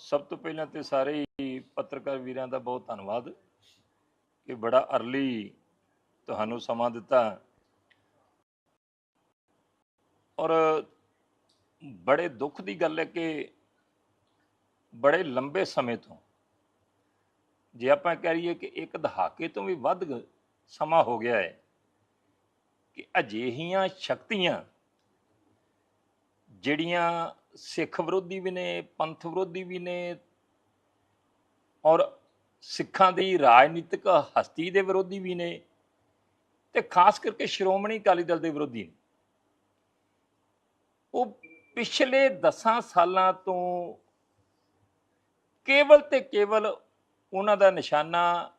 ਸਭ ਤੋਂ ਪਹਿਲਾਂ ਤੇ ਸਾਰੇ ਹੀ ਪੱਤਰਕਾਰ ਵੀਰਾਂ ਦਾ ਬਹੁਤ ਧੰਨਵਾਦ ਕਿ ਬੜਾ ਅਰਲੀ ਤੁਹਾਨੂੰ ਸਮਾਂ ਦਿੱਤਾ ਔਰ ਬੜੇ ਦੁੱਖ ਦੀ ਗੱਲ ਹੈ ਕਿ ਬੜੇ ਲੰਬੇ ਸਮੇਂ ਤੋਂ ਜੇ ਆਪਾਂ ਕਹਿ ਲਈਏ ਕਿ ਇੱਕ ਦਹਾਕੇ ਤੋਂ ਵੀ ਵੱਧ ਸਮਾਂ ਹੋ ਗਿਆ ਹੈ ਕਿ ਅਜਿਹੀਆਂ ਸ਼ਕਤੀਆਂ ਜਿਹੜੀਆਂ ਸਿੱਖ ਵਿਰੋਧੀ ਵੀ ਨੇ, ਪੰਥ ਵਿਰੋਧੀ ਵੀ ਨੇ ਔਰ ਸਿੱਖਾਂ ਦੀ ਰਾਜਨੀਤਿਕ ਹਸਤੀ ਦੇ ਵਿਰੋਧੀ ਵੀ ਨੇ ਤੇ ਖਾਸ ਕਰਕੇ ਸ਼੍ਰੋਮਣੀ ਅਕਾਲੀ ਦਲ ਦੇ ਵਿਰੋਧੀ ਨੇ, ਉਹ ਪਿਛਲੇ 10 ਸਾਲਾਂ ਤੋਂ ਕੇਵਲ ਤੇ ਕੇਵਲ ਉਹਨਾਂ ਦਾ ਨਿਸ਼ਾਨਾ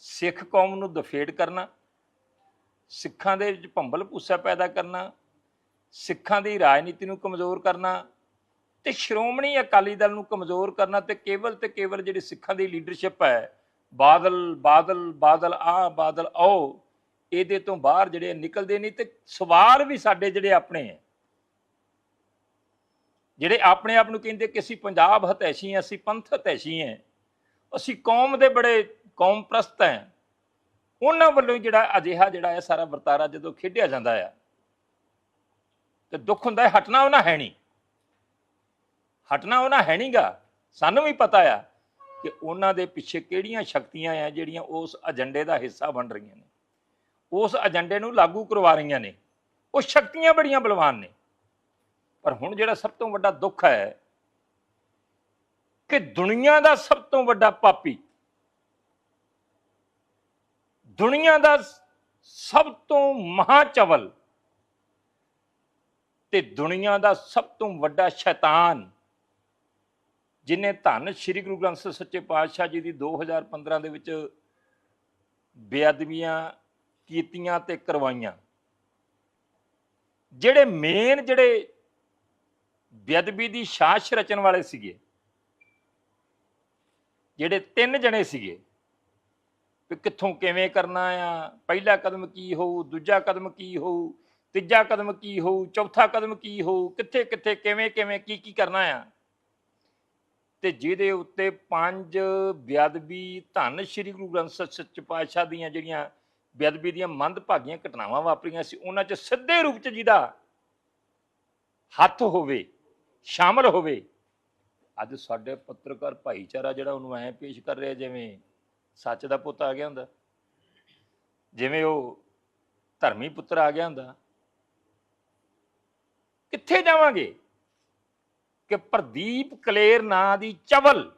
ਸਿੱਖ ਕੌਮ ਨੂੰ ਦਫੇੜ ਕਰਨਾ, ਸਿੱਖਾਂ ਦੇ ਵਿੱਚ ਭੰਬਲ ਭੂਸਾ ਪੈਦਾ ਕਰਨਾ, ਸਿੱਖਾਂ ਦੀ ਰਾਜਨੀਤੀ ਨੂੰ ਕਮਜ਼ੋਰ ਕਰਨਾ ਤੇ ਸ਼੍ਰੋਮਣੀ ਅਕਾਲੀ ਦਲ ਨੂੰ ਕਮਜ਼ੋਰ ਕਰਨਾ ਤੇ ਕੇਵਲ ਜਿਹੜੀ ਸਿੱਖਾਂ ਦੀ ਲੀਡਰਸ਼ਿਪ ਹੈ ਬਾਦਲ ਬਾਦਲ ਬਾਦਲ ਆ ਬਾਦਲ ਆਓ, ਇਹਦੇ ਤੋਂ ਬਾਹਰ ਜਿਹੜੇ ਨਿਕਲਦੇ ਨਹੀਂ। ਤੇ ਸਵਾਲ ਵੀ ਸਾਡੇ ਜਿਹੜੇ ਆਪਣੇ ਹੈ, ਜਿਹੜੇ ਆਪਣੇ ਆਪ ਨੂੰ ਕਹਿੰਦੇ ਕਿ ਅਸੀਂ ਪੰਜਾਬ ਹਤੈਸ਼ੀ ਹਾਂ, ਅਸੀਂ ਪੰਥ ਹਤੈਸ਼ੀ ਹਾਂ, ਅਸੀਂ ਕੌਮ ਦੇ ਬੜੇ ਕੌਮ ਪ੍ਰਸਤ ਹੈ, ਉਹਨਾਂ ਵੱਲੋਂ ਜਿਹੜਾ ਅਜਿਹਾ ਜਿਹੜਾ ਹੈ ਸਾਰਾ ਵਰਤਾਰਾ ਜਦੋਂ ਖੇਡਿਆ ਜਾਂਦਾ ਆ ਤੇ ਦੁੱਖ ਹੁੰਦਾ ਹੈ। ਹਟਣਾ ਉਹਨਾਂ ਹੈ ਨਹੀਂ, ਹਟਣਾ ਉਹਨਾਂ ਹੈ ਨਹੀਂਗਾ। ਸਾਨੂੰ ਵੀ ਪਤਾ ਆ ਕਿ ਉਹਨਾਂ ਦੇ ਪਿੱਛੇ ਕਿਹੜੀਆਂ ਸ਼ਕਤੀਆਂ ਆ ਜਿਹੜੀਆਂ ਉਸ ਏਜੰਡੇ ਦਾ ਹਿੱਸਾ ਬਣ ਰਹੀਆਂ ਨੇ, ਉਸ ਏਜੰਡੇ ਨੂੰ ਲਾਗੂ ਕਰਵਾ ਰਹੀਆਂ ਨੇ। ਉਹ ਸ਼ਕਤੀਆਂ ਬੜੀਆਂ ਬਲਵਾਨ ਨੇ। ਪਰ ਹੁਣ ਜਿਹੜਾ ਸਭ ਤੋਂ ਵੱਡਾ ਦੁੱਖ ਹੈ ਕਿ ਦੁਨੀਆ ਦਾ ਸਭ ਤੋਂ ਵੱਡਾ ਪਾਪੀ, ਦੁਨੀਆ ਦਾ ਸਭ ਤੋਂ ਮਹਾਚਵਲ ਤੇ ਦੁਨੀਆ ਦਾ ਸਭ ਤੋਂ ਵੱਡਾ ਸ਼ੈਤਾਨ, ਜਿਨੇ ਧੰਨ ਸ਼੍ਰੀ ਗੁਰੂ ਗ੍ਰੰਥ ਸਾਹਿਬ ਸੱਚੇ ਪਾਤਸ਼ਾਹ ਜੀ ਦੀ 2015 ਦੇ ਵਿੱਚ ਬੇਅਦਬੀਆਂ ਕੀਤੀਆਂ ਤੇ ਕਰਵਾਈਆਂ, ਜਿਹੜੇ ਮੇਨ ਜਿਹੜੇ ਬੇਅਦਬੀ ਦੀ ਸਾਜ਼ਿਸ਼ ਰਚਣ ਵਾਲੇ ਸੀਗੇ, ਜਿਹੜੇ 3 ਜਣੇ ਸੀਗੇ ਵੀ ਕਿੱਥੋਂ ਕਿਵੇਂ ਕਰਨਾ ਆ, ਪਹਿਲਾ ਕਦਮ ਕੀ ਹੋਊ, ਦੂਜਾ ਕਦਮ ਕੀ ਹੋਊ, ਤੀਜਾ ਕਦਮ ਕੀ ਹੋਊ, ਚੌਥਾ ਕਦਮ ਕੀ ਹੋਊ, ਕਿੱਥੇ ਕਿੱਥੇ ਕਿਵੇਂ ਕਿਵੇਂ ਕੀ ਕਰਨਾ ਆ। ਤੇ ਜਿਹਦੇ ਉੱਤੇ 5 ਬੇਅਦਬੀ ਧੰਨ ਸ਼੍ਰੀ ਗੁਰੂ ਗ੍ਰੰਥ ਸਾਹਿਬ ਸੱਚੇ ਪਾਤਸ਼ਾਹ ਦੀਆਂ ਜਿਹੜੀਆਂ ਬੇਅਦਬੀ ਦੀਆਂ ਮੰਦਭਾਗੀਆਂ ਘਟਨਾਵਾਂ ਵਾਪਰੀਆਂ ਸੀ, ਉਹਨਾਂ 'ਚ ਸਿੱਧੇ ਰੂਪ 'ਚ ਜਿਹਦਾ ਹੱਥ ਹੋਵੇ, ਸ਼ਾਮਲ ਹੋਵੇ। ਅੱਜ ਸਾਡੇ ਪੱਤਰਕਾਰ ਭਾਈਚਾਰਾ ਜਿਹੜਾ ਉਹਨੂੰ ਐਂ ਪੇਸ਼ ਕਰ ਰਿਹਾ ਜਿਵੇਂ ਸੱਚ ਦਾ ਪੁੱਤ ਆ ਗਿਆ ਹੁੰਦਾ, ਜਿਵੇਂ ਉਹ ਧਰਮੀ ਪੁੱਤਰ ਆ ਗਿਆ ਹੁੰਦਾ। ਕਿੱਥੇ ਜਾਵਾਂਗੇ ਕਿ ਪ੍ਰਦੀਪ ਕਲੇਰ ਨਾਂ ਦੀ ਚਵਲ,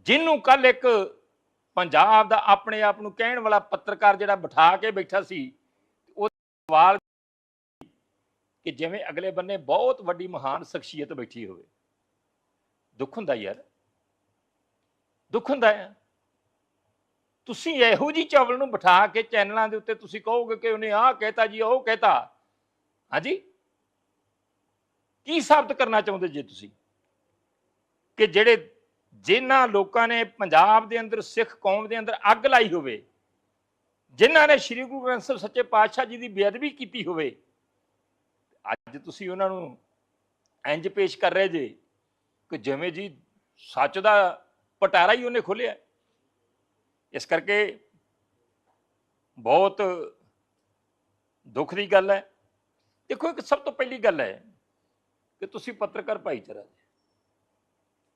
ਜਿਹਨੂੰ ਕੱਲ ਇੱਕ ਪੰਜਾਬ ਦਾ ਆਪਣੇ ਆਪ ਨੂੰ ਕਹਿਣ ਵਾਲਾ ਪੱਤਰਕਾਰ ਜਿਹੜਾ ਬਿਠਾ ਕੇ ਬੈਠਾ ਸੀ, ਉਹ ਸਵਾਲ ਕਿ ਜਿਵੇਂ ਅਗਲੇ ਬੰਨੇ ਬਹੁਤ ਵੱਡੀ ਮਹਾਨ ਸ਼ਖਸੀਅਤ ਬੈਠੀ ਹੋਵੇ। ਦੁੱਖ ਹੁੰਦਾ ਯਾਰ, ਦੁੱਖ ਹੁੰਦਾ ਹੈ। ਤੁਸੀਂ ਇਹੋ ਜਿਹੀ ਚਵਲ ਨੂੰ ਬਿਠਾ ਕੇ ਚੈਨਲਾਂ ਦੇ ਉੱਤੇ ਤੁਸੀਂ ਕਹੋਗੇ ਕਿ ਉਹਨੇ ਆਹ ਕਹਿਤਾ ਜੀ, ਉਹ ਕਹਿਤਾ। ਹਾਂਜੀ, ਕੀ ਸਾਬਤ ਕਰਨਾ ਚਾਹੁੰਦੇ ਜੇ ਤੁਸੀਂ ਕਿ ਜਿਨ੍ਹਾਂ ਲੋਕਾਂ ਨੇ ਪੰਜਾਬ ਦੇ ਅੰਦਰ ਸਿੱਖ ਕੌਮ ਦੇ ਅੰਦਰ ਅੱਗ ਲਾਈ ਹੋਵੇ, ਜਿਨ੍ਹਾਂ ਨੇ ਸ਼੍ਰੀ ਗੁਰੂ ਗ੍ਰੰਥ ਸਾਹਿਬ ਸੱਚੇ ਪਾਤਸ਼ਾਹ ਜੀ ਦੀ ਬੇਅਦਬੀ ਕੀਤੀ ਹੋਵੇ, ਅੱਜ ਤੁਸੀਂ ਉਹਨਾਂ ਨੂੰ ਇੰਜ ਪੇਸ਼ ਕਰ ਰਹੇ ਜੇ ਕਿ ਜਿਵੇਂ ਜੀ ਸੱਚ ਦਾ ਪਟਾਰਾ ਹੀ ਉਹਨੇ ਖੋਲ੍ਹਿਆ। ਇਸ ਕਰਕੇ ਬਹੁਤ ਦੁੱਖ ਦੀ ਗੱਲ ਹੈ। ਦੇਖੋ, ਇੱਕ ਸਭ ਤੋਂ ਪਹਿਲੀ ਗੱਲ ਹੈ ਕਿ ਤੁਸੀਂ ਪੱਤਰਕਾਰ ਭਾਈਚਾਰਾ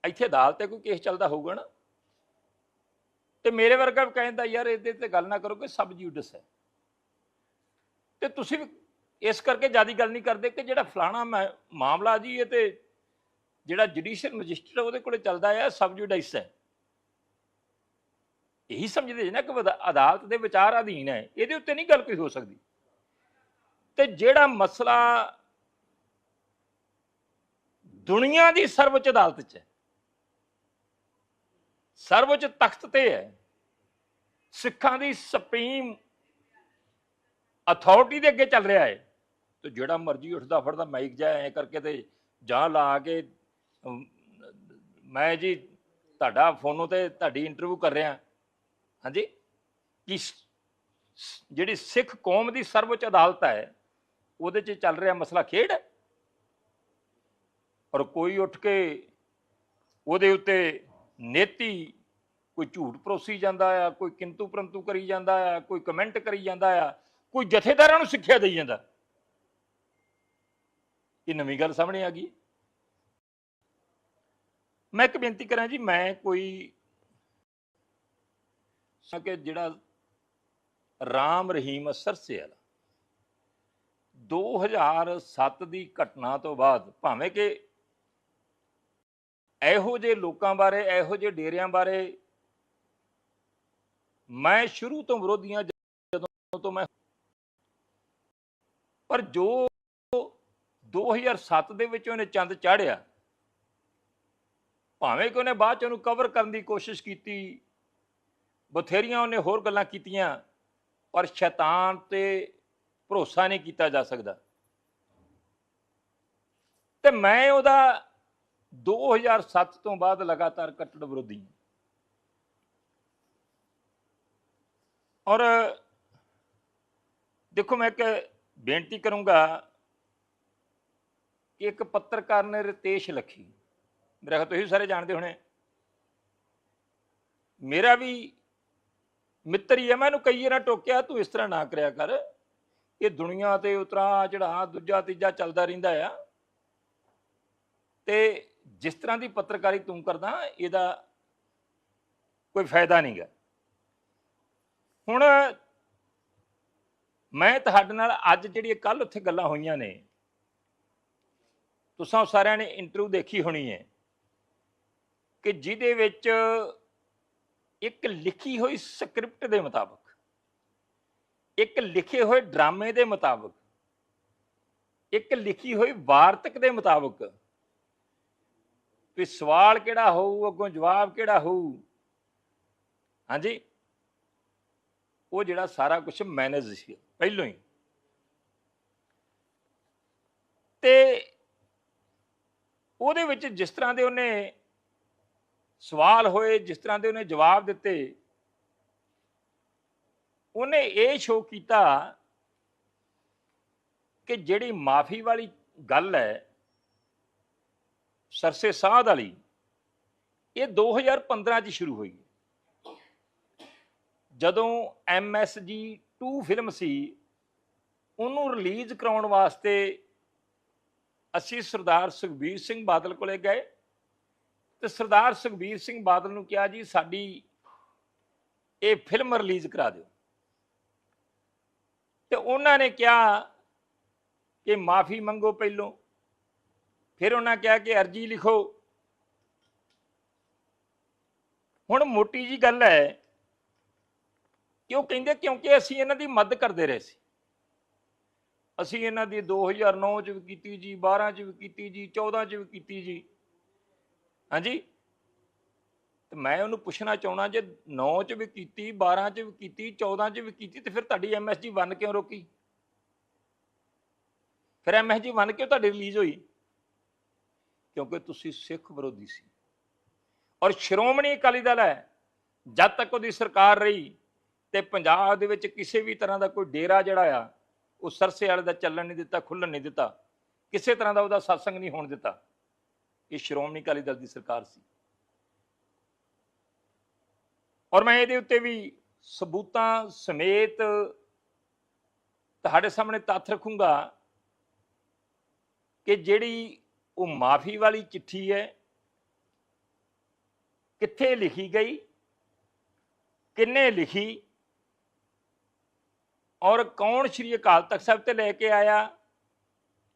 ਇੱਥੇ ਅਦਾਲਤ 'ਤੇ ਕੋਈ ਕੇਸ ਚੱਲਦਾ ਹੋਊਗਾ ਨਾ, ਤੇ ਮੇਰੇ ਵਰਗਾ ਵੀ ਕਹਿੰਦਾ ਯਾਰ ਇਹਦੇ ਤੇ ਗੱਲ ਨਾ ਕਰੋ ਕਿ ਸਬ ਜੂਡਿਸ ਹੈ, ਤੇ ਤੁਸੀਂ ਵੀ ਇਸ ਕਰਕੇ ਜ਼ਿਆਦਾ ਗੱਲ ਨਹੀਂ ਕਰਦੇ ਕਿ ਜਿਹੜਾ ਫਲਾਣਾ ਮਾਮਲਾ ਜੀ ਇਹ ਤੇ ਜਿਹੜਾ ਜੁਡੀਸ਼ੀਅਲ ਮੈਜਿਸਟਰੇਟ ਉਹਦੇ ਕੋਲ ਚੱਲਦਾ ਹੈ, ਸਬ ਜੂਡਿਸ ਹੈ। ਇਹੀ ਸਮਝਦੇ ਜੀ ਨਾ ਕਿ ਅਦਾਲਤ ਦੇ ਵਿਚਾਰ ਅਧੀਨ ਹੈ, ਇਹਦੇ ਉੱਤੇ ਨਹੀਂ ਗੱਲ ਕੋਈ ਹੋ ਸਕਦੀ। ਤੇ ਜਿਹੜਾ ਮਸਲਾ ਦੁਨੀਆ ਦੀ ਸਰਵਉੱਚ ਅਦਾਲਤ 'ਚ ਹੈ, ਸਰਵਉੱਚ ਤਖਤ ਤੇ ਹੈ, ਸਿੱਖਾਂ ਦੀ ਸੁਪਰੀਮ ਅਥਾਰਟੀ ਦੇ ਅੱਗੇ ਚੱਲ ਰਿਹਾ ਹੈ, ਤੇ ਜਿਹੜਾ ਮਰਜ਼ੀ ਉੱਠਦਾ ਫੜਦਾ ਮਾਈਕ ਜਾ ਐ ਕਰਕੇ ਤੇ ਜਾਂ ਲਾ ਕੇ ਮੈਂ ਜੀ ਤੁਹਾਡਾ ਫੋਨੋਂ ਤੇ ਤੁਹਾਡੀ ਇੰਟਰਵਿਊ ਕਰ ਰਿਹਾ। ਹਾਂਜੀ, ਕਿ ਜਿਹੜੀ ਸਿੱਖ ਕੌਮ ਦੀ ਸਰਵਉੱਚ ਅਦਾਲਤ ਹੈ ਉਹਦੇ 'ਚ ਚੱਲ ਰਿਹਾ ਮਸਲਾ ਖੇਡ। ਔਰ ਕੋਈ ਉੱਠ ਕੇ ਉਹਦੇ ਉੱਤੇ ਨੇਤੀ ਕੋਈ ਝੂਠ ਪਰੋਸੀ ਜਾਂਦਾ ਆ, ਕੋਈ ਕਿੰਤੂ ਪਰੰਤੂ ਕਰੀ ਜਾਂਦਾ ਆ, ਕੋਈ ਕਮੈਂਟ ਕਰੀ ਜਾਂਦਾ ਆ, ਕੋਈ ਜਥੇਦਾਰਾਂ ਨੂੰ ਸਿੱਖਿਆ ਦੇਈ ਜਾਂਦਾ। ਇਹ ਨਵੀਂ ਗੱਲ ਸਾਹਮਣੇ ਆ ਗਈ। ਮੈਂ ਇੱਕ ਬੇਨਤੀ ਕਰਾਂ ਜੀ, ਮੈਂ ਕੋਈ ਕਿ ਜਿਹੜਾ ਰਾਮ ਰਹੀਮ ਸਰਸੇ ਵਾਲਾ 2007 ਦੀ ਘਟਨਾ ਤੋਂ ਬਾਅਦ, ਭਾਵੇਂ ਕਿ ਇਹੋ ਜਿਹੇ ਲੋਕਾਂ ਬਾਰੇ, ਇਹੋ ਜਿਹੇ ਡੇਰਿਆਂ ਬਾਰੇ ਮੈਂ ਸ਼ੁਰੂ ਤੋਂ ਵਿਰੋਧੀਆਂ, ਜਦੋਂ ਤੋਂ ਮੈਂ, ਪਰ ਜੋ 2007 ਦੇ ਵਿੱਚ ਉਹਨੇ ਚੰਦ ਚਾੜਿਆ, ਭਾਵੇਂ ਕਿ ਉਹਨੇ ਬਾਅਦ ਚ ਉਹਨੂੰ ਕਵਰ ਕਰਨ ਦੀ ਕੋਸ਼ਿਸ਼ ਕੀਤੀ, ਬਥੇਰੀਆਂ ਉਹਨੇ ਹੋਰ ਗੱਲਾਂ ਕੀਤੀਆਂ, ਪਰ ਸ਼ੈਤਾਨ ਤੇ ਭਰੋਸਾ ਨਹੀਂ ਕੀਤਾ ਜਾ ਸਕਦਾ। ਤੇ ਮੈਂ ਉਹਦਾ 2007 ਤੋਂ ਬਾਅਦ ਲਗਾਤਾਰ ਕੱਟੜ ਵਿਰੋਧੀ। ਔਰ ਦੇਖੋ, ਮੈਂ ਇੱਕ ਬੇਨਤੀ ਕਰੂੰਗਾ ਕਿ ਇੱਕ ਪੱਤਰਕਾਰ ਨੇ, ਰਿਤੇਸ਼ ਲੱਖੀ, ਮੇਰੇ ਖਿਆਲ ਤੁਸੀਂ ਸਾਰੇ ਜਾਣਦੇ ਹੋਣੇ, ਮੇਰਾ ਵੀ ਮਿੱਤਰ ਹੀ ਹੈ। ਮੈਂ ਇਹਨੂੰ ਕਈ ਵਾਰ ਟੋਕਿਆ, ਤੂੰ ਇਸ ਤਰ੍ਹਾਂ ਨਾ ਕਰਿਆ ਕਰ, ਇਹ ਦੁਨੀਆ ਤੇ ਉਤਰਾ ਚੜਾ ਦੂਜਾ ਤੀਜਾ ਚੱਲਦਾ ਰਹਿੰਦਾ ਆ, ਤੇ ਜਿਸ ਤਰ੍ਹਾਂ ਦੀ ਪੱਤਰਕਾਰੀ ਤੂੰ ਕਰਦਾ ਇਹਦਾ ਕੋਈ ਫਾਇਦਾ ਨਹੀਂਗਾ। ਹੁਣ ਮੈਂ ਤੁਹਾਡੇ ਨਾਲ ਅੱਜ ਜਿਹੜੀ ਕੱਲ ਉੱਥੇ ਗੱਲਾਂ ਹੋਈਆਂ ਨੇ, ਤੁਸੀਂ ਸਾਰਿਆਂ ਨੇ ਇੰਟਰਵਿਊ ਦੇਖੀ ਹੋਣੀ ਹੈ, ਕਿ ਜਿਹਦੇ ਵਿੱਚ ਇੱਕ ਲਿਖੀ ਹੋਈ ਸਕ੍ਰਿਪਟ ਦੇ ਮੁਤਾਬਕ, ਇੱਕ ਲਿਖੇ ਹੋਏ ਡਰਾਮੇ ਦੇ ਮੁਤਾਬਕ, ਇੱਕ ਲਿਖੀ ਹੋਈ ਵਾਰਤਕ ਦੇ ਮੁਤਾਬਕ ਵੀ ਸਵਾਲ ਕਿਹੜਾ ਹੋਊ, ਅੱਗੋਂ ਜਵਾਬ ਕਿਹੜਾ ਹੋਊ, ਹਾਂਜੀ, ਉਹ ਜਿਹੜਾ ਸਾਰਾ ਕੁਝ ਮੈਨੇਜ ਸੀ ਪਹਿਲੋਂ ਹੀ। ਤੇ ਉਹਦੇ ਵਿੱਚ ਜਿਸ ਤਰ੍ਹਾਂ ਦੇ ਉਹਨੇ ਸਵਾਲ ਹੋਏ, ਜਿਸ ਤਰ੍ਹਾਂ ਦੇ ਉਹਨੇ ਜਵਾਬ ਦਿੱਤੇ, ਉਹਨੇ ਇਹ ਸ਼ੋਅ ਕੀਤਾ ਕਿ ਜਿਹੜੀ ਮਾਫੀ ਵਾਲੀ ਗੱਲ ਹੈ ਸਰਸੇ ਸਾਧ ਵਾਲੀ, ਇਹ 2015 ਚ ਸ਼ੁਰੂ ਹੋਈ। ਜਦੋਂ MSG 2 ਫਿਲਮ ਸੀ, ਉਹਨੂੰ ਰਿਲੀਜ਼ ਕਰਾਉਣ ਵਾਸਤੇ ਅਸੀਂ ਸਰਦਾਰ ਸੁਖਬੀਰ ਸਿੰਘ ਬਾਦਲ ਕੋਲੇ ਗਏ, ਤੇ ਸਰਦਾਰ ਸੁਖਬੀਰ ਸਿੰਘ ਬਾਦਲ ਨੂੰ ਕਿਹਾ, ਜੀ ਸਾਡੀ ਇਹ ਫਿਲਮ ਰਿਲੀਜ਼ ਕਰਾ ਦਿਓ। ਤੇ ਉਹਨਾਂ ਨੇ ਕਿਹਾ ਕਿ ਮਾਫੀ ਮੰਗੋ ਪਹਿਲੋਂ, ਫਿਰ ਉਹਨਾਂ ਕਿਹਾ ਕਿ ਅਰਜੀ ਲਿਖੋ। ਹੁਣ ਮੋਟੀ ਜੀ ਗੱਲ ਹੈ ਕਿ ਉਹ ਕਹਿੰਦੇ ਕਿਉਂਕਿ ਅਸੀਂ ਇਹਨਾਂ ਦੀ ਮਦਦ ਕਰਦੇ ਰਹੇ ਸੀ, ਅਸੀਂ ਇਹਨਾਂ ਦੀ 2009 ਚ ਵੀ ਕੀਤੀ ਜੀ, 12 ਚ ਵੀ ਕੀਤੀ ਜੀ, 14 ਚ ਵੀ ਕੀਤੀ ਜੀ, ਹਾਂਜੀ। ਤੇ ਮੈਂ ਉਹਨੂੰ ਪੁੱਛਣਾ ਚਾਹੁੰਦਾ, ਜੇ 9 ਚ ਵੀ ਕੀਤੀ, 12 ਚ ਵੀ ਕੀਤੀ, 14 ਚ ਵੀ ਕੀਤੀ, ਤੇ ਫਿਰ ਤੁਹਾਡੀ MSG 1 ਕਿਉਂ ਰੋਕੀ? ਫਿਰ MSG 1 ਕਿਉਂ ਤੁਹਾਡੀ ਰਿਲੀਜ਼ ਹੋਈ? ਕਿਉਂਕਿ ਤੁਸੀਂ ਸਿੱਖ ਵਿਰੋਧੀ ਸੀ। ਔਰ ਸ਼੍ਰੋਮਣੀ ਅਕਾਲੀ ਦਲ ਹੈ, ਜਦ ਤੱਕ ਉਹਦੀ ਸਰਕਾਰ ਰਹੀ ਤੇ ਪੰਜਾਬ ਦੇ ਵਿੱਚ ਕਿਸੇ ਵੀ ਤਰ੍ਹਾਂ ਦਾ ਕੋਈ ਡੇਰਾ ਜਿਹੜਾ ਆ ਉਹ ਸਰਸੇ ਵਾਲੇ ਦਾ ਚੱਲਣ ਨਹੀਂ ਦਿੱਤਾ, ਖੁੱਲਣ ਨਹੀਂ ਦਿੱਤਾ, ਕਿਸੇ ਤਰ੍ਹਾਂ ਦਾ ਉਹਦਾ ਸਤਸੰਗ ਨਹੀਂ ਹੋਣ ਦਿੱਤਾ। ਇਹ ਸ਼੍ਰੋਮਣੀ ਅਕਾਲੀ ਦਲ ਦੀ ਸਰਕਾਰ ਸੀ। ਔਰ ਮੈਂ ਇਹਦੇ ਉੱਤੇ ਵੀ ਸਬੂਤਾਂ ਸਮੇਤ ਤੁਹਾਡੇ ਸਾਹਮਣੇ ਤੱਥ ਰੱਖੂੰਗਾ ਕਿ ਜਿਹੜੀ ਉਹ ਮਾਫੀ ਵਾਲੀ ਚਿੱਠੀ ਹੈ, ਕਿੱਥੇ ਲਿਖੀ ਗਈ, ਕਿੰਨੇ ਲਿਖੀ, ਔਰ ਕੌਣ ਸ਼੍ਰੀ ਅਕਾਲ ਤਖਤ ਸਾਹਿਬ ਤੇ ਲੈ ਕੇ ਆਇਆ,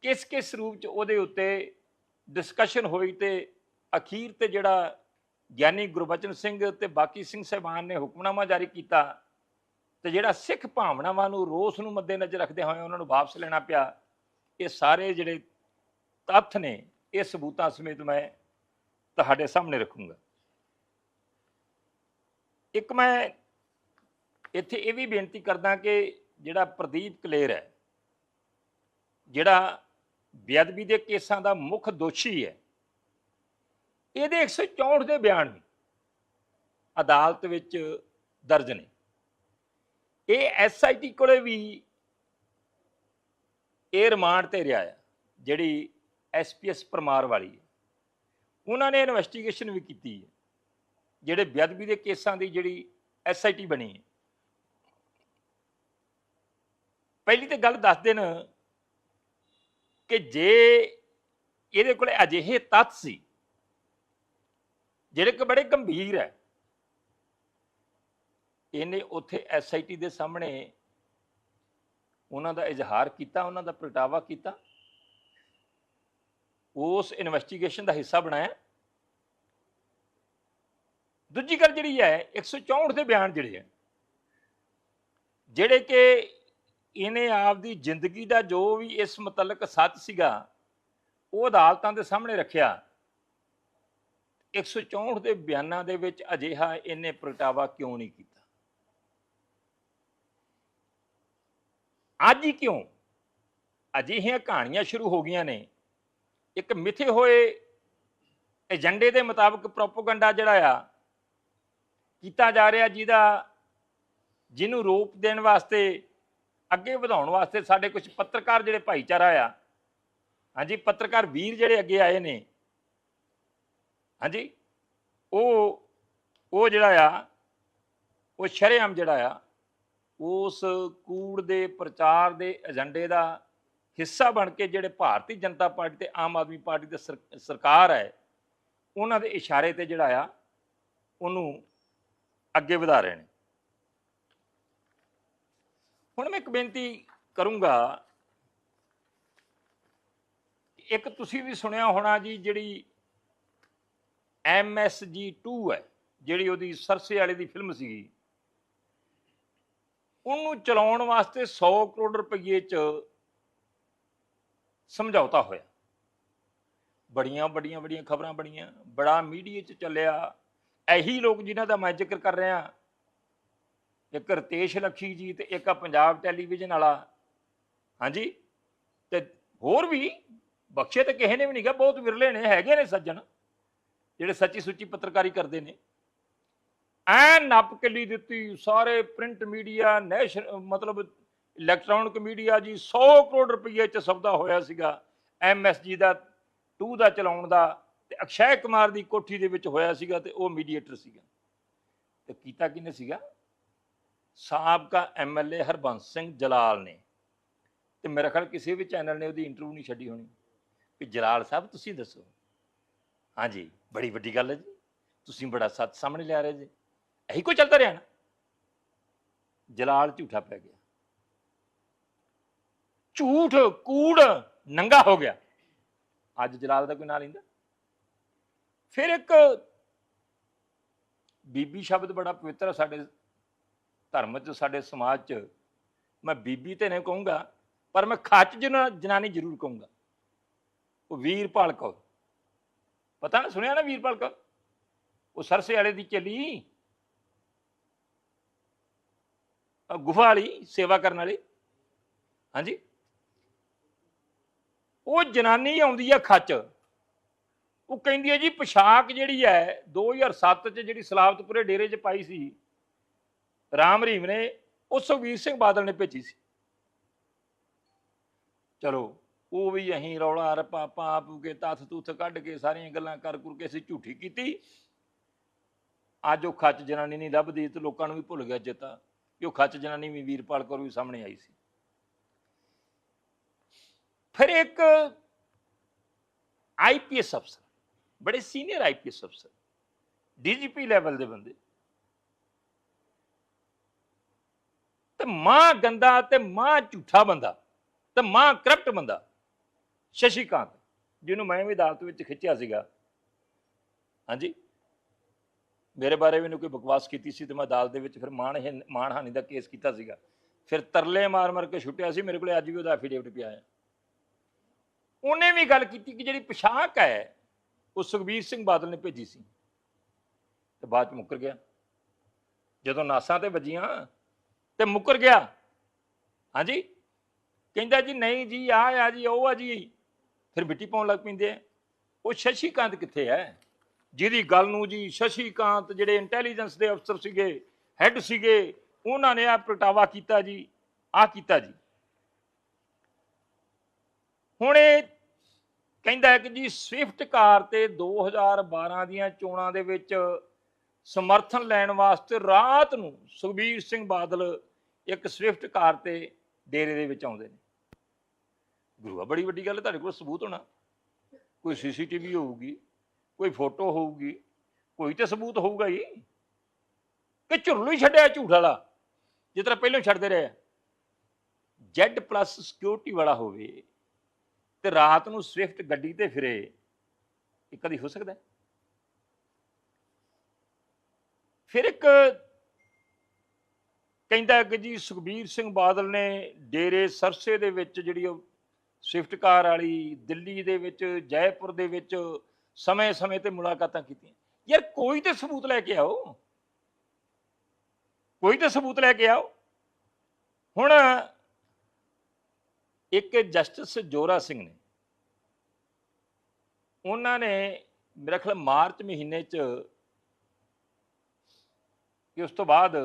ਕਿਸ ਕਿਸ ਰੂਪ ਚ ਉਹਦੇ ਉੱਤੇ ਡਿਸਕਸ਼ਨ ਹੋਈ, ਤੇ ਅਖੀਰ ਤੇ ਜਿਹੜਾ ਗਿਆਨੀ ਗੁਰਬਚਨ ਸਿੰਘ ਤੇ ਬਾਕੀ ਸਿੰਘ ਸਾਹਿਬਾਨ ਨੇ ਹੁਕਮਨਾਮਾ ਜਾਰੀ ਕੀਤਾ, ਤੇ ਜਿਹੜਾ ਸਿੱਖ ਭਾਵਨਾਵਾਂ ਨੂੰ, ਰੋਸ ਨੂੰ ਮੱਦੇਨਜ਼ਰ ਰੱਖਦੇ ਹੋਏ ਉਹਨਾਂ ਨੂੰ ਵਾਪਸ ਲੈਣਾ ਪਿਆ, ਇਹ ਸਾਰੇ ਜਿਹੜੇ ਤੱਥ ਨੇ ਇਹ ਸਬੂਤਾਂ ਸਮੇਤ ਮੈਂ ਤੁਹਾਡੇ ਸਾਹਮਣੇ ਰੱਖੂੰਗਾ। ਇੱਕ ਮੈਂ ਇੱਥੇ ਇਹ ਵੀ ਬੇਨਤੀ ਕਰਦਾ ਕਿ ਜਿਹੜਾ ਪ੍ਰਦੀਪ ਕਲੇਰ ਹੈ, ਜਿਹੜਾ ਬੇਅਦਬੀ ਦੇ ਕੇਸਾਂ ਦਾ ਮੁੱਖ ਦੋਸ਼ੀ ਹੈ, ਇਹਦੇ 164 ਦੇ ਬਿਆਨ ਵੀ ਅਦਾਲਤ ਵਿੱਚ ਦਰਜ ਨੇ। ਇਹ SIT ਕੋਲੇ ਵੀ ਇਹ ਰਿਮਾਂਡ ਤੇ ਰਿਹਾ ਹੈ, ਜਿਹੜੀ SPS ਪਰਮਾਰ ਵਾਲੀ ਹੈ। ਉਹਨਾਂ ਨੇ ਇਨਵੈਸਟੀਗੇਸ਼ਨ ਵੀ ਕੀਤੀ ਹੈ, ਜਿਹੜੇ ਬੇਅਦਬੀ ਦੇ ਕੇਸਾਂ ਦੀ ਜਿਹੜੀ SIT ਬਣੀ ਹੈ। ਪਹਿਲੀ ਤਾਂ ਗੱਲ ਦੱਸ ਦੇਣ ਕਿ ਜੇ ਇਹਦੇ ਕੋਲ ਅਜਿਹੇ ਤੱਥ ਸੀ ਜਿਹੜੇ ਕਿ ਬੜੇ ਗੰਭੀਰ ਹੈ, ਇਹਨੇ ਉੱਥੇ SIT ਦੇ ਸਾਹਮਣੇ ਉਹਨਾਂ ਦਾ ਇਜ਼ਹਾਰ ਕੀਤਾ, ਉਹਨਾਂ ਦਾ ਪ੍ਰਗਟਾਵਾ ਕੀਤਾ, ਉਸ ਇਨਵੈਸਟੀਗੇਸ਼ਨ ਦਾ ਹਿੱਸਾ ਬਣਾਇਆ। ਦੂਜੀ ਗੱਲ ਜਿਹੜੀ ਹੈ 164 ਦੇ ਬਿਆਨ ਜਿਹੜੇ ਕਿ ਇਹਨੇ ਆਪਦੀ ਜ਼ਿੰਦਗੀ ਦਾ ਜੋ ਵੀ ਇਸ ਮੁਤਲਕ ਸੱਚ ਸੀਗਾ ਉਹ ਅਦਾਲਤਾਂ ਦੇ ਸਾਹਮਣੇ ਰੱਖਿਆ। 164 ਦੇ ਬਿਆਨਾਂ ਦੇ ਵਿੱਚ ਅਜਿਹਾ ਇਹਨੇ ਪ੍ਰਗਟਾਵਾ ਕਿਉਂ ਨਹੀਂ ਕੀਤਾ? ਅੱਜ ਹੀ ਕਿਉਂ? ਅਜਿਹੀਆਂ ਕਹਾਣੀਆਂ ਸ਼ੁਰੂ ਹੋ ਗਈਆਂ ਨੇ। ਇੱਕ ਮਿਥੇ ਹੋਏ ਏਜੰਡੇ ਦੇ ਮੁਤਾਬਕ ਪ੍ਰੋਪੇਗੈਂਡਾ ਜਿਹੜਾ ਆ ਕੀਤਾ ਜਾ ਰਿਹਾ, ਜਿਹਨੂੰ ਰੋਪ ਦੇਣ ਵਾਸਤੇ, ਅੱਗੇ ਵਧਾਉਣ ਵਾਸਤੇ ਸਾਡੇ ਕੁਝ ਪੱਤਰਕਾਰ ਜਿਹੜੇ ਭਾਈਚਾਰਾ ਆ, ਹਾਂਜੀ, ਪੱਤਰਕਾਰ ਵੀਰ ਜਿਹੜੇ ਅੱਗੇ ਆਏ ਨੇ, ਹਾਂਜੀ, ਉਹ ਜਿਹੜਾ ਆ ਉਹ ਸ਼ਰੇਆਮ ਜਿਹੜਾ ਆ ਉਸ ਕੂੜ ਦੇ ਪ੍ਰਚਾਰ ਦੇ ਏਜੰਡੇ ਦਾ ਹਿੱਸਾ ਬਣ ਕੇ ਜਿਹੜੇ ਭਾਰਤੀ ਜਨਤਾ ਪਾਰਟੀ ਤੇ ਆਮ ਆਦਮੀ ਪਾਰਟੀ ਦੀ ਸਰਕਾਰ ਹੈ ਉਹਨਾਂ ਦੇ ਇਸ਼ਾਰੇ ਤੇ ਜਿਹੜਾ ਆ ਉਹਨੂੰ ਅੱਗੇ ਵਧਾ ਰਹੇ ਨੇ। ਹੁਣ ਮੈਂ ਇੱਕ ਬੇਨਤੀ ਕਰੂੰਗਾ, ਇੱਕ ਤੁਸੀਂ ਵੀ ਸੁਣਿਆ ਹੋਣਾ ਜੀ, ਜਿਹੜੀ MSG2 ਹੈ, ਜਿਹੜੀ ਉਹਦੀ ਸਰਸੇ ਵਾਲੇ ਦੀ ਫਿਲਮ ਸੀਗੀ, ਉਹਨੂੰ ਚਲਾਉਣ ਵਾਸਤੇ 100 ਕਰੋੜ ਰੁਪਏ 'ਚ ਸਮਝੌਤਾ ਹੋਇਆ। ਬੜੀਆਂ ਖਬਰਾਂ ਬਣੀਆਂ, ਬੜਾ ਮੀਡੀਆ 'ਚ ਚੱਲਿਆ। ਇਹੀ ਲੋਕ ਜਿਨ੍ਹਾਂ ਦਾ ਮੈਂ ਜ਼ਿਕਰ ਕਰ ਰਿਹਾ, ਇੱਕ ਰਤੇਸ਼ ਲੱਖੀ ਜੀ ਤੇ ਇੱਕ ਪੰਜਾਬ ਟੈਲੀਵਿਜ਼ਨ ਵਾਲਾ, ਹਾਂਜੀ, ਤੇ ਹੋਰ ਵੀ ਬਖਸ਼ੇ ਤੇ ਕਿਸੇ ਨੇ ਵੀ ਨਹੀਂ ਗਾ, ਬਹੁਤ ਵਿਰਲੇ ਨੇ, ਹੈਗੇ ਨੇ ਸੱਜਣ ਜਿਹੜੇ ਸੱਚੀ ਸੁੱਚੀ ਪੱਤਰਕਾਰੀ ਕਰਦੇ ਨੇ। ਐ ਨੱਪ ਕਿੱਲੀ ਦਿੱਤੀ, ਸਾਰੇ ਪ੍ਰਿੰਟ ਮੀਡੀਆ, ਮਤਲਬ ਇਲੈਕਟ੍ਰੋਨਿਕ ਮੀਡੀਆ ਜੀ, 100 ਕਰੋੜ ਰੁਪਏ 'ਚ ਸੌਦਾ ਹੋਇਆ ਸੀਗਾ MSG2 ਦਾ ਚਲਾਉਣ ਦਾ, ਤੇ ਅਕਸ਼ੈ ਕੁਮਾਰ ਦੀ ਕੋਠੀ ਦੇ ਵਿੱਚ ਹੋਇਆ ਸੀਗਾ, ਤੇ ਉਹ ਮੀਡੀਏਟਰ ਸੀਗਾ। ਤੇ ਕੀਤਾ ਕਿਹਨੇ ਸੀਗਾ? ਸਾਬਕਾ MLA ਹਰਬੰਸ ਸਿੰਘ ਜਲਾਲ ਨੇ। ਤੇ ਮੇਰਾ ਖਿਆਲ ਕਿਸੇ ਵੀ ਚੈਨਲ ਨੇ ਉਹਦੀ ਇੰਟਰਵਿਊ ਨਹੀਂ ਛੱਡੀ ਹੋਣੀ ਕਿ ਜਲਾਲ ਸਾਹਿਬ ਤੁਸੀਂ ਦੱਸੋ, ਹਾਂਜੀ, ਬੜੀ ਵੱਡੀ ਗੱਲ ਹੈ ਜੀ, ਤੁਸੀਂ ਬੜਾ ਸੱਚ ਸਾਹਮਣੇ ਲਿਆ ਰਹੇ ਜੀ, ਇਹੀ ਕੋਈ ਚੱਲਦਾ ਰਿਹਾ ਨਾ। ਜਲਾਲ ਝੂਠਾ ਪੈ ਗਿਆ, ਝੂਠ ਕੂੜ ਨੰਗਾ ਹੋ ਗਿਆ। ਅੱਜ ਜਲਾਲ ਦਾ ਕੋਈ ਨਾਂ ਲੈਂਦਾ? ਫਿਰ ਇੱਕ ਬੀਬੀ ਸ਼ਬਦ ਬੜਾ ਪਵਿੱਤਰ ਹੈ ਸਾਡੇ ਧਰਮ 'ਚ, ਸਾਡੇ ਸਮਾਜ 'ਚ। ਮੈਂ ਬੀਬੀ ਤੇ ਨਹੀਂ ਕਹੂੰਗਾ, ਪਰ ਮੈਂ ਖੱਚ ਜਨਾਨੀ ਜ਼ਰੂਰ ਕਹੂੰਗਾ। ਉਹ ਵੀਰਪਾਲ ਕੌਰ, ਪਤਾ ਨਾ, ਸੁਣਿਆ ਨਾ ਵੀਰਪਾਲ ਕੌਰ? ਉਹ ਸਰਸੇ ਵਾਲੇ ਦੀ ਚੱਲੀ, ਗੁਫਾ ਵਾਲੀ ਸੇਵਾ ਕਰਨ ਵਾਲੀ, ਹਾਂਜੀ, ਉਹ ਜਨਾਨੀ ਆਉਂਦੀ ਆ ਖੱਚ। ਉਹ ਕਹਿੰਦੀ ਹੈ ਜੀ ਪੋਸ਼ਾਕ ਜਿਹੜੀ ਹੈ 2007 'ਚ ਜਿਹੜੀ ਸਲਾਬਤਪੁਰੇ ਡੇਰੇ 'ਚ ਪਾਈ ਸੀ ਰਾਮ ਰਹੀਮ ਨੇ, ਉਹ ਸੁਖਬੀਰ ਸਿੰਘ ਬਾਦਲ ਨੇ ਭੇਜੀ ਸੀ। ਚਲੋ ਉਹ ਵੀ ਅਸੀਂ ਰੌਲਾ ਰੱਪਾ ਪਾਪ ਕੇ ਤੱਥ ਤੁੱਥ ਕੱਢ ਕੇ ਸਾਰੀਆਂ ਗੱਲਾਂ ਕਰ ਕੇ ਅਸੀਂ ਝੂਠੀ ਕੀਤੀ। ਅੱਜ ਉਹ ਖੱਚ ਜਨਾਨੀ ਨਹੀਂ ਲੱਭਦੀ, ਤੇ ਲੋਕਾਂ ਨੂੰ ਵੀ ਭੁੱਲ ਗਿਆ ਚੇਤਾ ਕਿ ਉਹ ਖੱਚ ਜਨਾਨੀ ਵੀ ਵੀਰਪਾਲ ਕੌਰ ਵੀ ਸਾਹਮਣੇ ਆਈ ਸੀ। ਫਿਰ ਇੱਕ IPS ਅਫਸਰ, ਬੜੇ ਸੀਨੀਅਰ IPS ਅਫਸਰ, DGP ਲੈਵਲ ਦੇ ਬੰਦੇ, ਤੇ ਮਾਂ ਗੰਦਾ ਤੇ ਮਾਂ ਝੂਠਾ ਬੰਦਾ ਤੇ ਮਾਂ ਕਰਪਟ ਬੰਦਾ ਸ਼ਸ਼ੀਕਾਂਤ, ਜਿਹਨੂੰ ਮੈਂ ਵੀ ਅਦਾਲਤ ਵਿੱਚ ਖਿੱਚਿਆ ਸੀਗਾ, ਹਾਂਜੀ, ਮੇਰੇ ਬਾਰੇ ਵੀ ਕੋਈ ਬਕਵਾਸ ਕੀਤੀ ਸੀ ਤੇ ਮੈਂ ਅਦਾਲਤ ਦੇ ਵਿੱਚ ਫਿਰ ਮਾਣਹਾਨੀ ਦਾ ਕੇਸ ਕੀਤਾ ਸੀਗਾ। ਫਿਰ ਤਰਲੇ ਮਾਰ ਕੇ ਛੁੱਟਿਆ ਸੀ। ਮੇਰੇ ਕੋਲ ਅੱਜ ਵੀ ਉਹਦਾ ਐਫੀਡੇਵਿਟ ਪਿਆ ਹੈ। ਉਹਨੇ ਵੀ ਗੱਲ ਕੀਤੀ ਕਿ ਜਿਹੜੀ ਪੋਸ਼ਾਕ ਹੈ ਉਹ ਸੁਖਬੀਰ ਸਿੰਘ ਬਾਦਲ ਨੇ ਭੇਜੀ ਸੀ, ਤੇ ਬਾਅਦ 'ਚ ਮੁੱਕਰ ਗਿਆ। ਜਦੋਂ ਨਾਸਾਂ ਤੇ ਵੱਜੀਆਂ ਤੇ ਮੁੱਕਰ ਗਿਆ, ਹਾਂਜੀ, ਕਹਿੰਦਾ ਜੀ ਨਹੀਂ ਜੀ, ਆਹ ਆ ਜੀ, ਉਹ ਆ ਜੀ, ਫਿਰ ਮਿੱਟੀ ਪਾਉਣ ਲੱਗ ਪੈਂਦੇ ਆ। ਉਹ ਸ਼ਸ਼ੀਕਾਂਤ ਕਿੱਥੇ ਹੈ, ਜਿਹਦੀ ਗੱਲ ਨੂੰ ਜੀ ਸ਼ਸ਼ੀਕਾਂਤ ਜਿਹੜੇ ਇੰਟੈਲੀਜੈਂਸ ਦੇ ਅਫਸਰ ਸੀਗੇ, ਹੈੱਡ ਸੀਗੇ, ਉਹਨਾਂ ਨੇ ਆਹ ਪ੍ਰਗਟਾਵਾ ਕੀਤਾ ਜੀ, ਆਹ ਕੀਤਾ ਜੀ। ਹੁਣ ਇਹ ਕਹਿੰਦਾ ਹੈ ਕਿ ਜੀ ਸਵਿਫਟ ਕਾਰ ਤੇ 2012 ਦੀਆਂ ਚੋਣਾਂ ਦੇ ਵਿੱਚ ਸਮਰਥਨ ਲੈਣ ਵਾਸਤੇ ਰਾਤ ਨੂੰ ਸੁਖਬੀਰ ਸਿੰਘ ਬਾਦਲ ਇੱਕ ਸਵਿਫਟ ਕਾਰ ਤੇ ਡੇਰੇ ਦੇ ਵਿੱਚ ਆਉਂਦੇ ਨੇ। ਗੁਰੂਆ ਬੜੀ ਵੱਡੀ ਗੱਲ, ਤੁਹਾਡੇ ਕੋਲ ਸਬੂਤ ਹੋਣਾ, ਕੋਈ CCTV ਹੋਊਗੀ, ਕੋਈ ਫੋਟੋ ਹੋਊਗੀ, ਕੋਈ ਤੇ ਸਬੂਤ ਹੋਊਗਾ ਹੀ ਕਿ ਝੁਰਲੂ ਹੀ ਛੱਡਿਆ ਝੂਠ ਵਾਲਾ ਜਿਸ ਤਰ੍ਹਾਂ ਪਹਿਲਾਂ ਛੱਡਦੇ ਰਹੇ। Z+ ਸਿਕਿਉਰਿਟੀ ਵਾਲਾ ਹੋਵੇ ਤੇ ਰਾਤ ਨੂੰ ਸਵਿਫਟ ਗੱਡੀ ਤੇ ਫਿਰੇ, ਇਹ ਕਦੀ ਹੋ ਸਕਦਾ? ਫਿਰ ਇੱਕ ਕਹਿੰਦਾ ਕਿ ਜੀ ਸੁਖਬੀਰ ਸਿੰਘ ਬਾਦਲ ਨੇ ਡੇਰੇ ਸਰਸੇ ਦੇ ਵਿੱਚ ਜਿਹੜੀ ਉਹ ਸਵਿਫਟ ਕਾਰ ਵਾਲੀ, ਦਿੱਲੀ ਦੇ ਵਿੱਚ, ਜੈਪੁਰ ਦੇ ਵਿੱਚ ਸਮੇਂ-ਸਮੇਂ ਤੇ ਮੁਲਾਕਾਤਾਂ ਕੀਤੀਆਂ। ਯਾਰ ਕੋਈ ਤੇ ਸਬੂਤ ਲੈ ਕੇ ਆਓ, ਕੋਈ ਤੇ ਸਬੂਤ ਲੈ ਕੇ ਆਓ। ਹੁਣ ਇੱਕ ਜਸਟਿਸ ਜੋਰਾ ਸਿੰਘ ਨੇ, ਉਹਨਾਂ ਨੇ ਮੇਰਾ ਖਿਆਲ ਮਾਰਚ ਮਹੀਨੇ 'ਚ ਕਿ ਉਸ ਤੋਂ ਬਾਅਦ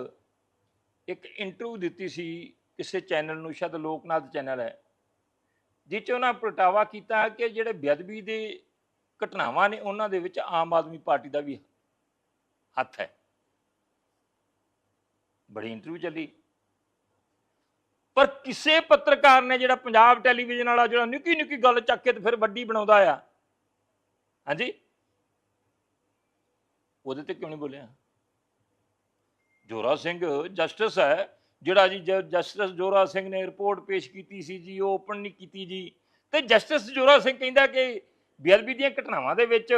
ਇੱਕ ਇੰਟਰਵਿਊ ਦਿੱਤੀ ਸੀ ਕਿਸੇ ਚੈਨਲ ਨੂੰ, ਸ਼ਾਇਦ ਲੋਕਨਾਥ ਚੈਨਲ ਹੈ, ਜਿਸ 'ਚ ਉਹਨਾਂ ਪ੍ਰਗਟਾਵਾ ਕੀਤਾ ਕਿ ਜਿਹੜੇ ਬੇਅਦਬੀ ਦੇ ਘਟਨਾਵਾਂ ਨੇ ਉਹਨਾਂ ਦੇ ਵਿੱਚ ਆਮ ਆਦਮੀ ਪਾਰਟੀ ਦਾ ਵੀ ਹੱਥ ਹੈ। ਬੜੀ ਇੰਟਰਵਿਊ ਚੱਲੀ, ਪਰ ਕਿਸੇ ਪੱਤਰਕਾਰ ਨੇ, ਜਿਹੜਾ ਪੰਜਾਬ ਟੈਲੀਵਿਜ਼ਨ ਵਾਲਾ, ਜਿਹੜਾ ਨਿੱਕੀ ਨਿੱਕੀ ਗੱਲ ਚੱਕ ਕੇ ਤੇ ਫਿਰ ਵੱਡੀ ਬਣਾਉਂਦਾ ਆ, ਹਾਂਜੀ, ਉਹਦੇ ਤੇ ਕਿਉਂ ਨਹੀਂ ਬੋਲਿਆ? ਜੋਰਾ ਸਿੰਘ ਜਸਟਿਸ ਹੈ, ਜਿਹੜਾ ਜੀ ਜਸਟਿਸ ਜੋਰਾ ਸਿੰਘ ਨੇ ਰਿਪੋਰਟ ਪੇਸ਼ ਕੀਤੀ ਸੀ ਜੀ, ਉਹ ਓਪਨ ਨਹੀਂ ਕੀਤੀ ਜੀ, ਤੇ ਜਸਟਿਸ ਜੋਰਾ ਸਿੰਘ ਕਹਿੰਦਾ ਕਿ ਬੇਅਦਬੀ ਦੀਆਂ ਘਟਨਾਵਾਂ ਦੇ ਵਿੱਚ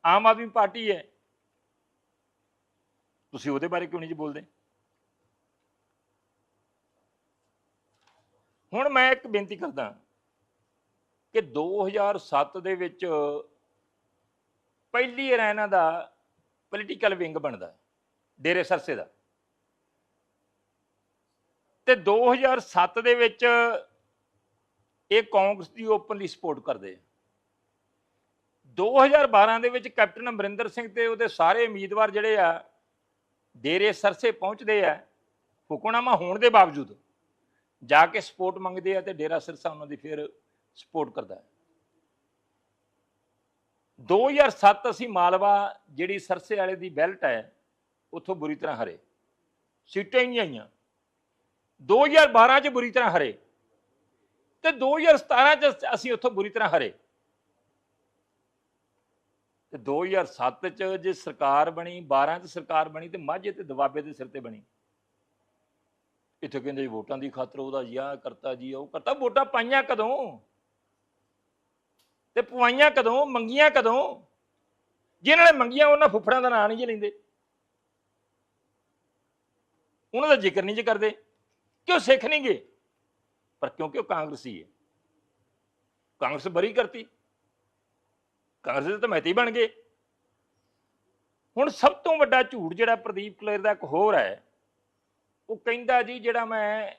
ਆਮ ਆਦਮੀ ਪਾਰਟੀ ਹੈ। ਤੁਸੀਂ ਉਹਦੇ ਬਾਰੇ ਕਿਉਂ ਨਹੀਂ ਜੀ ਬੋਲਦੇ? ਹੁਣ ਮੈਂ ਇੱਕ ਬੇਨਤੀ ਕਰਦਾ ਕਿ 2007 ਦੇ ਵਿੱਚ ਪਹਿਲੀ ਵਾਰ ਇਹਨਾਂ ਦਾ ਪੋਲੀਟੀਕਲ ਵਿੰਗ ਬਣਦਾ ਡੇਰੇ ਸਰਸੇ ਦਾ, ਤੇ 2007 ਦੇ ਵਿੱਚ ਇਹ ਕਾਂਗਰਸ ਦੀ ਓਪਨਲੀ ਸਪੋਰਟ ਕਰਦੇ ਆ। 2012 ਦੇ ਵਿੱਚ ਕੈਪਟਨ ਅਮਰਿੰਦਰ ਸਿੰਘ ਤੇ ਉਹਦੇ ਸਾਰੇ ਉਮੀਦਵਾਰ ਜਿਹੜੇ ਆ ਡੇਰੇ ਸਰਸੇ ਪਹੁੰਚਦੇ ਆ, ਹੁਕਮਨਾਮਾ ਹੋਣ ਦੇ ਬਾਵਜੂਦ ਜਾ ਕੇ ਸਪੋਰਟ ਮੰਗਦੇ ਆ, ਤੇ ਡੇਰਾ ਸਿਰਸਾ ਉਹਨਾਂ ਦੀ ਫਿਰ ਸਪੋਰਟ ਕਰਦਾ ਹੈ। 2007 ਅਸੀਂ ਮਾਲਵਾ, ਜਿਹੜੀ ਸਰਸੇ ਵਾਲੇ ਦੀ ਬੈਲਟ ਹੈ, ਉੱਥੋਂ ਬੁਰੀ ਤਰ੍ਹਾਂ ਹਰੇ, ਸੀਟਾਂ ਹੀ ਨਹੀਂ ਆਈਆਂ। 2012 'ਚ ਬੁਰੀ ਤਰ੍ਹਾਂ ਹਰੇ, ਤੇ 2017 'ਚ ਅਸੀਂ ਉੱਥੋਂ ਬੁਰੀ ਤਰ੍ਹਾਂ ਹਰੇ, ਤੇ 2007 'ਚ ਜੇ ਸਰਕਾਰ ਬਣੀ, 12 'ਚ ਸਰਕਾਰ ਬਣੀ, ਤੇ ਮਾਝੇ ਤੇ ਦੁਆਬੇ ਦੇ ਸਿਰ ਤੇ ਬਣੀ। ਇੱਥੇ ਕਹਿੰਦੇ ਜੀ ਵੋਟਾਂ ਦੀ ਖਾਤਰ ਉਹਦਾ ਜੀ ਆਹ ਕਰਤਾ ਜੀ ਉਹ ਕਰਤਾ। ਵੋਟਾਂ ਪਾਈਆਂ ਕਦੋਂ ਤੇ ਪਵਾਈਆਂ ਕਦੋਂ, ਮੰਗੀਆਂ ਕਦੋਂ? ਜਿਹਨਾਂ ਨੇ ਮੰਗੀਆਂ ਉਹਨਾਂ ਫੁੱਫੜਾਂ ਦਾ ਨਾਂ ਨਹੀਂ ਜੀ ਲੈਂਦੇ, ਉਹਨਾਂ ਦਾ ਜ਼ਿਕਰ ਨਹੀਂ ਜੀ ਕਰਦੇ। ਕਿਉਂ? ਸਿੱਖ ਨਹੀਂ ਗਏ, ਪਰ ਕਿਉਂਕਿ ਉਹ ਕਾਂਗਰਸੀ ਹੈ, ਕਾਂਗਰਸ ਬਰੀ ਕਰਤੀ, ਕਾਂਗਰਸ ਦੇ ਤਾਂ ਮੈਤੀ ਬਣ ਗਏ। ਹੁਣ ਸਭ ਤੋਂ ਵੱਡਾ ਝੂਠ ਜਿਹੜਾ ਪ੍ਰਦੀਪ ਕਲੇਰ ਦਾ ਇੱਕ ਹੋਰ ਹੈ, ਉਹ ਕਹਿੰਦਾ ਜੀ ਜਿਹੜਾ ਮੈਂ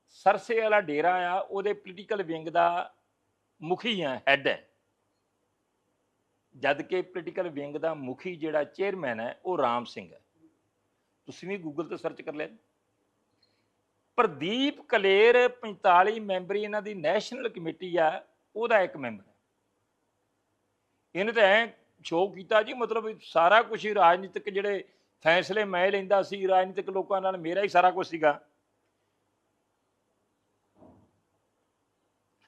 ਸਰਸੇ ਵਾਲਾ ਡੇਰਾ ਆ ਉਹਦੇ ਪੋਲੀਟੀਕਲ ਵਿੰਗ ਦਾ ਮੁਖੀ ਆ, ਹੈਡ ਹੈ, ਜਦ ਕਿ ਪੋਲੀਟੀਕਲ ਵਿੰਗ ਦਾ ਮੁਖੀ ਜਿਹੜਾ ਚੇਅਰਮੈਨ ਹੈ ਉਹ ਰਾਮ ਸਿੰਘ ਹੈ। ਤੁਸੀਂ ਵੀ ਗੂਗਲ ਤੇ ਸਰਚ ਕਰ ਲਿਆ। ਪ੍ਰਦੀਪ ਕਲੇਰ 45 ਮੈਂਬਰੀ ਇਹਨਾਂ ਦੀ ਨੈਸ਼ਨਲ ਕਮੇਟੀ ਆ, ਉਹਦਾ ਇੱਕ ਮੈਂਬਰ ਹੈ। ਇਹਨੇ ਤਾਂ ਐ ਸ਼ੋਅ ਕੀਤਾ ਜੀ, ਮਤਲਬ ਸਾਰਾ ਕੁਝ ਹੀ ਰਾਜਨੀਤਿਕ ਜਿਹੜੇ ਫੈਸਲੇ ਮੈਂ ਲੈਂਦਾ ਸੀ, ਰਾਜਨੀਤਿਕ ਲੋਕਾਂ ਨਾਲ ਮੇਰਾ ਹੀ ਸਾਰਾ ਕੁਝ ਸੀਗਾ।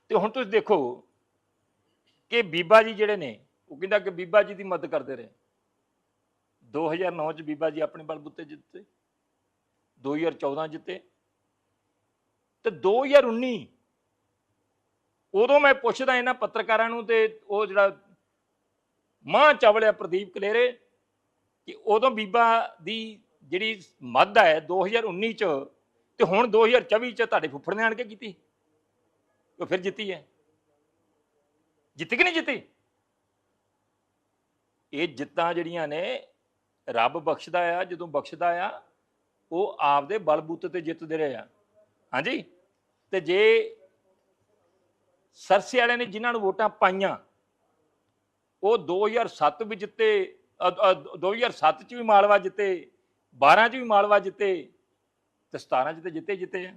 ਤੇ ਹੁਣ ਤੁਸੀਂ ਦੇਖੋ ਕਿ ਬੀਬਾ ਜੀ ਜਿਹੜੇ ਨੇ, ਉਹ ਕਹਿੰਦਾ ਕਿ ਬੀਬਾ ਜੀ ਦੀ ਮਦਦ ਕਰਦੇ ਰਹੇ। 2009 'ਚ ਬੀਬਾ ਜੀ ਆਪਣੇ ਬਲਬੂਤੇ ਜਿੱਤੇ, 2014 ਜਿੱਤੇ, ਤੇ 2019 ਉਦੋਂ ਮੈਂ ਪੁੱਛਦਾ ਇਹਨਾਂ ਪੱਤਰਕਾਰਾਂ ਨੂੰ, ਤੇ ਉਹ ਜਿਹੜਾ ਮਾਂ ਚਾਵਲਿਆ ਪ੍ਰਦੀਪ ਕਲੇਰੇ, ਕਿ ਉਦੋਂ ਬੀਬਾ ਦੀ ਜਿਹੜੀ ਮੱਦ ਹੈ 2019 'ਚ ਤੇ ਹੁਣ 2024 'ਚ ਤੁਹਾਡੇ ਫੁੱਫੜ ਨੇ ਆਣ ਕੇ ਕੀਤੀ, ਉਹ ਫਿਰ ਜਿੱਤੀ ਹੈ। ਜਿੱਤੀ ਕਿ ਨਹੀਂ ਜਿੱਤੀ? ਇਹ ਜਿੱਤਾਂ ਜਿਹੜੀਆਂ ਨੇ ਰੱਬ ਬਖਸ਼ਦਾ ਆ, ਜਦੋਂ ਬਖਸ਼ਦਾ ਆ ਉਹ ਆਪਦੇ ਬਲਬੂਤੇ ਤੇ ਜਿੱਤਦੇ ਰਹੇ ਆ। ਹਾਂਜੀ, ਤੇ ਜੇ ਸਰਸੇ ਵਾਲਿਆਂ ਨੇ ਜਿਨ੍ਹਾਂ ਨੂੰ ਵੋਟਾਂ ਪਾਈਆਂ ਉਹ 2007 ਵੀ ਜਿੱਤੇ, 2007 'ਚ ਵੀ ਮਾਲਵਾ ਜਿੱਤੇ, 12 'ਚ ਵੀ ਮਾਲਵਾ ਜਿੱਤੇ, ਤੇ 17 'ਚ ਤੇ ਜਿੱਤੇ ਆ।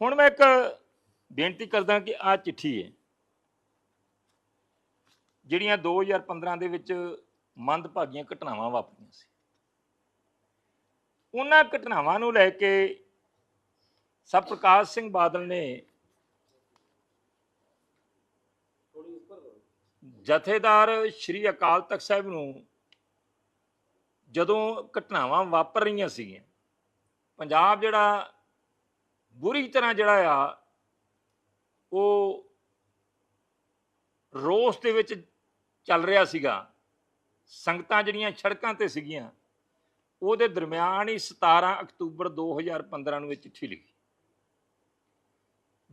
ਹੁਣ ਮੈਂ ਇੱਕ ਬੇਨਤੀ ਕਰਦਾ ਕਿ ਆਹ ਚਿੱਠੀ ਹੈ, ਜਿਹੜੀਆਂ 2015 ਦੇ ਵਿੱਚ ਮੰਦਭਾਗੀਆਂ ਘਟਨਾਵਾਂ ਵਾਪਰੀਆਂ ਸੀ। ਉਹਨਾਂ ਘਟਨਾਵਾਂ ਨੂੰ ਲੈ ਕੇ ਸਰ ਪ੍ਰਕਾਸ਼ ਸਿੰਘ ਬਾਦਲ ਨੇ ਜਥੇਦਾਰ ਸ਼੍ਰੀ ਅਕਾਲ ਤਖਤ ਸਾਹਿਬ ਨੂੰ, ਜਦੋਂ ਘਟਨਾਵਾਂ ਵਾਪਰ ਰਹੀਆਂ ਸੀਗੀਆਂ, ਪੰਜਾਬ ਜਿਹੜਾ ਬੁਰੀ ਤਰ੍ਹਾਂ ਜਿਹੜਾ ਆ ਉਹ ਰੋਸ ਦੇ ਵਿੱਚ ਚੱਲ ਰਿਹਾ ਸੀਗਾ, ਸੰਗਤਾਂ ਜਿਹੜੀਆਂ ਸੜਕਾਂ ਤੇ ਸੀਗੀਆਂ, ਉਹਦੇ ਦਰਮਿਆਨ ਹੀ 17 ਅਕਤੂਬਰ 2015 ਨੂੰ ਇਹ ਚਿੱਠੀ ਲਿਖੀ,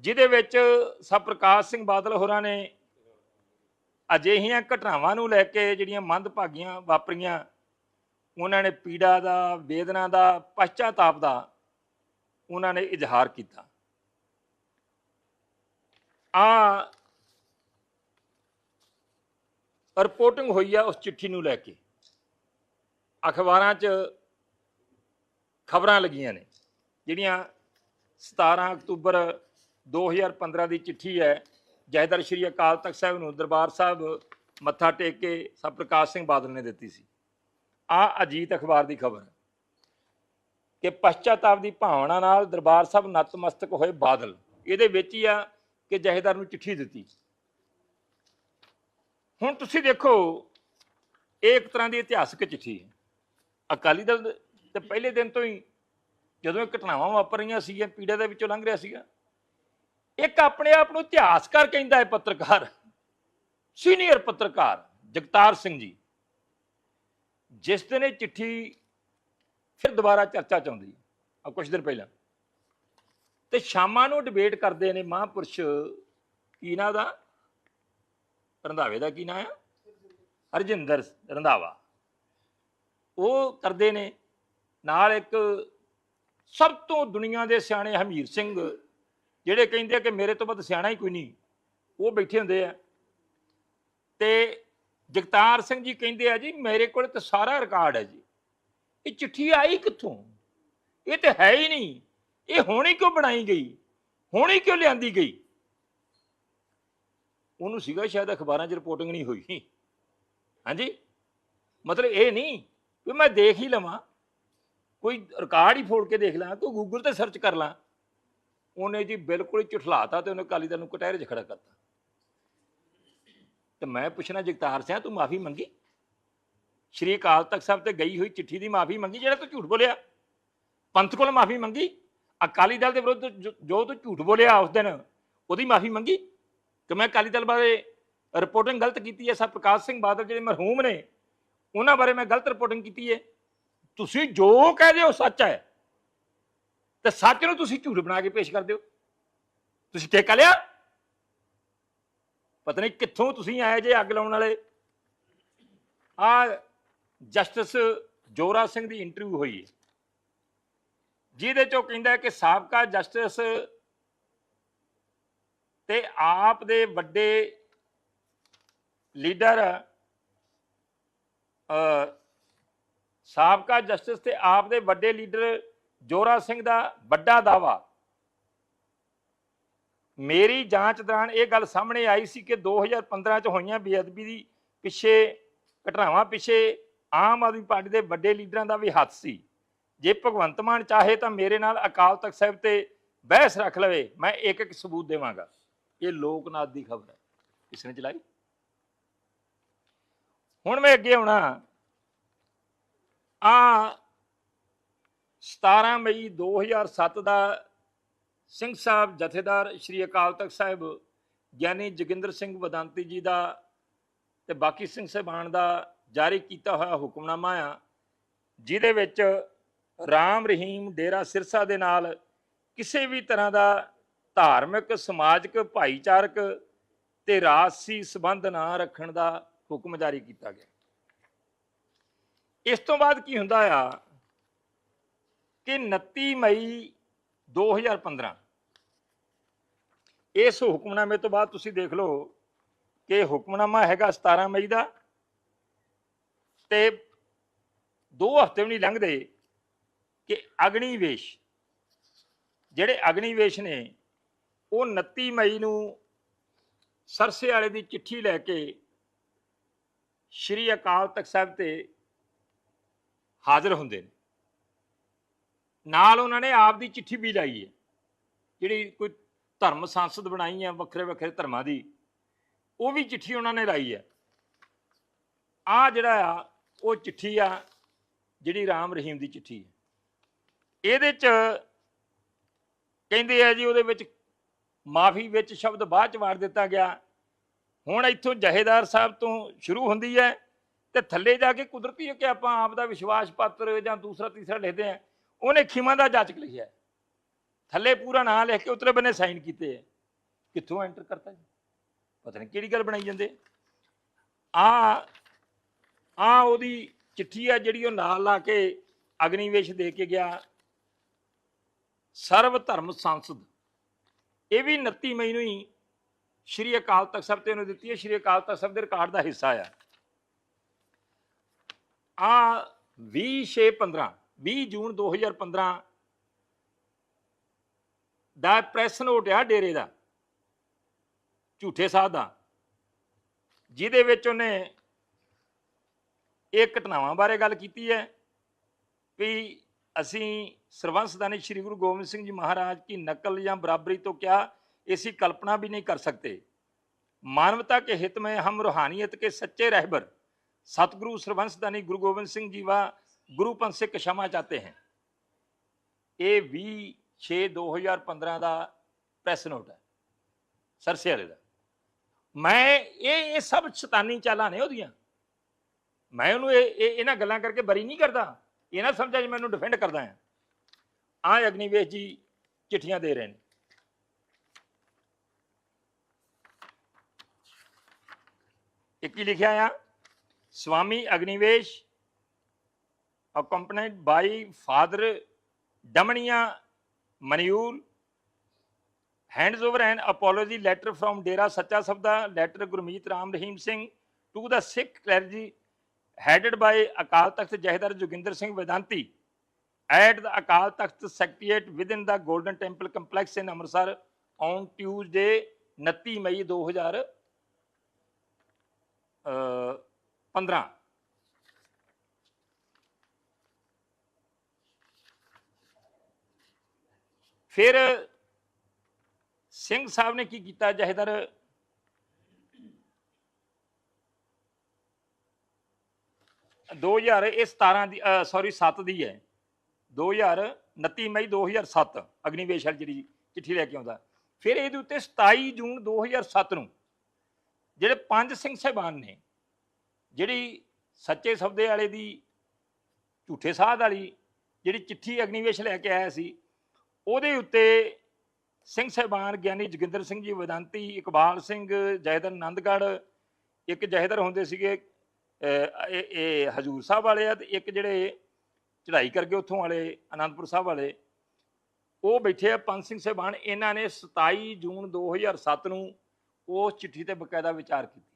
ਜਿਹਦੇ ਵਿੱਚ ਸਰ ਪ੍ਰਕਾਸ਼ ਸਿੰਘ ਬਾਦਲ ਹੋਰਾਂ ਨੇ ਅਜਿਹੀਆਂ ਘਟਨਾਵਾਂ ਨੂੰ ਲੈ ਕੇ ਜਿਹੜੀਆਂ ਮੰਦਭਾਗੀਆਂ ਵਾਪਰੀਆਂ, ਉਹਨਾਂ ਨੇ ਪੀੜਾ ਦਾ, ਵੇਦਨਾ ਦਾ, ਪਛਤਾਪ ਦਾ ਉਹਨਾਂ ਨੇ ਇਜ਼ਹਾਰ ਕੀਤਾ। ਰਿਪੋਰਟਿੰਗ ਹੋਈ ਆ ਉਸ ਚਿੱਠੀ ਨੂੰ ਲੈ ਕੇ, ਅਖਬਾਰਾਂ 'ਚ ਖਬਰਾਂ ਲੱਗੀਆਂ ਨੇ, ਜਿਹੜੀਆਂ 17 ਅਕਤੂਬਰ 2015 ਦੀ ਚਿੱਠੀ ਹੈ, ਜਥੇਦਾਰ ਸ਼੍ਰੀ ਅਕਾਲ ਤਖਤ ਸਾਹਿਬ ਨੂੰ ਦਰਬਾਰ ਸਾਹਿਬ ਮੱਥਾ ਟੇਕ ਕੇ ਸਰ ਪ੍ਰਕਾਸ਼ ਸਿੰਘ ਬਾਦਲ ਨੇ ਦਿੱਤੀ ਸੀ। ਅਜੀਤ ਅਖਬਾਰ ਦੀ ਖਬਰ ਹੈ ਕਿ ਪਛਤਾਪ ਦੀ ਭਾਵਨਾ ਨਾਲ ਦਰਬਾਰ ਸਾਹਿਬ ਨਤਮਸਤਕ ਹੋਏ ਬਾਦਲ, ਇਹਦੇ ਵਿੱਚ ਹੀ ਆ ਕਿ ਜਥੇਦਾਰ ਨੂੰ ਚਿੱਠੀ ਦਿੱਤੀ। ਹੁਣ ਤੁਸੀਂ ਦੇਖੋ, ਇਹ ਇੱਕ ਤਰ੍ਹਾਂ ਦੀ ਇਤਿਹਾਸਕ ਚਿੱਠੀ ਹੈ। ਅਕਾਲੀ ਦਲ ਦੇ ਪਹਿਲੇ ਦਿਨ ਤੋਂ ਹੀ ਜਦੋਂ ਇਹ ਘਟਨਾਵਾਂ ਵਾਪਰ ਰਹੀਆਂ ਸੀਗੀਆਂ, ਪੀੜਾ ਦੇ ਵਿੱਚੋਂ ਲੰਘ ਰਿਹਾ ਸੀਗਾ। ਇੱਕ ਆਪਣੇ ਆਪ ਨੂੰ ਇਤਿਹਾਸਕਾਰ ਕਹਿੰਦਾ ਹੈ ਪੱਤਰਕਾਰ, ਸੀਨੀਅਰ ਪੱਤਰਕਾਰ ਜਗਤਾਰ ਸਿੰਘ ਜੀ, ਜਿਸ ਦਿਨ ਇਹ ਚਿੱਠੀ ਫਿਰ ਦੁਬਾਰਾ ਚਰਚਾ 'ਚ ਆਉਂਦੀ ਹੈ ਕੁਝ ਦਿਨ ਪਹਿਲਾਂ, ਤੇ ਸ਼ਾਮਾਂ ਨੂੰ ਡਿਬੇਟ ਕਰਦੇ ਨੇ ਮਹਾਂਪੁਰਸ਼, ਕੀ ਨਾਂ ਦਾ ਰੰਧਾਵੇ ਦਾ ਕੀ ਨਾਂ ਆ, ਹਰਜਿੰਦਰ ਰੰਧਾਵਾ, ਉਹ ਕਰਦੇ ਨੇ, ਨਾਲ ਇੱਕ ਸਭ ਤੋਂ ਦੁਨੀਆ ਦੇ ਸਿਆਣੇ ਹਮੀਰ ਸਿੰਘ, ਜਿਹੜੇ ਕਹਿੰਦੇ ਆ ਕਿ ਮੇਰੇ ਤੋਂ ਵੱਧ ਸਿਆਣਾ ਹੀ ਕੋਈ ਨਹੀਂ, ਉਹ ਬੈਠੇ ਹੁੰਦੇ ਆ। ਤੇ ਜਗਤਾਰ ਸਿੰਘ ਜੀ ਕਹਿੰਦੇ ਆ ਜੀ ਮੇਰੇ ਕੋਲ ਤਾਂ ਸਾਰਾ ਰਿਕਾਰਡ ਹੈ ਜੀ, ਇਹ ਚਿੱਠੀ ਆਈ ਕਿੱਥੋਂ, ਇਹ ਤਾਂ ਹੈ ਹੀ ਨਹੀਂ, ਇਹ ਹੋਣੀ ਕਿਉਂ ਬਣਾਈ ਗਈ, ਹੋਣੀ ਕਿਉਂ ਲਿਆਂਦੀ ਗਈ। ਉਹਨੂੰ ਸੀਗਾ ਸ਼ਾਇਦ ਅਖਬਾਰਾਂ 'ਚ ਰਿਪੋਰਟਿੰਗ ਨਹੀਂ ਹੋਈ। ਹਾਂਜੀ, ਮਤਲਬ ਇਹ ਨਹੀਂ ਵੀ ਮੈਂ ਦੇਖ ਹੀ ਲਵਾਂ, ਕੋਈ ਰਿਕਾਰਡ ਹੀ ਫੋੜ ਕੇ ਦੇਖ ਲਾਂ, ਕੋਈ ਗੂਗਲ ਤੇ ਸਰਚ ਕਰ ਲਾਂ। ਉਹਨੇ ਜੀ ਬਿਲਕੁਲ ਹੀ ਝੁਠਲਾਤਾ ਤੇ ਉਹਨੇ ਅਕਾਲੀ ਦਲ ਨੂੰ ਕਟਹਿਰੇ 'ਚ ਖੜਾ ਕਰਤਾ। ਤੇ ਮੈਂ ਪੁੱਛਣਾ, ਜਗਤਾਰ ਸਿੰਘ ਤੂੰ ਮਾਫੀ ਮੰਗੀ, ਸ਼੍ਰੀ ਅਕਾਲ ਤਖਤ ਸਾਹਿਬ ਤੇ ਗਈ ਹੋਈ ਚਿੱਠੀ ਦੀ ਮਾਫੀ ਮੰਗੀ, ਜਿਹੜਾ ਤੂੰ ਝੂਠ ਬੋਲਿਆ, ਪੰਥ ਕੋਲ ਮਾਫੀ ਮੰਗੀ, ਅਕਾਲੀ ਦਲ ਦੇ ਵਿਰੁੱਧ ਜੋ ਤੂੰ ਝੂਠ ਬੋਲਿਆ ਉਸ ਦਿਨ, ਉਹਦੀ ਮਾਫੀ ਮੰਗੀ ਕਿ ਮੈਂ ਅਕਾਲੀ ਦਲ ਬਾਰੇ ਰਿਪੋਰਟਿੰਗ ਗਲਤ ਕੀਤੀ ਹੈ, ਸਰ ਪ੍ਰਕਾਸ਼ ਸਿੰਘ ਬਾਦਲ ਜਿਹੜੇ ਮਰਹੂਮ ਨੇ ਉਹਨਾਂ ਬਾਰੇ ਮੈਂ ਗਲਤ ਰਿਪੋਰਟਿੰਗ ਕੀਤੀ ਹੈ। ਤੁਸੀਂ ਜੋ ਕਹਿ ਦਿਓ ਸੱਚ ਹੈ, ਤੇ ਸੱਚ ਨੂੰ ਤੁਸੀਂ ਝੂਠ ਬਣਾ ਕੇ ਪੇਸ਼ ਕਰ ਦਿਓ। ਤੁਸੀਂ ਠੇਕਾ ਲਿਆ, ਪਤਾ ਨਹੀਂ ਕਿੱਥੋਂ ਤੁਸੀਂ ਆਏ ਜੇ ਅੱਗ ਲਾਉਣ ਵਾਲੇ। ਜਸਟਿਸ ਜੋਰਾ ਸਿੰਘ ਦੀ ਇੰਟਰਵਿਊ ਹੋਈ ਹੈ, ਜਿਹਦੇ ਚੋਂ ਕਹਿੰਦਾ ਕਿ ਸਾਬਕਾ ਜਸਟਿਸ ਤੇ ਆਪ ਦੇ ਵੱਡੇ ਲੀਡਰ, ਸਾਬਕਾ ਜਸਟਿਸ ਤੇ ਆਪ ਦੇ ਵੱਡੇ ਲੀਡਰ ਜੋਰਾ ਸਿੰਘ ਦਾ ਵੱਡਾ ਦਾਅਵਾ, ਮੇਰੀ ਜਾਂਚ ਦੌਰਾਨ ਇਹ ਗੱਲ ਸਾਹਮਣੇ ਆਈ ਸੀ ਕਿ 2015 'ਚ ਹੋਈਆਂ ਬੇਅਦਬੀ ਦੀ ਘਟਨਾਵਾਂ ਪਿੱਛੇ ਆਮ ਆਦਮੀ ਪਾਰਟੀ ਦੇ ਵੱਡੇ ਲੀਡਰਾਂ ਦਾ ਵੀ ਹੱਥ ਸੀ। ਜੇ ਭਗਵੰਤ ਮਾਨ ਚਾਹੇ ਤਾਂ ਮੇਰੇ ਨਾਲ ਅਕਾਲ ਤਖਤ ਸਾਹਿਬ ਤੇ ਬਹਿਸ ਰੱਖ ਲਵੇ, ਮੈਂ ਇੱਕ ਇੱਕ ਸਬੂਤ ਦੇਵਾਂਗਾ। ਇਹ ਲੋਕਨਾਥ ਦੀ ਖਬਰ ਹੈ, ਕਿਸ ਨੇ ਚਲਾਈ। ਹੁਣ ਮੈਂ ਅੱਗੇ ਆਉਣਾ, 17 ਮਈ 2007 ਦਾ ਸਿੰਘ ਸਾਹਿਬ ਜਥੇਦਾਰ ਸ਼੍ਰੀ ਅਕਾਲ ਤਖਤ ਸਾਹਿਬ ਗਿਆਨੀ ਜੋਗਿੰਦਰ ਸਿੰਘ ਵਦਾਂਤੀ ਜੀ ਦਾ ਤੇ ਬਾਕੀ ਸਿੰਘ ਸਾਹਿਬਾਨ ਦਾ ਜਾਰੀ ਕੀਤਾ ਹੋਇਆ ਹੁਕਮਨਾਮਾ ਆ, ਜਿਹਦੇ ਵਿੱਚ ਰਾਮ ਰਹੀਮ ਡੇਰਾ ਸਿਰਸਾ ਦੇ ਨਾਲ ਕਿਸੇ ਵੀ ਤਰ੍ਹਾਂ ਦਾ ਧਾਰਮਿਕ, ਸਮਾਜਿਕ, ਭਾਈਚਾਰਕ ਤੇ ਰਾਜਸੀ ਸੰਬੰਧ ਨਾ ਰੱਖਣ ਦਾ ਹੁਕਮ ਜਾਰੀ ਕੀਤਾ ਗਿਆ। ਇਸ ਤੋਂ ਬਾਅਦ ਕੀ ਹੁੰਦਾ ਆ ਕਿ 29 ਮਈ 2015 ਇਸ ਹੁਕਮਨਾਮੇ ਤੋਂ ਬਾਅਦ ਤੁਸੀਂ ਦੇਖ ਲਓ ਕਿ ਹੁਕਮਨਾਮਾ ਹੈਗਾ 17 ਮਈ ਦਾ, ਤੇ 2 ਹਫ਼ਤੇ ਵੀ ਨਹੀਂ ਲੰਘਦੇ ਕਿ ਅਗਨੀਵੇਸ਼, ਜਿਹੜੇ ਅਗਨੀਵੇਸ਼ ਨੇ ਉਹ 29 ਮਈ ਨੂੰ ਸਰਸੇ ਵਾਲੇ ਦੀ ਚਿੱਠੀ ਲੈ ਕੇ ਸ਼੍ਰੀ ਅਕਾਲ ਤਖਤ ਸਾਹਿਬ ਤੇ ਹਾਜ਼ਰ ਹੁੰਦੇ ਨੇ। ਨਾਲ ਉਹਨਾਂ ਨੇ ਆਪ ਦੀ ਚਿੱਠੀ ਵੀ ਲਾਈ ਹੈ, ਜਿਹੜੀ ਕੋਈ ਧਰਮ ਸੰਸਦ ਬਣਾਈ ਹੈ ਵੱਖਰੇ ਵੱਖਰੇ ਧਰਮਾਂ ਦੀ, ਉਹ ਵੀ ਚਿੱਠੀ ਉਹਨਾਂ ਨੇ ਲਾਈ ਹੈ। ਆ ਜਿਹੜਾ ਆ ਉਹ ਚਿੱਠੀ ਆ ਜਿਹੜੀ ਰਾਮ ਰਹੀਮ ਦੀ ਚਿੱਠੀ ਹੈ। ਇਹਦੇ 'ਚ ਕਹਿੰਦੇ ਆ ਜੀ ਉਹਦੇ ਵਿੱਚ ਮਾਫੀ ਵਿੱਚ ਸ਼ਬਦ ਬਾਅਦ 'ਚ ਵਾਰ ਦਿੱਤਾ ਗਿਆ। ਹੁਣ ਇੱਥੋਂ ਜਹੇਦਾਰ ਸਾਹਿਬ ਤੋਂ ਸ਼ੁਰੂ ਹੁੰਦੀ ਹੈ ਤੇ ਥੱਲੇ ਜਾ ਕੇ ਕੁਦਰਤੀ ਹੈ ਕਿ ਆਪਾਂ ਆਪ ਦਾ ਵਿਸ਼ਵਾਸ ਪੱਤਰ ਜਾਂ ਦੂਸਰਾ ਤੀਸਰਾ ਲਿਖਦੇ ਹਾਂ, ਉਹਨੇ ਖਿਮਾ ਦਾ ਜਾਚਕ ਲਿਖਿਆ, ਥੱਲੇ ਪੂਰਾ ਨਾਂ ਲਿਖ ਕੇ ਉਤਲੇ ਬੰਨੇ ਸਾਈਨ ਕੀਤੇ ਹੈ। ਕਿੱਥੋਂ ਐਂਟਰ ਕਰਤਾ ਜੀ, ਪਤਾ ਨਹੀਂ ਕਿਹੜੀ ਗੱਲ ਬਣਾਈ ਜਾਂਦੇ। ਆ ਉਹਦੀ ਚਿੱਠੀ ਆ ਜਿਹੜੀ ਉਹ ਨਾਲ ਲਾ ਕੇ ਅਗਨੀਵੇਸ਼ ਦੇ ਕੇ ਗਿਆ। ਸਰਵ ਧਰਮ ਸੰਸਦ, ਇਹ ਵੀ 29 ਮਈ ਨੂੰ ਹੀ ਸ਼੍ਰੀ ਅਕਾਲ ਤਖਤ ਸਾਹਿਬ ਤੇ ਉਹਨੇ ਦਿੱਤੀ ਹੈ। ਸ਼੍ਰੀ ਅਕਾਲ ਤਖਤ ਸਾਹਿਬ ਦੇ ਰਿਕਾਰਡ ਦਾ ਹਿੱਸਾ ਆ 20 ਜੂਨ 2015 ਦਾ ਪ੍ਰੈਸ ਨੋਟ ਆ ਡੇਰੇ ਦਾ, ਝੂਠੇ ਸਾਹਿਬ ਦਾ, ਜਿਹਦੇ ਵਿੱਚ ਉਹਨੇ ਇਹ ਘਟਨਾਵਾਂ ਬਾਰੇ ਗੱਲ ਕੀਤੀ ਹੈ ਵੀ ਅਸੀਂ ਸਰਵੰਸਦਾਨੀ श्री गुरु गोविंद सिंह जी महाराज की नकल या बराबरी तो क्या ऐसी कल्पना भी नहीं कर सकते। मानवता के हित में हम रूहानियत के सच्चे रहबर सतगुरु सरवंसदानी गुरु गोविंद सिंह जी व गुरुपंथ से क्षमा चाहते हैं। ये 20/6/2015 का प्रैस नोट है सरसे वाले का। मैं ये सब शैतानी चालां ने ਉਹਦੀਆਂ, मैं उन्होंने इन्हां गल्लां करके बरी नहीं करता, ये ना समझा जी मैं डिफेंड करता है। आ अग्निवेश जी चिट्ठियां दे रहे हैं। एक ही लिखा है, Swami Agnivesh accompanied by Father Damaniya Maniul hands over an apology letter from Dera Sacha Sabda, letter Gurmeet Ram Rahim Singh to the Sikh clergy headed by Akal Takht Jahedar Joginder Singh Vedanti at the Akal Takht Secretariat within the Golden Temple Complex in Amritsar on Tuesday 29 ਮਈ 2015। फिर ਸਿੰਘ ਸਾਹਿਬ ਨੇ ਕੀ ਕੀਤਾ, ਜਹੇਦਾਰ 7 ਦੀ ਹੈ, 29 ਮਈ 2007 ਅਗਨੀਵੇਸ਼ ਵਾਲੀ ਜਿਹੜੀ ਚਿੱਠੀ ਲੈ ਕੇ ਆਉਂਦਾ। ਫਿਰ ਇਹਦੇ ਉੱਤੇ 27 ਜੂਨ 2007 ਨੂੰ ਜਿਹੜੇ 5 ਸਿੰਘ ਸਾਹਿਬਾਨ ਨੇ, ਜਿਹੜੀ ਸੱਚੇ ਸੌਦੇ ਵਾਲੇ ਦੀ ਝੂਠੇ ਸਾਧ ਵਾਲੀ ਜਿਹੜੀ ਚਿੱਠੀ ਅਗਨੀਵੇਸ਼ ਲੈ ਕੇ ਆਇਆ ਸੀ, ਉਹਦੇ ਉੱਤੇ ਸਿੰਘ ਸਾਹਿਬਾਨ ਗਿਆਨੀ ਜੋਗਿੰਦਰ ਸਿੰਘ ਜੀ ਵੇਦਾਂਤੀ, ਇਕਬਾਲ ਸਿੰਘ, ਜਹੇਦਾਰ ਆਨੰਦਗੜ੍ਹ, ਇੱਕ ਜਹੇਦਾਰ ਹੁੰਦੇ ਸੀਗੇ ਇਹ ਹਜੂਰ ਸਾਹਿਬ ਵਾਲੇ ਆ, ਤੇ ਇੱਕ ਜਿਹੜੇ ਚੜ੍ਹਾਈ ਕਰਕੇ ਉੱਥੋਂ ਵਾਲੇ ਅਨੰਦਪੁਰ ਸਾਹਿਬ ਵਾਲੇ, ਉਹ ਬੈਠੇ ਆ 5 ਸਿੰਘ ਸਾਹਿਬਾਨ। ਇਹਨਾਂ ਨੇ 27 ਜੂਨ 2007 ਨੂੰ ਉਸ ਚਿੱਠੀ ਤੇ ਬਕਾਇਦਾ ਵਿਚਾਰ ਕੀਤੀ।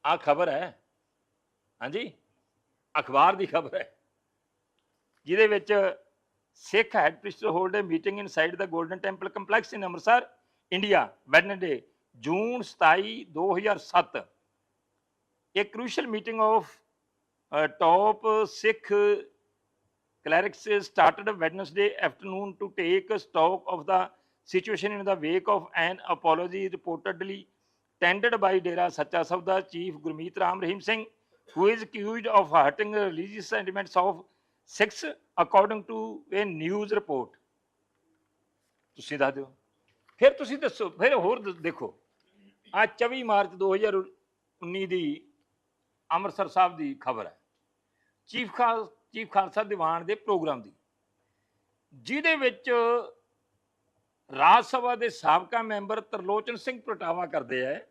ਆ ਖਬਰ ਹੈ, ਹਾਂਜੀ, ਅਖਬਾਰ ਦੀ ਖਬਰ ਹੈ, ਜਿਹਦੇ ਵਿੱਚ Sikh head priests hold a meeting inside the Golden Temple complex in Amritsar India Wednesday June 27 2007। A crucial meeting of top Sikh clerics started Wednesday afternoon to take stock of the situation in the wake of an apology reportedly tendered by Dera Sacha Sabda Chief Gurmeet Ram Rahim Singh, who is accused of hurting religious sentiments of Sikhs, according to a news report। ਤੁਸੀਂ ਦੱਸ ਦਿਓ, ਫਿਰ ਤੁਸੀਂ ਦੱਸੋ, ਫਿਰ ਹੋਰ ਦੇਖੋ। ਆ 24 ਮਾਰਚ 2019 ਦੀ ਅੰਮ੍ਰਿਤਸਰ ਸਾਹਿਬ ਦੀ ਖਬਰ ਹੈ, ਚੀਫ ਖਾਲਸਾ ਦੀਵਾਨ ਦੇ ਪ੍ਰੋਗਰਾਮ ਦੀ, ਜਿਹਦੇ ਵਿੱਚ ਰਾਜ ਸਭਾ ਦੇ ਸਾਬਕਾ ਮੈਂਬਰ ਤਰਲੋਚਨ ਸਿੰਘ ਪ੍ਰਗਟਾਵਾ ਕਰਦੇ ਹੈ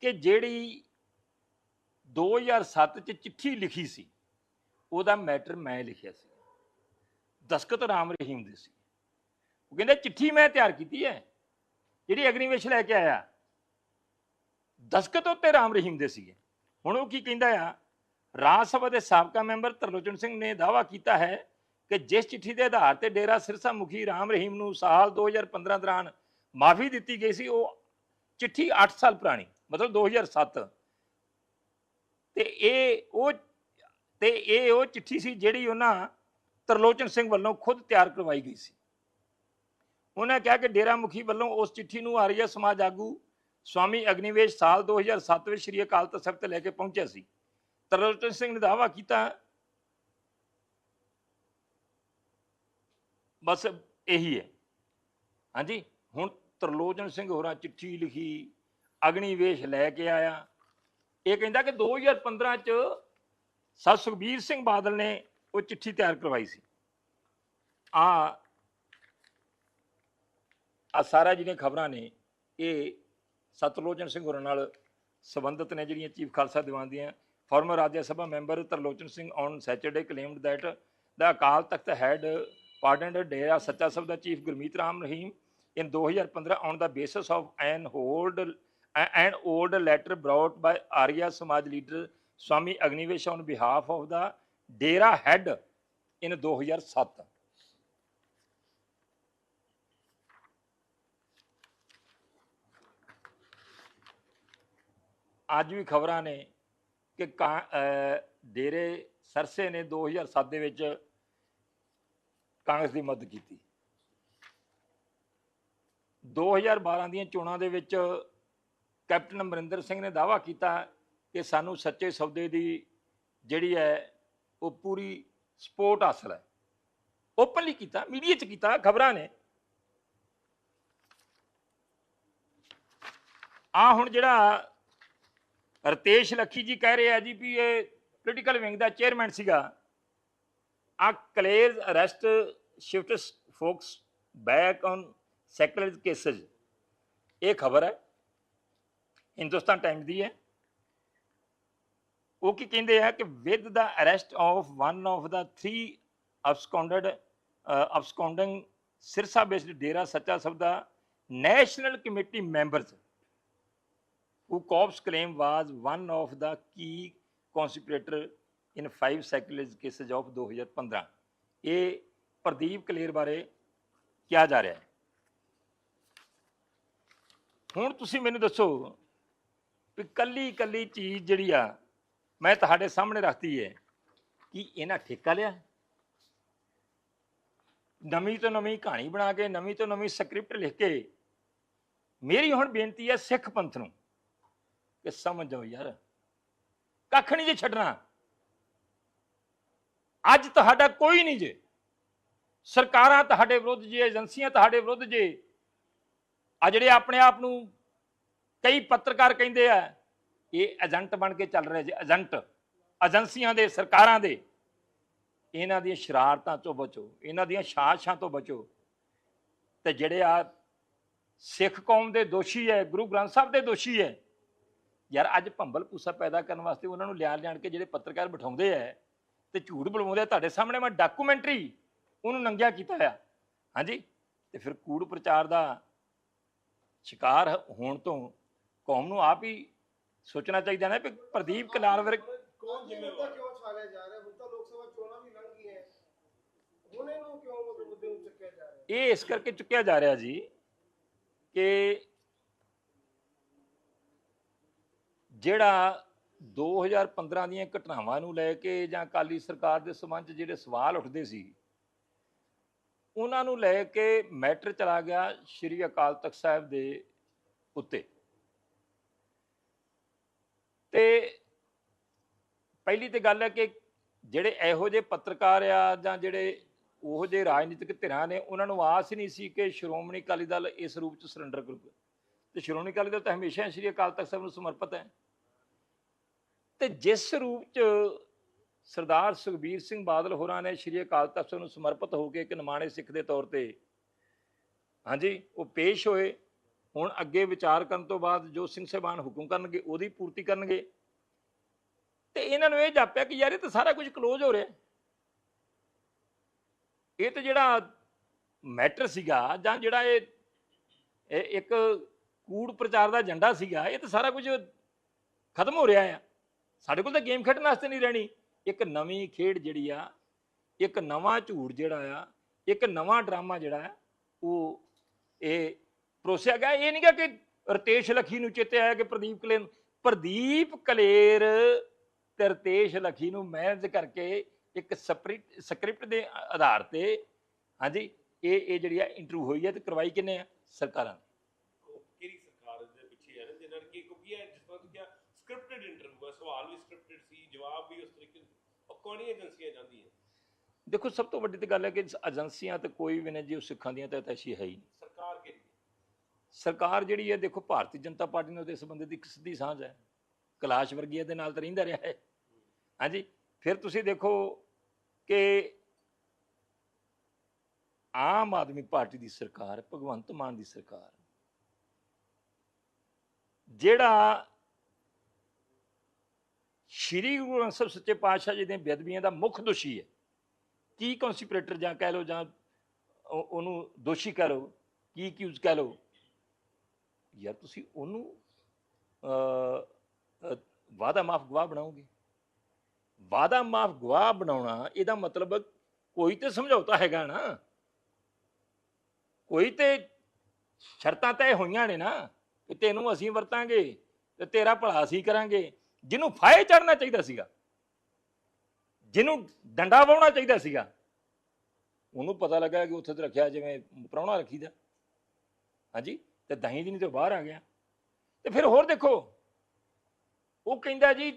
ਕਿ ਜਿਹੜੀ 2007 ਚ ਚਿੱਠੀ ਲਿਖੀ ਸੀ, ਉਹਦਾ ਮੈਟਰ ਮੈਂ ਲਿਖਿਆ ਸੀ, ਦਸਖਤ ਰਾਮ ਰਹੀਮ ਦੇ ਸੀ। ਉਹ ਕਹਿੰਦੇ ਚਿੱਠੀ ਮੈਂ ਤਿਆਰ ਕੀਤੀ ਹੈ, ਜਿਹੜੀ ਅਗਨੀਵੇਸ਼ ਲੈ ਕੇ ਆਇਆ, ਦਸਖਤ ਉੱਤੇ ਰਾਮ ਰਹੀਮ ਦੇ ਸੀਗੇ। ਹੁਣ ਉਹ ਕੀ ਕਹਿੰਦਾ ਆ, ਰਾਜ ਸਭਾ ਦੇ ਸਾਬਕਾ ਮੈਂਬਰ ਤਰਲੋਚਨ ਸਿੰਘ ਨੇ ਦਾਅਵਾ ਕੀਤਾ ਹੈ ਕਿ ਜਿਸ ਚਿੱਠੀ ਦੇ ਆਧਾਰ ਤੇ ਡੇਰਾ ਸਿਰਸਾ ਮੁਖੀ ਰਾਮ ਰਹੀਮ ਨੂੰ ਸਾਲ 2015 ਦੌਰਾਨ ਮਾਫੀ ਦਿੱਤੀ ਗਈ ਸੀ, ਉਹ ਚਿੱਠੀ 8 ਸਾਲ ਪੁਰਾਣੀ, ਮਤਲਬ 2007, ਤੇ ਇਹ ਉਹ ਚਿੱਠੀ ਸੀ ਜਿਹੜੀ ਉਹਨਾਂ ਤਰਲੋਚਨ ਸਿੰਘ ਵੱਲੋਂ ਖੁਦ ਤਿਆਰ ਕਰਵਾਈ ਗਈ ਸੀ। ਉਹਨਾਂ ਕਿਹਾ ਕਿ ਡੇਰਾ ਮੁਖੀ ਵੱਲੋਂ ਉਸ ਚਿੱਠੀ ਨੂੰ ਆਰੀਆ ਸਮਾਜ ਆਗੂ ਸਵਾਮੀ ਅਗਨੀਵੇਸ਼ ਸਾਲ 2007 ਵਿੱਚ ਸ਼੍ਰੀ ਅਕਾਲ ਤਖ਼ਤ ਸਾਹਿਬ ਤੇ ਲੈ ਕੇ ਪਹੁੰਚਿਆ ਸੀ। ਤਰਲੋਚਨ ਸਿੰਘ ਨੇ ਦਾਅਵਾ ਕੀਤਾ, ਬਸ ਇਹੀ ਹੈ। ਹਾਂਜੀ, ਹੁਣ ਤਰਲੋਚਨ ਸਿੰਘ ਹੋਰਾਂ ਚਿੱਠੀ ਲਿਖੀ, ਅਗਨੀਵੇਸ਼ ਲੈ ਕੇ ਆਇਆ। ਇਹ ਕਹਿੰਦਾ ਕਿ 2015 ਚ ਸਰ ਸੁਖਬੀਰ ਸਿੰਘ ਬਾਦਲ ਨੇ ਉਹ ਚਿੱਠੀ ਤਿਆਰ ਕਰਵਾਈ ਸੀ। ਆ ਸਾਰਾ ਜਿਹੜੀਆਂ ਖਬਰਾਂ ਨੇ ਇਹ ਸਤਲੋਚਨ ਸਿੰਘ ਹੋਰਾਂ ਨਾਲ ਸੰਬੰਧਿਤ ਨੇ, ਜਿਹੜੀਆਂ ਚੀਫ ਖਾਲਸਾ ਦੀਵਾਨ ਦੀਆਂ। Former Rajya Sabha member Tarlochan Singh on Saturday claimed that the Akal Takht head pardoned Dera Sacha Sauda chief Gurmeet Ram Rahim in 2015 on the basis of an old letter brought by Arya Samaj leader Swami Agnivesh on behalf of the Dera head in 2007। ਅੱਜ ਵੀ ਖਬਰਾਂ ਨੇ ਕਿ ਡੇਰੇ ਸਰਸੇ ਨੇ 2007 ਦੇ ਵਿੱਚ ਕਾਂਗਰਸ ਦੀ ਮਦਦ ਕੀਤੀ। 2012 ਦੀਆਂ ਚੋਣਾਂ ਦੇ ਵਿੱਚ ਕੈਪਟਨ ਅਮਰਿੰਦਰ ਸਿੰਘ ਨੇ ਦਾਅਵਾ ਕੀਤਾ ਕਿ ਸਾਨੂੰ ਸੱਚੇ ਸੌਦੇ ਦੀ ਜਿਹੜੀ ਹੈ ਉਹ ਪੂਰੀ ਸਪੋਰਟ ਹਾਸਲ ਹੈ। ਓਪਨਲੀ ਕੀਤਾ, ਮੀਡੀਆ 'ਚ ਕੀਤਾ, ਖਬਰਾਂ ਨੇ। ਹੁਣ ਜਿਹੜਾ ਰਤੇਸ਼ ਲੱਖੀ ਜੀ ਕਹਿ ਰਹੇ ਆ ਜੀ ਵੀ ਇਹ ਪੋਲੀਟੀਕਲ ਵਿੰਗ ਦਾ ਚੇਅਰਮੈਨ ਸੀਗਾ। Kler arrest shifts focus back on secular cases, ਇਹ ਖਬਰ ਹੈ, ਹਿੰਦੁਸਤਾਨ ਟਾਈਮਸ ਦੀ ਹੈ। ਉਹ ਕੀ ਕਹਿੰਦੇ ਆ ਕਿ with the arrest of one of the 3 absconding Sirsa based Dera Sacha Sauda national committee members who Cobb's claim was one of the key conspirator in 5 secular cases of 2015। ਇਹ ਪ੍ਰਦੀਪ ਕਲੇਰ ਬਾਰੇ ਕਿਹਾ ਜਾ ਰਿਹਾ ਹੈ। ਹੁਣ ਤੁਸੀਂ ਮੈਨੂੰ ਦੱਸੋ ਵੀ ਕੱਲੀ ਕੱਲੀ ਚੀਜ਼ ਜਿਹੜੀ ਆ ਮੈਂ ਤੁਹਾਡੇ ਸਾਹਮਣੇ ਰੱਖਤੀ ਹੈ ਕਿ ਇਹਨਾਂ ਠੇਕਾ ਲਿਆ, ਨਵੀਂ ਤੋਂ ਨਵੀਂ ਕਹਾਣੀ ਬਣਾ ਕੇ, ਨਵੀਂ ਤੋਂ ਨਵੀਂ ਸਕ੍ਰਿਪਟ ਲਿਖ ਕੇ। ਮੇਰੀ ਹੁਣ ਬੇਨਤੀ ਹੈ ਸਿੱਖ ਪੰਥ ਨੂੰ ਕਿ ਸਮਝ ਜਾਓ ਯਾਰ, ਕੱਖ ਨਹੀਂ ਜੇ ਛੱਡਣਾ। ਅੱਜ ਤੁਹਾਡਾ ਕੋਈ ਨਹੀਂ ਜੇ, ਸਰਕਾਰਾਂ ਤੁਹਾਡੇ ਵਿਰੁੱਧ ਜੇ, ਏਜੰਸੀਆਂ ਤੁਹਾਡੇ ਵਿਰੁੱਧ ਜੇ। ਆ ਜਿਹੜੇ ਆਪਣੇ ਆਪ ਨੂੰ ਕਈ ਪੱਤਰਕਾਰ ਕਹਿੰਦੇ ਆ, ਇਹ ਏਜੰਟ ਬਣ ਕੇ ਚੱਲ ਰਹੇ ਜੇ, ਏਜੰਟ ਏਜੰਸੀਆਂ ਦੇ, ਸਰਕਾਰਾਂ ਦੇ। ਇਹਨਾਂ ਦੀਆਂ ਸ਼ਰਾਰਤਾਂ ਤੋਂ ਬਚੋ, ਇਹਨਾਂ ਦੀਆਂ ਸਾਜ਼ਿਸ਼ਾਂ ਤੋਂ ਬਚੋ। ਤੇ ਜਿਹੜੇ ਆ ਸਿੱਖ ਕੌਮ ਦੇ ਦੋਸ਼ੀ ਹੈ, ਗੁਰੂ ਗ੍ਰੰਥ ਸਾਹਿਬ ਦੇ ਦੋਸ਼ੀ ਹੈ ਯਾਰ, ਅੱਜ ਭੰਬਲ ਭੂਸਾ ਪੈਦਾ ਕਰਨ ਵਾਸਤੇ ਉਹਨਾਂ ਨੂੰ ਲਿਆਣ ਕੇ ਜਿਹੜੇ ਪੱਤਰਕਾਰ ਬਿਠਾਉਂਦੇ ਆ ਤੇ ਝੂਠ ਬੁਲਵਾਉਂਦੇ ਆ। ਤੁਹਾਡੇ ਸਾਹਮਣੇ ਮੈਂ ਡਾਕੂਮੈਂਟਰੀ ਉਹਨੂੰ ਨੰਗਿਆ ਕੀਤਾ ਆ। ਹਾਂਜੀ, ਤੇ ਫਿਰ ਕੂੜ ਪ੍ਰਚਾਰ ਦਾ ਸ਼ਿਕਾਰ ਹੋਣ ਤੋਂ ਕੌਮ ਨੂੰ ਆਪ ਹੀ ਸੋਚਣਾ ਚਾਹੀਦਾ ਨਾ ਵੀ ਪ੍ਰਦੀਪ ਕਲਾਲ ਵਰਗ ਕੌਣ ਜ਼ਿੰਮੇਵਾਰ ਕਿਉਂ ਛਾਲਿਆ ਜਾ ਰਿਹਾ? ਹੁਣ ਤਾਂ ਲੋਕ ਸਭਾ ਚੋਣਾਂ ਵੀ ਲੰਘ ਗਈਆਂ, ਹੁਣ ਇਹਨੂੰ ਕਿਉਂ ਮੁੱਦੇ ਨੂੰ ਚੁੱਕਿਆ ਜਾ ਰਿਹਾ? ਇਹ ਇਸ ਕਰਕੇ ਚੁੱਕਿਆ ਜਾ ਰਿਹਾ ਜੀ ਕਿ ਜਿਹੜਾ 2015 ਦੀਆਂ ਘਟਨਾਵਾਂ ਨੂੰ ਲੈ ਕੇ ਜਾਂ ਅਕਾਲੀ ਸਰਕਾਰ ਦੇ ਸੰਬੰਧ 'ਚ ਜਿਹੜੇ ਸਵਾਲ ਉੱਠਦੇ ਸੀ, ਉਹਨਾਂ ਨੂੰ ਲੈ ਕੇ ਮੈਟਰ ਚਲਾ ਗਿਆ ਸ਼੍ਰੀ ਅਕਾਲ ਤਖ਼ਤ ਸਾਹਿਬ ਦੇ ਉੱਤੇ। ਤੇ ਪਹਿਲੀ ਤੇ ਗੱਲ ਹੈ ਕਿ ਜਿਹੜੇ ਇਹੋ ਜਿਹੇ ਪੱਤਰਕਾਰ ਆ ਜਾਂ ਜਿਹੜੇ ਉਹੋ ਜਿਹੇ ਰਾਜਨੀਤਿਕ ਧਿਰਾਂ ਨੇ, ਉਹਨਾਂ ਨੂੰ ਆਸ ਹੀ ਨਹੀਂ ਸੀ ਕਿ ਸ਼੍ਰੋਮਣੀ ਅਕਾਲੀ ਦਲ ਇਸ ਰੂਪ 'ਚ ਸਰੈਂਡਰ ਕਰੂਗਾ। ਤੇ ਸ਼੍ਰੋਮਣੀ ਅਕਾਲੀ ਦਲ ਤਾਂ ਹਮੇਸ਼ਾ ਸ਼੍ਰੀ ਅਕਾਲ ਤਖ਼ਤ ਸਾਹਿਬ ਨੂੰ ਸਮਰਪਿਤ ਹੈ। ਤੇ ਜਿਸ ਰੂਪ 'ਚ ਸਰਦਾਰ ਸੁਖਬੀਰ ਸਿੰਘ ਬਾਦਲ ਹੋਰਾਂ ਨੇ ਸ਼੍ਰੀ ਅਕਾਲ ਤਖ਼ਤ ਸਾਹਿਬ ਨੂੰ ਸਮਰਪਿਤ ਹੋ ਕੇ ਇੱਕ ਨਿਮਾਣੇ ਸਿੱਖ ਦੇ ਤੌਰ ਤੇ ਹਾਂਜੀ ਉਹ ਪੇਸ਼ ਹੋਏ, ਹੁਣ ਅੱਗੇ ਵਿਚਾਰ ਕਰਨ ਤੋਂ ਬਾਅਦ ਜੋ ਸਿੰਘ ਸਾਹਿਬਾਨ ਹੁਕਮ ਕਰਨਗੇ ਉਹਦੀ ਪੂਰਤੀ ਕਰਨਗੇ। ਤੇ ਇਹਨਾਂ ਨੂੰ ਇਹ ਜਾਪਿਆ ਕਿ ਯਾਰ ਇਹ ਤਾਂ ਸਾਰਾ ਕੁਝ ਕਲੋਜ਼ ਹੋ ਰਿਹਾ, ਇਹ ਤਾਂ ਜਿਹੜਾ ਮੈਟਰ ਸੀਗਾ ਜਾਂ ਜਿਹੜਾ ਇਹ ਇੱਕ ਕੂੜ ਪ੍ਰਚਾਰ ਦਾ ਏਜੰਡਾ ਸੀਗਾ, ਇਹ ਤਾਂ ਸਾਰਾ ਕੁਝ ਖਤਮ ਹੋ ਰਿਹਾ ਆ। ਸਾਡੇ ਕੋਲ ਤਾਂ ਗੇਮ ਖੇਡਣ ਵਾਸਤੇ ਨਹੀਂ ਰਹਿਣੀ। ਇੱਕ ਨਵੀਂ ਖੇਡ ਜਿਹੜੀ ਆ, ਇੱਕ ਨਵਾਂ ਝੂਠ ਜਿਹੜਾ ਆ, ਇੱਕ ਨਵਾਂ ਡਰਾਮਾ ਜਿਹੜਾ ਆ ਉਹ ਇਹ ਪਰੋਸਿਆ ਗਿਆ। ਇਹ ਨਹੀਂ ਗਾ ਕਿ ਰਤੇਸ਼ ਲੱਖੀ ਨੂੰ ਚੇਤੇ ਆਇਆ ਕਿ ਪ੍ਰਦੀਪ ਕਲੇਰ ਤੇ ਰਤੇਸ਼ ਲਖੀ ਨੂੰ ਮਿਹਨਤ ਕਰਕੇ ਇੱਕ ਸਕ੍ਰਿਪਟ ਦੇ ਆਧਾਰ ਤੇ ਹਾਂਜੀ ਇਹ ਜਿਹੜੀ ਆ ਇੰਟਰਵਿਊ ਹੋਈ ਹੈ ਤੇ ਕਰਵਾਈ ਕਿੰਨੇ ਆ ਸਰਕਾਰਾਂ ਨੇ। ਕਿਹੜੀ ਸਰਕਾਰ ਦੇ ਪਿੱਛੇ ਹੈ ਜਿਹਨਾਂ ਨੇ ਕਿਉਂਕਿ ਇਹ ਜਿਸ ਤਰ੍ਹਾਂ ਤੁਸੀਂ ਕਿਹਾ ਸਕ੍ਰਿਪਟਡ ਇੰਟਰਵਿਊ ਹੈ, ਸਵਾਲ ਵੀ ਸਕ੍ਰਿਪਟਡ ਸੀ, ਜਵਾਬ ਵੀ ਉਸ ਤਰੀਕੇ ਉਹ ਕੌਣੀ ਏਜੰਸੀਆਂ ਜਾਂਦੀਆਂ? ਦੇਖੋ ਸਭ ਤੋਂ ਵੱਡੀ ਤਾਂ ਗੱਲ ਹੈ ਕਿ ਏਜੰਸੀਆਂ ਤੇ ਕੋਈ ਵੀ ਨੇ ਜੀ ਉਹ ਸਿੱਖਾਂ ਦੀਆਂ ਤਾਂ ਐਸੀ ਹੈ ਹੀ ਨਹੀਂ। ਸਰਕਾਰ ਕਿਹੜੀ? ਸਰਕਾਰ ਜਿਹੜੀ ਹੈ ਦੇਖੋ ਭਾਰਤੀ ਜਨਤਾ ਪਾਰਟੀ ਨਾਲ ਇਸ ਬੰਦੇ ਦੀ ਇੱਕ ਸਿੱਧੀ ਸਾਂਝ ਹੈ, ਕੈਲਾਸ਼ ਵਰਗੀਆ ਦੇ ਨਾਲ ਤਾਂ ਰਹਿੰਦਾ ਰਿਹਾ ਹੈ ਹਾਂਜੀ। ਫਿਰ ਤੁਸੀਂ ਦੇਖੋ ਕਿ ਆਮ ਆਦਮੀ ਪਾਰਟੀ ਦੀ ਸਰਕਾਰ, ਭਗਵੰਤ ਮਾਨ ਦੀ ਸਰਕਾਰ, ਜਿਹੜਾ ਸ਼੍ਰੀ ਗੁਰੂ ਗ੍ਰੰਥ ਸਾਹਿਬ ਸੱਚੇ ਪਾਤਸ਼ਾਹ ਜੀ ਦੀਆਂ ਬੇਅਦਬੀਆਂ ਦਾ ਮੁੱਖ ਦੋਸ਼ੀ ਹੈ, ਕੀ ਕੌਂਸਪੀਰੇਟਰ ਜਾਂ ਕਹਿ ਲਓ ਜਾਂ ਉਹਨੂੰ ਦੋਸ਼ੀ ਕਹਿ ਲਓ, ਕੀ ਅਕਿਊਜ਼ ਕਹਿ ਲਓ, ਯਾਰ ਤੁਸੀਂ ਉਹਨੂੰ ਵਾਦਾ ਮਾਫ ਗਵਾਹ ਬਣਾਓਗੇ? ਵਾਦਾ ਮਾਫ ਗਵਾਹ ਬਣਾਉਣਾ ਇਹਦਾ ਮਤਲਬ ਕੋਈ ਤੇ ਸਮਝੌਤਾ ਹੈਗਾ ਨਾ, ਕੋਈ ਤੇ ਸ਼ਰਤਾਂ ਤੈਅ ਹੋਈਆਂ ਨੇ ਨਾ ਕਿ ਤੈਨੂੰ ਅਸੀਂ ਵਰਤਾਂਗੇ ਤੇ ਤੇਰਾ ਭਲਾ ਅਸੀਂ ਕਰਾਂਗੇ। ਜਿਹਨੂੰ ਫਾਹੇ ਚੜਨਾ ਚਾਹੀਦਾ ਸੀਗਾ, ਜਿਹਨੂੰ ਡੰਡਾ ਵਾਹੁਣਾ ਚਾਹੀਦਾ ਸੀਗਾ, ਉਹਨੂੰ ਪਤਾ ਲੱਗਾ ਕਿ ਉੱਥੇ ਤੇ ਰੱਖਿਆ ਜਿਵੇਂ ਪ੍ਰਾਹੁਣਾ ਰੱਖੀਦਾ ਹਾਂਜੀ, ਤੇ ਦਹੀਂ ਦੀ ਨਹੀਂ ਤੇ ਬਾਹਰ ਆ ਗਿਆ। ਤੇ ਫਿਰ ਹੋਰ ਦੇਖੋ ਉਹ ਕਹਿੰਦਾ ਜੀ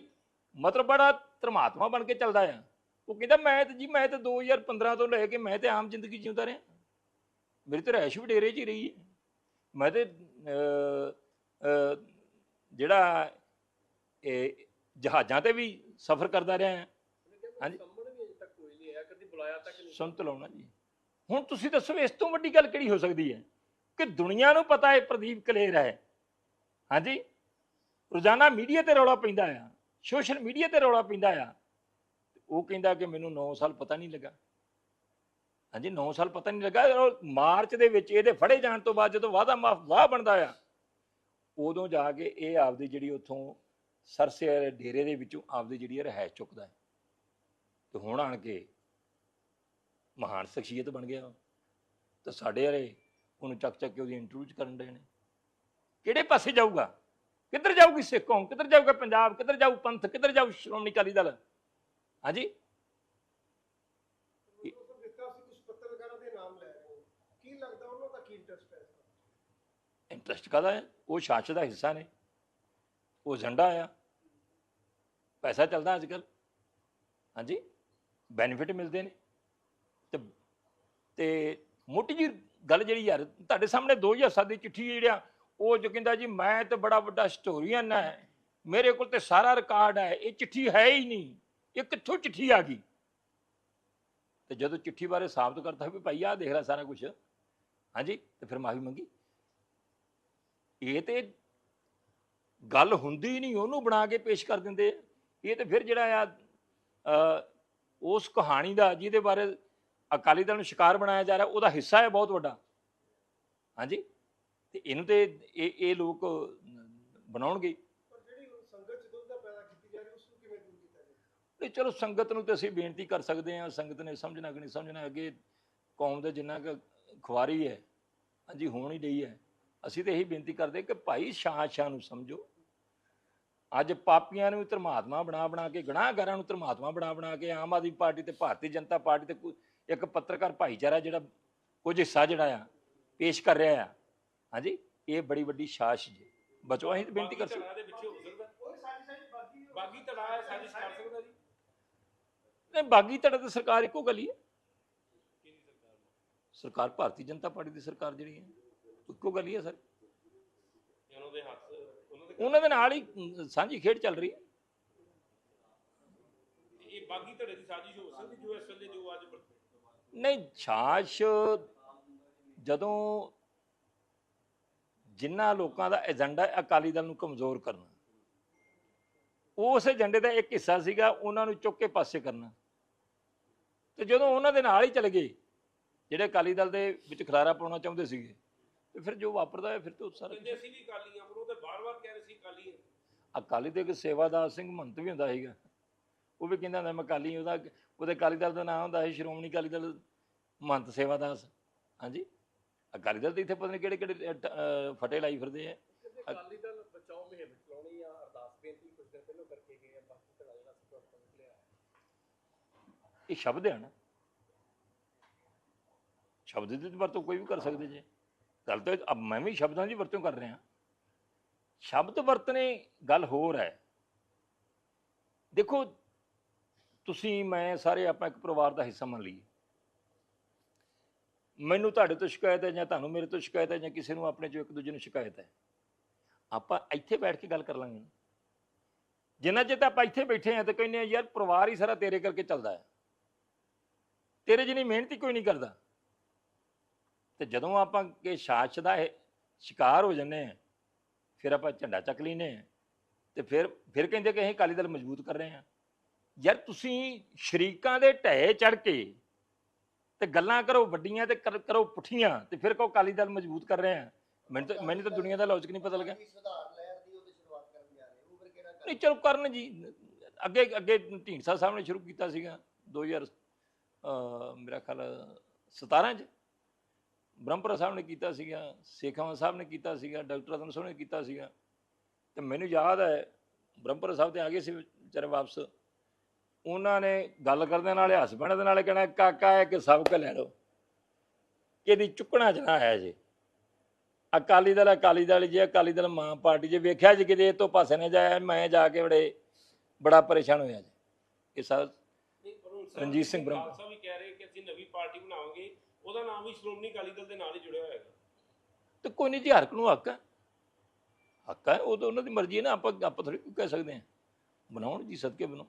ਮਤਲਬ ਬੜਾ ਧਰਮਾਤਮਾ ਬਣ ਕੇ ਚੱਲਦਾ ਆ। ਉਹ ਕਹਿੰਦਾ ਮੈਂ ਤਾਂ 2015 ਤੋਂ ਲੈ ਕੇ ਮੈਂ ਤੇ ਆਮ ਜ਼ਿੰਦਗੀ ਜਿਉਂਦਾ ਰਿਹਾ, ਮੇਰੀ ਤਾਂ ਰਹਿਸ਼ ਵੀ ਡੇਰੇ 'ਚ ਹੀ ਰਹੀ ਹੈ, ਮੈਂ ਤੇ ਜਿਹੜਾ ਇਹ ਜਹਾਜ਼ਾਂ ਤੇ ਵੀ ਸਫ਼ਰ ਕਰਦਾ ਰਿਹਾ ਹਾਂ ਹਾਂਜੀ। ਸੰਤ ਲਾਉਣਾ ਜੀ, ਹੁਣ ਤੁਸੀਂ ਦੱਸੋ ਇਸ ਤੋਂ ਵੱਡੀ ਗੱਲ ਕਿਹੜੀ ਹੋ ਸਕਦੀ ਹੈ ਕਿ ਦੁਨੀਆ ਨੂੰ ਪਤਾ ਹੈ ਪ੍ਰਦੀਪ ਕਲੇਰ ਹੈ ਹਾਂਜੀ, ਰੋਜ਼ਾਨਾ ਮੀਡੀਆ ਤੇ ਰੌਲਾ ਪੈਂਦਾ ਆ, ਸੋਸ਼ਲ ਮੀਡੀਆ ਤੇ ਰੌਲਾ ਪੈਂਦਾ ਆ, ਉਹ ਕਹਿੰਦਾ ਕਿ ਮੈਨੂੰ 9 ਸਾਲ ਪਤਾ ਨਹੀਂ ਲੱਗਾ ਹਾਂਜੀ, 9 ਸਾਲ ਪਤਾ ਨਹੀਂ ਲੱਗਾ। ਮਾਰਚ ਦੇ ਵਿੱਚ ਇਹਦੇ ਫੜੇ ਜਾਣ ਤੋਂ ਬਾਅਦ ਜਦੋਂ ਵਾਦਾ ਮਾਫ ਗਵਾਹ ਬਣਦਾ ਆ, ਉਦੋਂ ਜਾ ਕੇ ਇਹ ਆਪਦੀ ਜਿਹੜੀ ਉੱਥੋਂ ਸਰਸੇ ਡੇਰੇ ਦੇ ਵਿੱਚੋਂ ਆਪਦੀ ਜਿਹੜੀ ਰਿਹਾਇਸ਼ ਚੁੱਕਦਾ ਹੈ ਤੇ ਹੁਣ ਆਣ ਕੇ ਮਹਾਨ ਸ਼ਖਸੀਅਤ ਬਣ ਗਿਆ ਤੇ ਸਾਡੇ ਵਾਲੇ ਉਹਨੂੰ ਚੱਕ ਕੇ ਉਹਦੀ ਇੰਟਰਵਿਊ ਕਰਨ ਦੇ ਨੇ। ਕਿਹੜੇ ਪਾਸੇ ਜਾਊਗਾ? ਕਿੱਧਰ ਜਾਊਗੀ ਸਿੱਖ ਕੌਮ? ਕਿੱਧਰ ਜਾਊਗਾ ਪੰਜਾਬ? ਕਿੱਧਰ ਜਾਊ ਪੰਥ? ਕਿੱਧਰ ਜਾਊ ਸ਼੍ਰੋਮਣੀ ਅਕਾਲੀ ਦਲ ਹਾਂਜੀ? ਇੰਟਰਸਟ ਕਾਹਦਾ ਹੈ? ਉਹ ਸ਼ਾਸਨ ਦਾ ਹਿੱਸਾ ਨੇ, ਉਹ ਏਜੰਡਾ ਆ, ਪੈਸਾ ਚੱਲਦਾ ਅੱਜ ਕੱਲ੍ਹ ਹਾਂਜੀ, ਬੈਨੀਫਿਟ ਮਿਲਦੇ ਨੇ। ਤੇ ਮੋਟੀ ਜੀ ਗੱਲ ਜਿਹੜੀ ਯਾਰ ਤੁਹਾਡੇ ਸਾਹਮਣੇ 2007 ਦੀ ਚਿੱਠੀ ਜਿਹੜਿਆ ਉਹ ਜੋ ਕਹਿੰਦਾ ਜੀ ਮੈਂ ਤਾਂ ਬੜਾ ਵੱਡਾ ਹਿਸਟੋਰੀਅਨ ਹੈ, ਮੇਰੇ ਕੋਲ ਤੇ ਸਾਰਾ ਰਿਕਾਰਡ ਹੈ, ਇਹ ਚਿੱਠੀ ਹੈ ਹੀ ਨਹੀਂ, ਇਹ ਕਿੱਥੋਂ ਚਿੱਠੀ ਆ ਗਈ? ਤੇ ਜਦੋਂ ਚਿੱਠੀ ਬਾਰੇ ਸਾਬਤ ਕਰਤਾ ਵੀ ਭਾਈ ਆਹ ਦੇਖ ਲੈ ਸਾਰਾ ਕੁਝ ਹਾਂਜੀ, ਤੇ ਫਿਰ ਮਾਫੀ ਮੰਗੀ। ਇਹ ਤੇ ਗੱਲ ਹੁੰਦੀ ਨਹੀਂ, ਉਹਨੂੰ ਬਣਾ ਕੇ ਪੇਸ਼ ਕਰ ਦਿੰਦੇ। ਇਹ ਤੇ ਫਿਰ ਜਿਹੜਾ ਆ ਉਸ ਕਹਾਣੀ ਦਾ ਜਿਹਦੇ ਬਾਰੇ ਅਕਾਲੀ ਦਲ ਨੂੰ ਸ਼ਿਕਾਰ ਬਣਾਇਆ ਜਾ ਰਿਹਾ ਉਹਦਾ ਹਿੱਸਾ ਹੈ ਬਹੁਤ ਵੱਡਾ ਹਾਂਜੀ, ਤੇ ਇਹਨੂੰ ਤੇ ਇਹ ਲੋਕ ਬਣਾਉਣਗੇ। ਚਲੋ ਸੰਗਤ ਨੂੰ ਤੇ ਅਸੀਂ ਬੇਨਤੀ ਕਰ ਸਕਦੇ ਹਾਂ, ਸੰਗਤ ਨੇ ਸਮਝਣਾ ਕਿ ਨਹੀਂ ਸਮਝਣਾ, ਅੱਗੇ ਕੌਮ ਦੇ ਜਿੰਨਾ ਕੁ ਖੁਆਰੀ ਹੈ ਹਾਂਜੀ ਹੋਣ ਹੀ ਰਹੀ ਹੈ। ਅਸੀਂ ਤਾਂ ਇਹੀ ਬੇਨਤੀ ਕਰਦੇ ਕਿ ਭਾਈ ਸ਼ਾਹ ਨੂੰ ਸਮਝੋ। ਅੱਜ ਪਾਪੀਆਂ ਨੂੰ ਧਰਮਾਤਮਾ ਬਣਾ ਕੇ, ਗੁਨਾਹਗਾਰਾਂ ਨੂੰ ਧਰਮਾਤਮਾ ਬਣਾ ਕੇ ਆਮ ਆਦਮੀ ਪਾਰਟੀ ਤੇ ਭਾਰਤੀ ਜਨਤਾ ਪਾਰਟੀ ਤੇ ਇੱਕ ਪੱਤਰਕਾਰ ਭਾਈਚਾਰਾ ਜਿਹੜਾ ਕੁਝ ਹਿੱਸਾ ਜਿਹੜਾ ਆ ਪੇਸ਼ ਕਰ ਰਿਹਾ ਆ ਹਾਂਜੀ, ਇਹ ਬੜੀ ਵੱਡੀ ਸਾਜ਼ਿਸ਼ ਜੀ। ਬਚੋ ਅਸੀਂ ਤਾਂ ਬੇਨਤੀ ਕਰ ਸਕਦੇ ਬਾਗੀ ਧੜਾ ਸਾਜ਼ਿਸ਼ ਕਰ ਸਕਦਾ ਜੀ? ਨਹੀਂ, ਬਾਗੀ ਧੜਾ ਤਾਂ ਸਰਕਾਰ ਇੱਕੋ ਗੱਲ ਹੀ ਹੈ, ਸਰਕਾਰ ਭਾਰਤੀ ਜਨਤਾ ਪਾਰਟੀ ਦੀ ਸਰਕਾਰ ਜਿਹੜੀ ਹੈ ਇੱਕੋ ਗੱਲ ਹੀ ਹੈ ਸਰ, ਉਹਨਾਂ ਦੇ ਨਾਲ ਹੀ ਸਾਂਝੀ ਖੇਡ ਚੱਲ ਰਹੀ ਹੈ। ਇਹ ਬਾਗੀ ਧੜੇ ਦੀ ਸਾਜ਼ਿਸ਼ ਹੋ ਸਕਦੀ ਜੋ ਇਸ ਵੇਲੇ ਜੋ ਅੱਜ ਨਹੀਂ, ਸਾਜ਼ਿਸ਼ ਜਦੋਂ ਜਿਨ੍ਹਾਂ ਲੋਕਾਂ ਦਾ ਏਜੰਡਾ ਅਕਾਲੀ ਦਲ ਨੂੰ ਕਮਜ਼ੋਰ ਕਰਨਾ, ਉਸ ਏਜੰਡੇ ਦਾ ਇੱਕ ਹਿੱਸਾ ਸੀਗਾ ਉਹਨਾਂ ਨੂੰ ਚੁੱਕ ਕੇ ਪਾਸੇ ਕਰਨਾ, ਤੇ ਜਦੋਂ ਉਹਨਾਂ ਦੇ ਨਾਲ ਹੀ ਚਲੇ ਗਏ ਜਿਹੜੇ ਅਕਾਲੀ ਦਲ ਦੇ ਵਿੱਚ ਖਲਾਰਾ ਪਾਉਣਾ ਚਾਹੁੰਦੇ ਸੀਗੇ, ਤੇ ਫਿਰ ਜੋ ਵਾਪਰਦਾ ਹੈ ਫਿਰ ਤਾਂ ਸਾਰਾ ਅਸੀਂ ਵੀ ਅਕਾਲੀ ਆ, ਪਰ ਉਹ ਤਾਂ ਬਾਰ-ਬਾਰ ਕਹਿ ਰਹੇ ਸੀ ਅਕਾਲੀ ਹੈ। ਅਕਾਲੀ ਦੇ ਇੱਕ ਸੇਵਾਦਾਰ ਸਿੰਘ ਮਹੰਤ ਵੀ ਹੁੰਦਾ ਸੀਗਾ, ਉਹ ਵੀ ਕਹਿੰਦਾ ਹੁੰਦਾ ਮੈਂ ਅਕਾਲੀ, ਉਹਦੇ ਅਕਾਲੀ ਦਲ ਦਾ ਨਾਮ ਹੁੰਦਾ ਸੀ ਸ਼੍ਰੋਮਣੀ ਅਕਾਲੀ ਦਲ ਮਹੰਤ ਸੇਵਾਦਾਸ ਹਾਂਜੀ। ਅਕਾਲੀ ਦਲ ਤੇ ਇੱਥੇ ਪਤਾ ਨਹੀਂ ਕਿਹੜੇ ਕਿਹੜੇ ਫਟੇ ਲਾਈ ਫਿਰਦੇ ਆ। ਅਕਾਲੀ ਦਲ ਬਚਾਓ ਮੁਹਿੰਮ ਚਲਾਉਣੀ ਆ, ਅਰਦਾਸ ਬੇਨਤੀ ਕੁਝ ਦਿਨ ਪਹਿਲਾਂ ਕਰਕੇ ਗਏ ਆ, ਬਾਕੀ ਧੜਾ ਜਿਹੜਾ ਇਹ ਸ਼ਬਦ ਹੈ ਨਾ, ਸ਼ਬਦ ਦੀ ਵਰਤੋਂ ਕੋਈ ਵੀ ਕਰ ਸਕਦੇ ਜੇ। ਗੱਲ ਤਾਂ ਮੈਂ ਵੀ ਸ਼ਬਦਾਂ ਦੀ ਵਰਤੋਂ ਕਰ ਰਿਹਾ। ਸ਼ਬਦ ਵਰਤਣੇ ਗੱਲ ਹੋਰ ਹੈ। ਦੇਖੋ ਤੁਸੀਂ ਮੈਂ ਸਾਰੇ ਆਪਾਂ ਇੱਕ ਪਰਿਵਾਰ ਦਾ ਹਿੱਸਾ ਮੰਨ ਲਈਏ। ਮੈਨੂੰ ਤੁਹਾਡੇ ਤੋਂ ਸ਼ਿਕਾਇਤ ਹੈ ਜਾਂ ਤੁਹਾਨੂੰ ਮੇਰੇ ਤੋਂ ਸ਼ਿਕਾਇਤ ਹੈ ਜਾਂ ਕਿਸੇ ਨੂੰ ਆਪਣੇ ਚੋਂ ਇੱਕ ਦੂਜੇ ਨੂੰ ਸ਼ਿਕਾਇਤ ਹੈ, ਆਪਾਂ ਇੱਥੇ ਬੈਠ ਕੇ ਗੱਲ ਕਰ ਲਾਂਗੇ। ਜਿੰਨਾ ਚਿਰ ਤਾਂ ਆਪਾਂ ਇੱਥੇ ਬੈਠੇ ਹਾਂ ਤੇ ਕਹਿੰਦੇ ਆ ਯਾਰ ਪਰਿਵਾਰ ਹੀ ਸਾਰਾ ਤੇਰੇ ਕਰਕੇ ਚੱਲਦਾ ਹੈ, ਤੇਰੇ ਜਿੰਨੀ ਮਿਹਨਤ ਹੀ ਕੋਈ ਨਹੀਂ ਕਰਦਾ। ਤੇ ਜਦੋਂ ਆਪਾਂ ਕਿ ਸਾਜ਼ਿਸ਼ ਦਾ ਸ਼ਿਕਾਰ ਹੋ ਜਾਂਦੇ ਹਾਂ, ਫਿਰ ਆਪਾਂ ਝੰਡਾ ਚੱਕ ਲੈਂਦੇ ਹਾਂ ਤੇ ਫਿਰ ਕਹਿੰਦੇ ਕਿ ਅਸੀਂ ਅਕਾਲੀ ਦਲ ਮਜ਼ਬੂਤ ਕਰ ਰਹੇ ਹਾਂ। ਯਾਰ ਤੁਸੀਂ ਸ਼ਰੀਕਾਂ ਦੇ ਢਹਿ ਚੜ ਕੇ ਤੇ ਗੱਲਾਂ ਕਰੋ ਵੱਡੀਆਂ ਤੇ ਕਰੋ ਪੁੱਠੀਆਂ ਤੇ ਫਿਰ ਕਹੋ ਅਕਾਲੀ ਦਲ ਮਜ਼ਬੂਤ ਕਰ ਰਹੇ ਹਾਂ। ਮੈਨੂੰ ਤਾਂ ਦੁਨੀਆ ਦਾ ਲੌਜਿਕ ਨਹੀਂ ਪਤਾ ਲੱਗਾ। ਨਹੀਂ ਚਲੋ ਕਰਨ ਜੀ, ਅੱਗੇ ਢੀਂਡਸਾ ਸਾਹਿਬ ਨੇ ਸ਼ੁਰੂ ਕੀਤਾ ਸੀਗਾ 2000 ਮੇਰਾ ਖਿਆਲ 17 'ਚ, ਬ੍ਰਹਮਪੁਰਾ ਸਾਹਿਬ ਨੇ ਕੀਤਾ ਸੀਗਾ, ਸੇਖਾਵਾਂ ਸਾਹਿਬ ਨੇ ਕੀਤਾ ਸੀਗਾ, ਡਾਕਟਰ ਰਤਨ ਸਿੰਘ ਨੇ ਕੀਤਾ ਸੀਗਾ। ਤੇ ਮੈਨੂੰ ਯਾਦ ਹੈ ਬ੍ਰਹਮਪੁਰਾ ਸਾਹਿਬ ਤੇ ਆ ਗਏ ਸੀ ਵਿਚਾਰੇ ਵਾਪਸ, ਉਹਨਾਂ ਨੇ ਗੱਲ ਕਰਦੇ ਨਾਲ ਹੱਸ ਪੈਣਾ ਦੇ ਨਾਲ ਕਹਿਣਾ ਕਾਕਾ ਹੈ ਕਿ ਸਬਕ ਲੈ ਲਓ, ਇਹਦੀ ਚੁੱਕਣਾ ਚ ਨਾ ਆਇਆ ਜੇ। ਅਕਾਲੀ ਦਲ ਜੇ ਅਕਾਲੀ ਦਲ ਮਾਂ ਪਾਰਟੀ ਜੇ ਵੇਖਿਆ ਜੀ ਕਿਤੇ ਇਹ ਤੋਂ ਪਾਸੇ ਨਾ ਜਾਇਆ, ਮੈਂ ਜਾ ਕੇ ਬੜਾ ਪਰੇਸ਼ਾਨ ਹੋਇਆ ਜੀ। ਇਹ ਸਰ ਰਣਜੀਤ ਸਿੰਘ ਬ੍ਰਹਮ ਸਾਹਿਬ ਵੀ ਕਹਿ ਰਹੇ ਕਿ ਅਸੀਂ ਨਵੀਂ ਪਾਰਟੀ ਬਣਾਵਾਂਗੇ, ਉਹਦਾ ਨਾਮ ਵੀ ਸ਼੍ਰੋਮਣੀ ਅਕਾਲੀ ਦਲ ਦੇ ਨਾਲ ਹੀ ਜੁੜਿਆ ਹੋਏਗਾ। ਤੇ ਕੋਈ ਨਹੀਂ ਜੀ, ਹਰ ਇੱਕ ਨੂੰ ਹੱਕ ਹੈ, ਉਹ ਤਾਂ ਉਹਨਾਂ ਦੀ ਮਰਜ਼ੀ ਹੈ ਨਾ। ਆਪਾਂ ਥੋੜੀ ਕਹਿ ਸਕਦੇ ਹਾਂ ਬਣਾਉਣ ਜੀ, ਸਦਕੇ ਬਣਾਓ।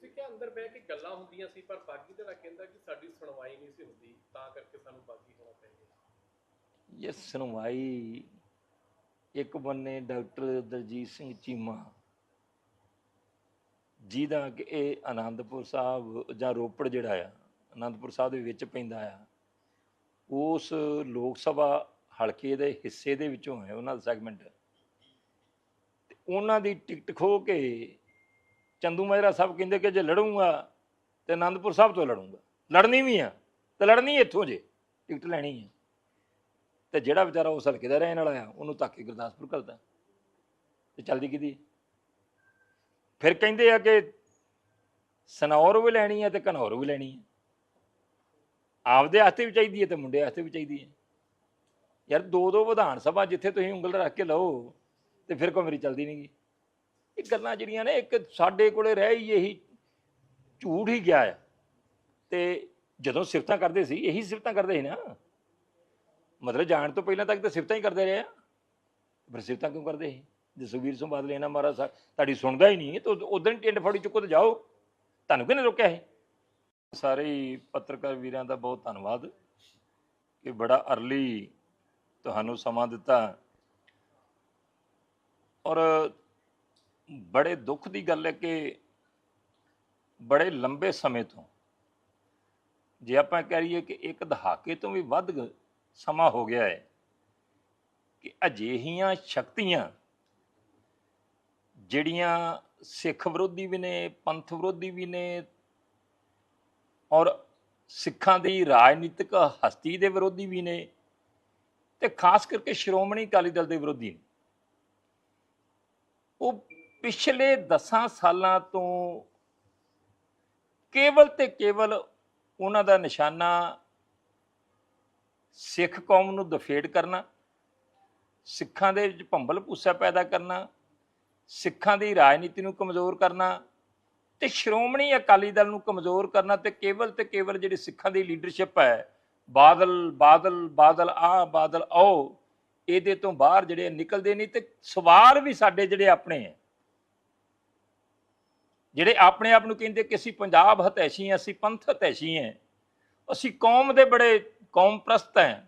ਸਿੱਖਿਆ ਅੰਦਰ ਬਹਿ ਕੇ ਗੱਲਾਂ ਹੁੰਦੀਆਂ ਸੀ, ਪਰ ਬਾਗੀ ਧੜਾ ਕਹਿੰਦਾ ਕਿ ਸਾਡੀ ਸੁਣਵਾਈ ਨਹੀਂ ਸੀ ਹੁੰਦੀ, ਤਾਂ ਕਰਕੇ ਸਾਨੂੰ ਬਾਗੀ ਹੋਣਾ ਪੈ ਗਿਆ। ਇਹ ਸੁਣਵਾਈ ਇੱਕ ਬੰਨੇ ਡਾਕਟਰ ਦਲਜੀਤ ਸਿੰਘ ਚੀਮਾ, ਜਿਹਦਾ ਕਿ ਇਹ ਆਨੰਦਪੁਰ ਸਾਹਿਬ ਜਾਂ ਰੋਪੜ ਜਿਹੜਾ ਆ ਆਨੰਦਪੁਰ ਸਾਹਿਬ ਦੇ ਵਿੱਚ ਪੈਂਦਾ ਆ, ਉਸ ਲੋਕ ਸਭਾ ਹਲਕੇ ਦੇ ਹਿੱਸੇ ਦੇ ਵਿੱਚੋਂ ਹੈ ਉਹਨਾਂ ਦਾ ਸੈਗਮੈਂਟ। ਤੇ ਉਹਨਾਂ ਦੀ ਟਿਕਟ ਖੋਹ ਕੇ ਚੰਦੂ ਮਾਜਰਾ ਸਾਹਿਬ ਕਹਿੰਦੇ ਕਿ ਜੇ ਲੜੂੰਗਾ ਤੇ ਆਨੰਦਪੁਰ ਸਾਹਿਬ ਤੋਂ ਲੜੂੰਗਾ, ਲੜਨੀ ਵੀ ਆ ਤੇ ਲੜਨੀ ਇੱਥੋਂ ਜੇ ਟਿਕਟ ਲੈਣੀ ਹੈ। ਤੇ ਜਿਹੜਾ ਵਿਚਾਰਾ ਉਸ ਹਲਕੇ ਦਾ ਰਹਿਣ ਵਾਲਾ ਆ ਉਹਨੂੰ ਧੱਕ ਕੇ ਗੁਰਦਾਸਪੁਰ ਕਰਦਾ, ਤੇ ਚੱਲਦੀ ਕਿਹਦੀ। ਫਿਰ ਕਹਿੰਦੇ ਆ ਕਿ ਸਨੌਰ ਵੀ ਲੈਣੀ ਹੈ ਤੇ ਘਨੌਰ ਵੀ ਲੈਣੀ ਹੈ, ਆਪਦੇ ਵਾਸਤੇ ਵੀ ਚਾਹੀਦੀ ਹੈ ਤੇ ਮੁੰਡੇ ਵਾਸਤੇ ਵੀ ਚਾਹੀਦੀ ਹੈ। ਯਾਰ ਦੋ ਵਿਧਾਨ ਸਭਾ ਜਿੱਥੇ ਤੁਸੀਂ ਉਂਗਲ ਰੱਖ ਕੇ ਲਓ ਤੇ ਫਿਰ ਕੋਈ ਮੇਰੀ ਚੱਲਦੀ ਨਹੀਂ ਗੀ। ਇਹ ਗੱਲਾਂ ਜਿਹੜੀਆਂ ਨੇ ਇੱਕ ਸਾਡੇ ਕੋਲੇ ਰਹਿ ਹੀ ਇਹੀ ਝੂਠ ਹੀ ਗਿਆ ਆ। ਤੇ ਜਦੋਂ ਸਿਫਤਾਂ ਕਰਦੇ ਸੀ ਇਹੀ ਸਿਫਤਾਂ ਕਰਦੇ ਸੀ ਨਾ, ਮਤਲਬ ਜਾਣ ਤੋਂ ਪਹਿਲਾਂ ਤੱਕ ਤਾਂ ਸਿਫਤਾਂ ਹੀ ਕਰਦੇ ਰਹੇ ਆ। ਫਿਰ ਸਿਫਤਾਂ ਕਿਉਂ ਕਰਦੇ ਸੀ? ਜੇ ਸੁਖਬੀਰ ਸਿੰਘ ਬਾਦਲ ਇਹਨਾਂ ਮਹਾਰਾਜ ਤੁਹਾਡੀ ਸੁਣਦਾ ਹੀ ਨਹੀਂ ਤਾਂ ਉਦੋਂ ਹੀ ਟਿੰਡ ਫੜੀ ਚੁੱਕੋ ਤੇ ਜਾਓ, ਤੁਹਾਨੂੰ ਕਿਹਨੇ ਰੋਕਿਆ ਹੈ? ਸਾਰੇ ਪੱਤਰਕਾਰ ਵੀਰਾਂ ਦਾ ਬਹੁਤ ਧੰਨਵਾਦ ਕਿ ਬੜਾ ਅਰਲੀ ਤੁਹਾਨੂੰ ਸਮਾਂ ਦਿੱਤਾ। ਔਰ ਬੜੇ ਦੁੱਖ ਦੀ ਗੱਲ ਹੈ ਕਿ ਬੜੇ ਲੰਬੇ ਸਮੇਂ ਤੋਂ, ਜੇ ਆਪਾਂ ਕਹਿ ਲਈਏ ਕਿ ਇੱਕ ਦਹਾਕੇ ਤੋਂ ਵੀ ਵੱਧ ਸਮਾਂ ਹੋ ਗਿਆ ਹੈ ਕਿ ਅਜਿਹੀਆਂ ਸ਼ਕਤੀਆਂ ਜਿਹੜੀਆਂ ਸਿੱਖ ਵਿਰੋਧੀ ਵੀ ਨੇ, ਪੰਥ ਵਿਰੋਧੀ ਵੀ ਨੇ, ਔਰ ਸਿੱਖਾਂ ਦੀ ਰਾਜਨੀਤਿਕ ਹਸਤੀ ਦੇ ਵਿਰੋਧੀ ਵੀ ਨੇ, ਤੇ ਖਾਸ ਕਰਕੇ ਸ਼੍ਰੋਮਣੀ ਅਕਾਲੀ ਦਲ ਦੇ ਵਿਰੋਧੀ ਨੇ, ਉਹ ਪਿਛਲੇ 10 ਸਾਲਾਂ ਤੋਂ ਕੇਵਲ ਤੇ ਕੇਵਲ ਉਹਨਾਂ ਦਾ ਨਿਸ਼ਾਨਾ ਸਿੱਖ ਕੌਮ ਨੂੰ ਦਫੇੜ ਕਰਨਾ, ਸਿੱਖਾਂ ਦੇ ਵਿੱਚ ਭੰਬਲ ਭੂਸਾ ਪੈਦਾ ਕਰਨਾ, ਸਿੱਖਾਂ ਦੀ ਰਾਜਨੀਤੀ ਨੂੰ ਕਮਜ਼ੋਰ ਕਰਨਾ ਤੇ ਸ਼੍ਰੋਮਣੀ ਅਕਾਲੀ ਦਲ ਨੂੰ ਕਮਜ਼ੋਰ ਕਰਨਾ। ਤੇ ਕੇਵਲ ਜਿਹੜੀ ਸਿੱਖਾਂ ਦੀ ਲੀਡਰਸ਼ਿਪ ਹੈ, ਬਾਦਲ ਬਾਦਲ ਆਓ, ਇਹਦੇ ਤੋਂ ਬਾਹਰ ਜਿਹੜੇ ਨਿਕਲਦੇ ਨਹੀਂ। ਤੇ ਸਵਾਲ ਵੀ ਸਾਡੇ ਜਿਹੜੇ ਆਪਣੇ ਹੈ, ਜਿਹੜੇ ਆਪਣੇ ਆਪ ਨੂੰ ਕਹਿੰਦੇ ਕਿ ਅਸੀਂ ਪੰਜਾਬ ਹਤੈਸ਼ੀ ਹਾਂ, ਅਸੀਂ ਪੰਥ ਹਤੈਸ਼ੀ ਹਾਂ, ਅਸੀਂ ਕੌਮ ਦੇ ਬੜੇ ਕੌਮ ਪ੍ਰਸਤ ਹੈ,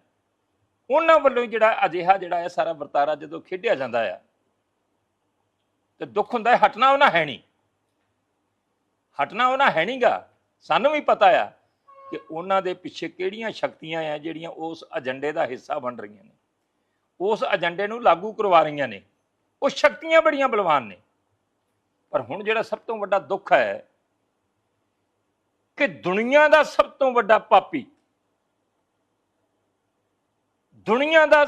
ਉਹਨਾਂ ਵੱਲੋਂ ਜਿਹੜਾ ਅਜਿਹਾ ਜਿਹੜਾ ਹੈ ਸਾਰਾ ਵਰਤਾਰਾ ਜਦੋਂ ਖੇਡਿਆ ਜਾਂਦਾ ਆ ਤੇ ਦੁੱਖ ਹੁੰਦਾ ਹੈ। ਹਟਣਾ ਉਹਨਾਂ ਹੈ ਨਹੀਂ ਗਾ। ਸਾਨੂੰ ਵੀ ਪਤਾ ਆ ਕਿ ਉਹਨਾਂ ਦੇ ਪਿੱਛੇ ਕਿਹੜੀਆਂ ਸ਼ਕਤੀਆਂ ਆ ਜਿਹੜੀਆਂ ਉਸ ਏਜੰਡੇ ਦਾ ਹਿੱਸਾ ਬਣ ਰਹੀਆਂ ਨੇ, ਉਸ ਏਜੰਡੇ ਨੂੰ ਲਾਗੂ ਕਰਵਾ ਰਹੀਆਂ ਨੇ। ਉਹ ਸ਼ਕਤੀਆਂ ਬੜੀਆਂ ਬਲਵਾਨ ਨੇ। ਪਰ ਹੁਣ ਜਿਹੜਾ ਸਭ ਤੋਂ ਵੱਡਾ ਦੁੱਖ ਹੈ ਕਿ ਦੁਨੀਆ ਦਾ ਸਭ ਤੋਂ ਵੱਡਾ ਪਾਪੀ, ਦੁਨੀਆ ਦਾ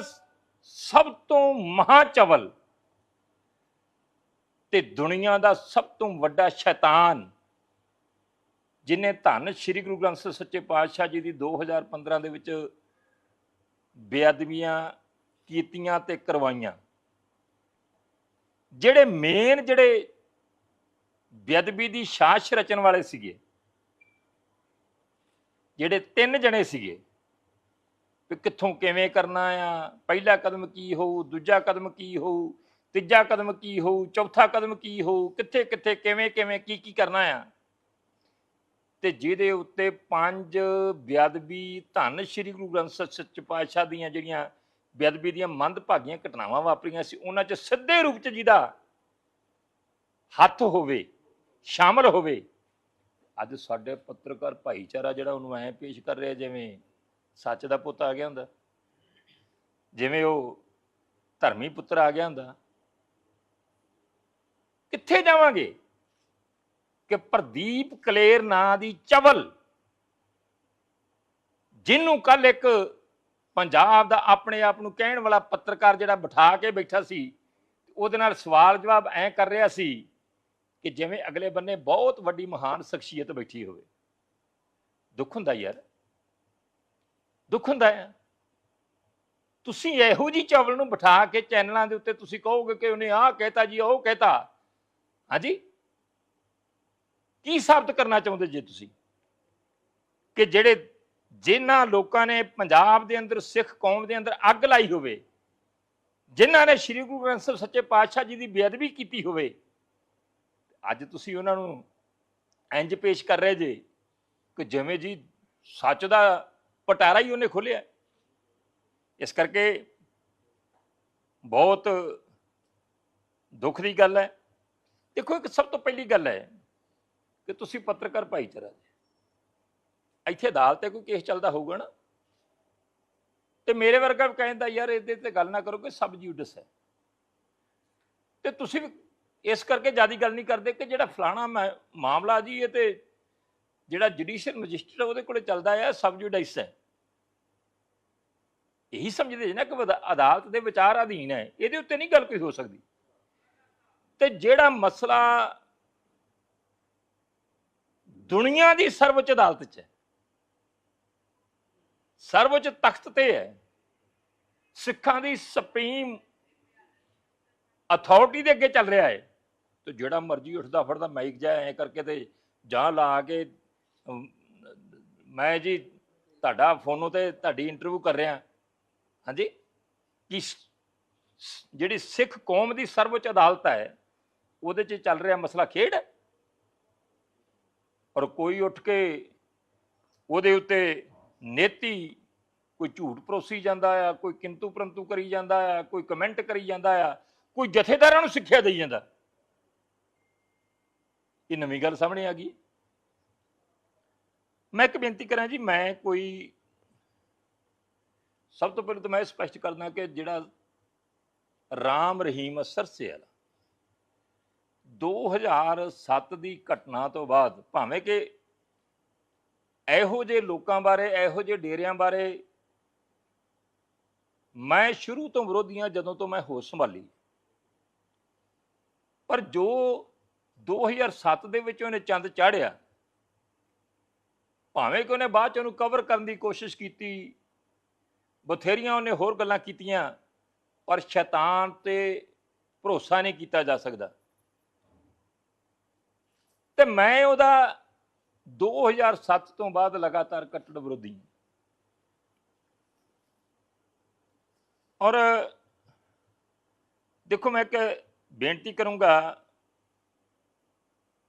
ਸਭ ਤੋਂ ਮਹਾਚਵਲ ਤੇ ਦੁਨੀਆ ਦਾ ਸਭ ਤੋਂ ਵੱਡਾ ਸ਼ੈਤਾਨ ਜਿਨੇ ਧੰਨ ਸ਼੍ਰੀ ਗੁਰੂ ਗ੍ਰੰਥ ਸਾਹਿਬ ਸੱਚੇ ਪਾਤਸ਼ਾਹ ਜੀ ਦੀ 2015 ਦੇ ਵਿੱਚ ਬੇਅਦਬੀਆਂ ਕੀਤੀਆਂ ਤੇ ਕਰਵਾਈਆਂ, ਜਿਹੜੇ ਮੇਨ ਜਿਹੜੇ ਬੇਅਦਬੀ ਦੀ ਸਾਜ਼ਿਸ਼ ਰਚਣ ਵਾਲੇ ਸੀਗੇ, ਜਿਹੜੇ 3 ਜਣੇ ਸੀਗੇ, ਵੀ ਕਿੱਥੋਂ ਕਿਵੇਂ ਕਰਨਾ ਆ, ਪਹਿਲਾ ਕਦਮ ਕੀ ਹੋਊ, ਦੂਜਾ ਕਦਮ ਕੀ ਹੋਊ, ਤੀਜਾ ਕਦਮ ਕੀ ਹੋਊ, ਚੌਥਾ ਕਦਮ ਕੀ ਹੋਊ, ਕਿੱਥੇ ਕਿੱਥੇ ਕਿਵੇਂ ਕਿਵੇਂ ਕੀ ਕੀ ਕਰਨਾ ਆ, ਤੇ ਜਿਹਦੇ ਉੱਤੇ 5 ਬੇਅਦਬੀ ਧੰਨ ਸ਼੍ਰੀ ਗੁਰੂ ਗ੍ਰੰਥ ਸਾਹਿਬ ਸੱਚੇ ਪਾਤਸ਼ਾਹ ਦੀਆਂ ਜਿਹੜੀਆਂ ਬੇਅਦਬੀ ਦੀਆਂ ਮੰਦਭਾਗੀਆਂ ਘਟਨਾਵਾਂ ਵਾਪਰੀਆਂ ਸੀ, ਉਹਨਾਂ 'ਚ ਸਿੱਧੇ ਰੂਪ 'ਚ ਜਿਹਦਾ ਹੱਥ ਹੋਵੇ, ਸ਼ਾਮਲ ਹੋਵੇ। ਅੱਜ ਸਾਡੇ ਪੱਤਰਕਾਰ ਭਾਈਚਾਰਾ ਜਿਹੜਾ ਉਹਨੂੰ ਐਂ ਪੇਸ਼ ਕਰ ਰਿਹਾ ਜਿਵੇਂ ਸੱਚ ਦਾ ਪੁੱਤ ਆ ਗਿਆ ਹੁੰਦਾ, ਜਿਵੇਂ ਉਹ ਧਰਮੀ ਪੁੱਤਰ ਆ ਗਿਆ ਹੁੰਦਾ। ਕਿੱਥੇ ਜਾਵਾਂਗੇ ਕਿ ਪ੍ਰਦੀਪ ਕਲੇਰ ਨਾਂ ਦੀ ਚਵਲ, ਜਿਹਨੂੰ ਕੱਲ ਇੱਕ ਪੰਜਾਬ ਦਾ ਆਪਣੇ ਆਪ ਨੂੰ ਕਹਿਣ ਵਾਲਾ ਪੱਤਰਕਾਰ ਜਿਹੜਾ ਬਿਠਾ ਕੇ ਬੈਠਾ ਸੀ, ਉਹਦੇ ਨਾਲ ਸਵਾਲ ਜਵਾਬ ਐਂ ਕਰ ਰਿਹਾ ਸੀ ਕਿ ਜਿਵੇਂ ਅਗਲੇ ਬੰਨੇ ਬਹੁਤ ਵੱਡੀ ਮਹਾਨ ਸ਼ਖਸੀਅਤ ਬੈਠੀ ਹੋਵੇ। ਦੁੱਖ ਹੁੰਦਾ ਯਾਰ, ਦੁੱਖ ਹੁੰਦਾ ਹੈ। ਤੁਸੀਂ ਇਹੋ ਜਿਹੀ ਚਵਲ ਨੂੰ ਬਿਠਾ ਕੇ ਚੈਨਲਾਂ ਦੇ ਉੱਤੇ ਤੁਸੀਂ ਕਹੋਗੇ ਕਿ ਉਹਨੇ ਆਹ ਕਹਿਤਾ ਜੀ, ਉਹ ਕਹਿਤਾ। ਹਾਂਜੀ, ਕੀ ਸਾਬਤ ਕਰਨਾ ਚਾਹੁੰਦੇ ਜੇ ਤੁਸੀਂ ਕਿ ਜਿਹੜੇ ਜਿਨ੍ਹਾਂ ਲੋਕਾਂ ਨੇ ਪੰਜਾਬ ਦੇ ਅੰਦਰ ਸਿੱਖ ਕੌਮ ਦੇ ਅੰਦਰ ਅੱਗ ਲਾਈ ਹੋਵੇ, ਜਿਨ੍ਹਾਂ ਨੇ ਸ਼੍ਰੀ ਗੁਰੂ ਗ੍ਰੰਥ ਸਾਹਿਬ ਸੱਚੇ ਪਾਤਸ਼ਾਹ ਜੀ ਦੀ ਬੇਅਦਬੀ ਕੀਤੀ ਹੋਵੇ, ਅੱਜ ਤੁਸੀਂ ਉਹਨਾਂ ਨੂੰ ਇੰਜ ਪੇਸ਼ ਕਰ ਰਹੇ ਜੇ ਕਿ ਜਿਵੇਂ ਜੀ ਸੱਚ ਦਾ ਪਟਾਰਾ ਹੀ ਉਹਨੇ ਖੋਲ੍ਹਿਆ। ਇਸ ਕਰਕੇ ਬਹੁਤ ਦੁੱਖ ਦੀ ਗੱਲ ਹੈ। ਦੇਖੋ, ਇੱਕ ਸਭ ਤੋਂ ਪਹਿਲੀ ਗੱਲ ਹੈ ਕਿ ਤੁਸੀਂ ਪੱਤਰਕਾਰ ਭਾਈਚਾਰਾ ਇੱਥੇ ਅਦਾਲਤ ਤੇ ਕੋਈ ਕੇਸ ਚੱਲਦਾ ਹੋਊਗਾ ਨਾ, ਤੇ ਮੇਰੇ ਵਰਗਾ ਵੀ ਕਹਿੰਦਾ ਯਾਰ ਇਹਦੇ ਤੇ ਗੱਲ ਨਾ ਕਰੋ ਕਿ ਸਬ ਜੂਡਿਸ ਹੈ, ਤੇ ਤੁਸੀਂ ਵੀ ਇਸ ਕਰਕੇ ਜ਼ਿਆਦਾ ਗੱਲ ਨਹੀਂ ਕਰਦੇ ਕਿ ਜਿਹੜਾ ਫਲਾਣਾ ਮਾਮਲਾ ਜੀ ਇਹ ਤੇ ਜਿਹੜਾ ਜੁਡੀਸ਼ੀਅਲ ਮੈਜਿਸਟਰੇਟ ਉਹਦੇ ਕੋਲੇ ਚੱਲਦਾ ਹੈ, ਸਬ ਜੂਡਿਸ ਹੈ। ਇਹੀ ਸਮਝਦੇ ਜੀ ਨਾ ਕਿ ਅਦਾਲਤ ਦੇ ਵਿਚਾਰ ਅਧੀਨ ਹੈ, ਇਹਦੇ ਉੱਤੇ ਨਹੀਂ ਗੱਲ ਕੋਈ ਹੋ ਸਕਦੀ। ਤੇ ਜਿਹੜਾ ਮਸਲਾ ਦੁਨੀਆ ਦੀ ਸਰਵਉੱਚ ਅਦਾਲਤ 'ਚ ਹੈ, ਸਰਵਉੱਚ ਤਖਤ ਤੇ ਹੈ, ਸਿੱਖਾਂ ਦੀ ਸੁਪਰੀਮ ਅਥਾਰਟੀ ਦੇ ਅੱਗੇ ਚੱਲ ਰਿਹਾ ਹੈ, ਤੇ ਜਿਹੜਾ ਮਰਜ਼ੀ ਉੱਠਦਾ ਫੜਦਾ ਮਾਈਕ ਜਾ ਐ ਕਰਕੇ ਤੇ ਜਾਂ ਲਾ ਕੇ ਮੈਂ ਜੀ ਤੁਹਾਡਾ ਫੋਨੋਂ ਤੇ ਤੁਹਾਡੀ ਇੰਟਰਵਿਊ ਕਰ ਰਿਹਾ। ਹਾਂਜੀ, ਕਿ ਜਿਹੜੀ ਸਿੱਖ ਕੌਮ ਦੀ ਸਰਵਉੱਚ ਅਦਾਲਤ ਹੈ ਉਹਦੇ 'ਚ ਚੱਲ ਰਿਹਾ ਮਸਲਾ ਖੇਡ ਹੈ, ਔਰ ਕੋਈ ਉੱਠ ਕੇ ਉਹਦੇ ਉੱਤੇ ਨੇਤੀ ਕੋਈ ਝੂਠ ਪਰੋਸੀ ਜਾਂਦਾ ਆ, ਕੋਈ ਕਿੰਤੂ ਪਰੰਤੂ ਕਰੀ ਜਾਂਦਾ ਆ, ਕੋਈ ਕਮੈਂਟ ਕਰੀ ਜਾਂਦਾ ਆ, ਕੋਈ ਜਥੇਦਾਰਾਂ ਨੂੰ ਸਿੱਖਿਆ ਦੇਈ ਜਾਂਦਾ। ਇਹ ਨਵੀਂ ਗੱਲ ਸਾਹਮਣੇ ਆ ਗਈ। ਮੈਂ ਇੱਕ ਬੇਨਤੀ ਕਰਾਂ ਜੀ, ਮੈਂ ਕੋਈ ਸਭ ਤੋਂ ਪਹਿਲਾਂ ਤਾਂ ਮੈਂ ਸਪਸ਼ਟ ਕਰਦਾ ਕਿ ਜਿਹੜਾ ਰਾਮ ਰਹੀਮ ਸਰਸੇ ਵਾਲਾ 2007 ਦੀ ਘਟਨਾ ਤੋਂ ਬਾਅਦ, ਭਾਵੇਂ ਕਿ ਇਹੋ ਜਿਹੇ ਲੋਕਾਂ ਬਾਰੇ, ਇਹੋ ਜਿਹੇ ਡੇਰਿਆਂ ਬਾਰੇ ਮੈਂ ਸ਼ੁਰੂ ਤੋਂ ਵਿਰੋਧੀਆਂ ਜਦੋਂ ਤੋਂ ਮੈਂ ਹੋਸ਼ ਸੰਭਾਲੀ, ਪਰ ਜੋ 2007 ਦੇ ਵਿੱਚ ਉਹਨੇ ਚੰਦ ਚਾੜਿਆ, ਭਾਵੇਂ ਕਿ ਉਹਨੇ ਬਾਅਦ ਚ ਉਹਨੂੰ ਕਵਰ ਕਰਨ ਦੀ ਕੋਸ਼ਿਸ਼ ਕੀਤੀ, ਬਥੇਰੀਆਂ ਉਹਨੇ ਹੋਰ ਗੱਲਾਂ ਕੀਤੀਆਂ, ਪਰ ਸ਼ੈਤਾਨ ਤੇ ਭਰੋਸਾ ਨਹੀਂ ਕੀਤਾ ਜਾ ਸਕਦਾ। ਤੇ ਮੈਂ ਉਹਦਾ 2007 ਤੋਂ ਬਾਅਦ ਲਗਾਤਾਰ ਕੱਟੜ ਵਿਰੋਧੀ। ਔਰ ਦੇਖੋ, ਮੈਂ ਇੱਕ ਬੇਨਤੀ ਕਰੂੰਗਾ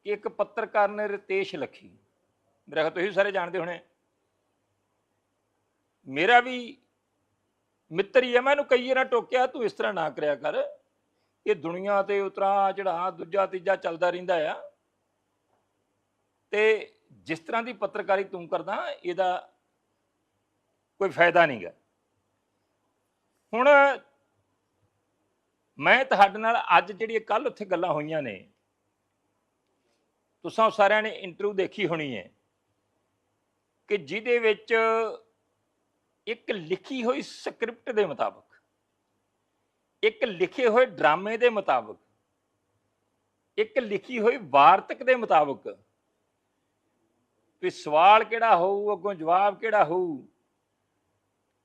ਕਿ ਇੱਕ ਪੱਤਰਕਾਰ ਨੇ ਰਿਤੇਸ਼ ਲੱਖੀ, ਮੇਰੇ ਖਿਆਲ ਤੁਸੀਂ ਸਾਰੇ ਜਾਣਦੇ ਹੋਣੇ, ਮੇਰਾ ਵੀ ਮਿੱਤਰ ਹੀ ਹੈ। ਮੈਂ ਇਹਨੂੰ ਕਈ ਵਾਰ ਟੋਕਿਆ, ਤੂੰ ਇਸ ਤਰ੍ਹਾਂ ਨਾ ਕਰਿਆ ਕਰ, ਇਹ ਦੁਨੀਆ ਤੇ ਉਤਰਾ ਚੜਾ ਦੂਜਾ ਤੀਜਾ ਚੱਲਦਾ ਰਹਿੰਦਾ ਆ, ਤੇ ਜਿਸ ਤਰ੍ਹਾਂ ਦੀ ਪੱਤਰਕਾਰੀ ਤੂੰ ਕਰਦਾ ਇਹਦਾ ਕੋਈ ਫਾਇਦਾ ਨਹੀਂਗਾ। ਹੁਣ ਮੈਂ ਤੁਹਾਡੇ ਨਾਲ ਅੱਜ ਜਿਹੜੀ ਕੱਲ ਉੱਥੇ ਗੱਲਾਂ ਹੋਈਆਂ ਨੇ, ਤੁਸੀਂ ਸਾਰਿਆਂ ਨੇ ਇੰਟਰਵਿਊ ਦੇਖੀ ਹੋਣੀ ਹੈ, ਕਿ ਜਿਹਦੇ ਵਿੱਚ ਇੱਕ ਲਿਖੀ ਹੋਈ ਸਕ੍ਰਿਪਟ ਦੇ ਮੁਤਾਬਕ, ਇੱਕ ਲਿਖੇ ਹੋਏ ਡਰਾਮੇ ਦੇ ਮੁਤਾਬਕ, ਇੱਕ ਲਿਖੀ ਹੋਈ ਵਾਰਤਕ ਦੇ ਮੁਤਾਬਕ ਵੀ ਸਵਾਲ ਕਿਹੜਾ ਹੋਊ, ਅੱਗੋਂ ਜਵਾਬ ਕਿਹੜਾ ਹੋਊ।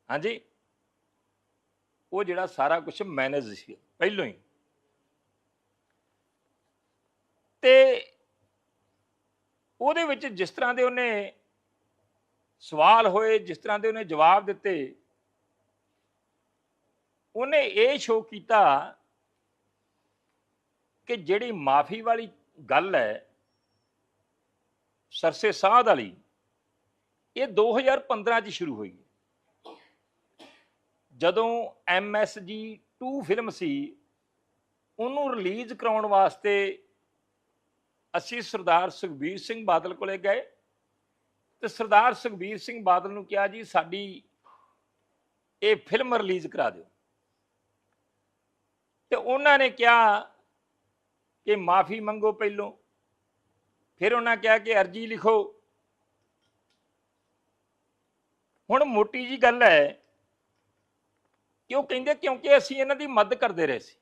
ਹਾਂਜੀ, ਉਹ ਜਿਹੜਾ ਸਾਰਾ ਕੁਝ ਮੈਨੇਜ ਸੀ ਪਹਿਲੋਂ ਹੀ। ਤੇ ਉਹਦੇ ਵਿੱਚ ਜਿਸ ਤਰ੍ਹਾਂ ਦੇ ਉਹਨੇ ਸਵਾਲ ਹੋਏ, ਜਿਸ ਤਰ੍ਹਾਂ ਦੇ ਉਹਨੇ ਜਵਾਬ ਦਿੱਤੇ, ਉਹਨੇ ਇਹ ਸ਼ੋਅ ਕੀਤਾ ਕਿ ਜਿਹੜੀ ਮਾਫੀ ਵਾਲੀ ਗੱਲ ਹੈ ਸਰਸੇ ਸਾਧ ਵਾਲੀ, ਇਹ 2015 ਚ ਸ਼ੁਰੂ ਹੋਈ। ਜਦੋਂ MSG 2 ਫਿਲਮ ਸੀ, ਉਹਨੂੰ ਰਿਲੀਜ਼ ਕਰਾਉਣ ਵਾਸਤੇ ਅਸੀਂ ਸਰਦਾਰ ਸੁਖਬੀਰ ਸਿੰਘ ਬਾਦਲ ਕੋਲੇ ਗਏ ਤੇ ਸਰਦਾਰ ਸੁਖਬੀਰ ਸਿੰਘ ਬਾਦਲ ਨੂੰ ਕਿਹਾ ਜੀ ਸਾਡੀ ਇਹ ਫਿਲਮ ਰਿਲੀਜ਼ ਕਰਾ ਦਿਓ। ਤੇ ਉਹਨਾਂ ਨੇ ਕਿਹਾ ਕਿ ਮਾਫੀ ਮੰਗੋ ਪਹਿਲੋਂ, ਫਿਰ ਉਹਨਾਂ ਕਿਹਾ ਕਿ ਅਰਜੀ ਲਿਖੋ। ਹੁਣ ਮੋਟੀ ਜੀ ਗੱਲ ਹੈ ਕਿ ਉਹ ਕਹਿੰਦੇ ਕਿਉਂਕਿ ਅਸੀਂ ਇਹਨਾਂ ਦੀ ਮਦਦ ਕਰਦੇ ਰਹੇ ਸੀ,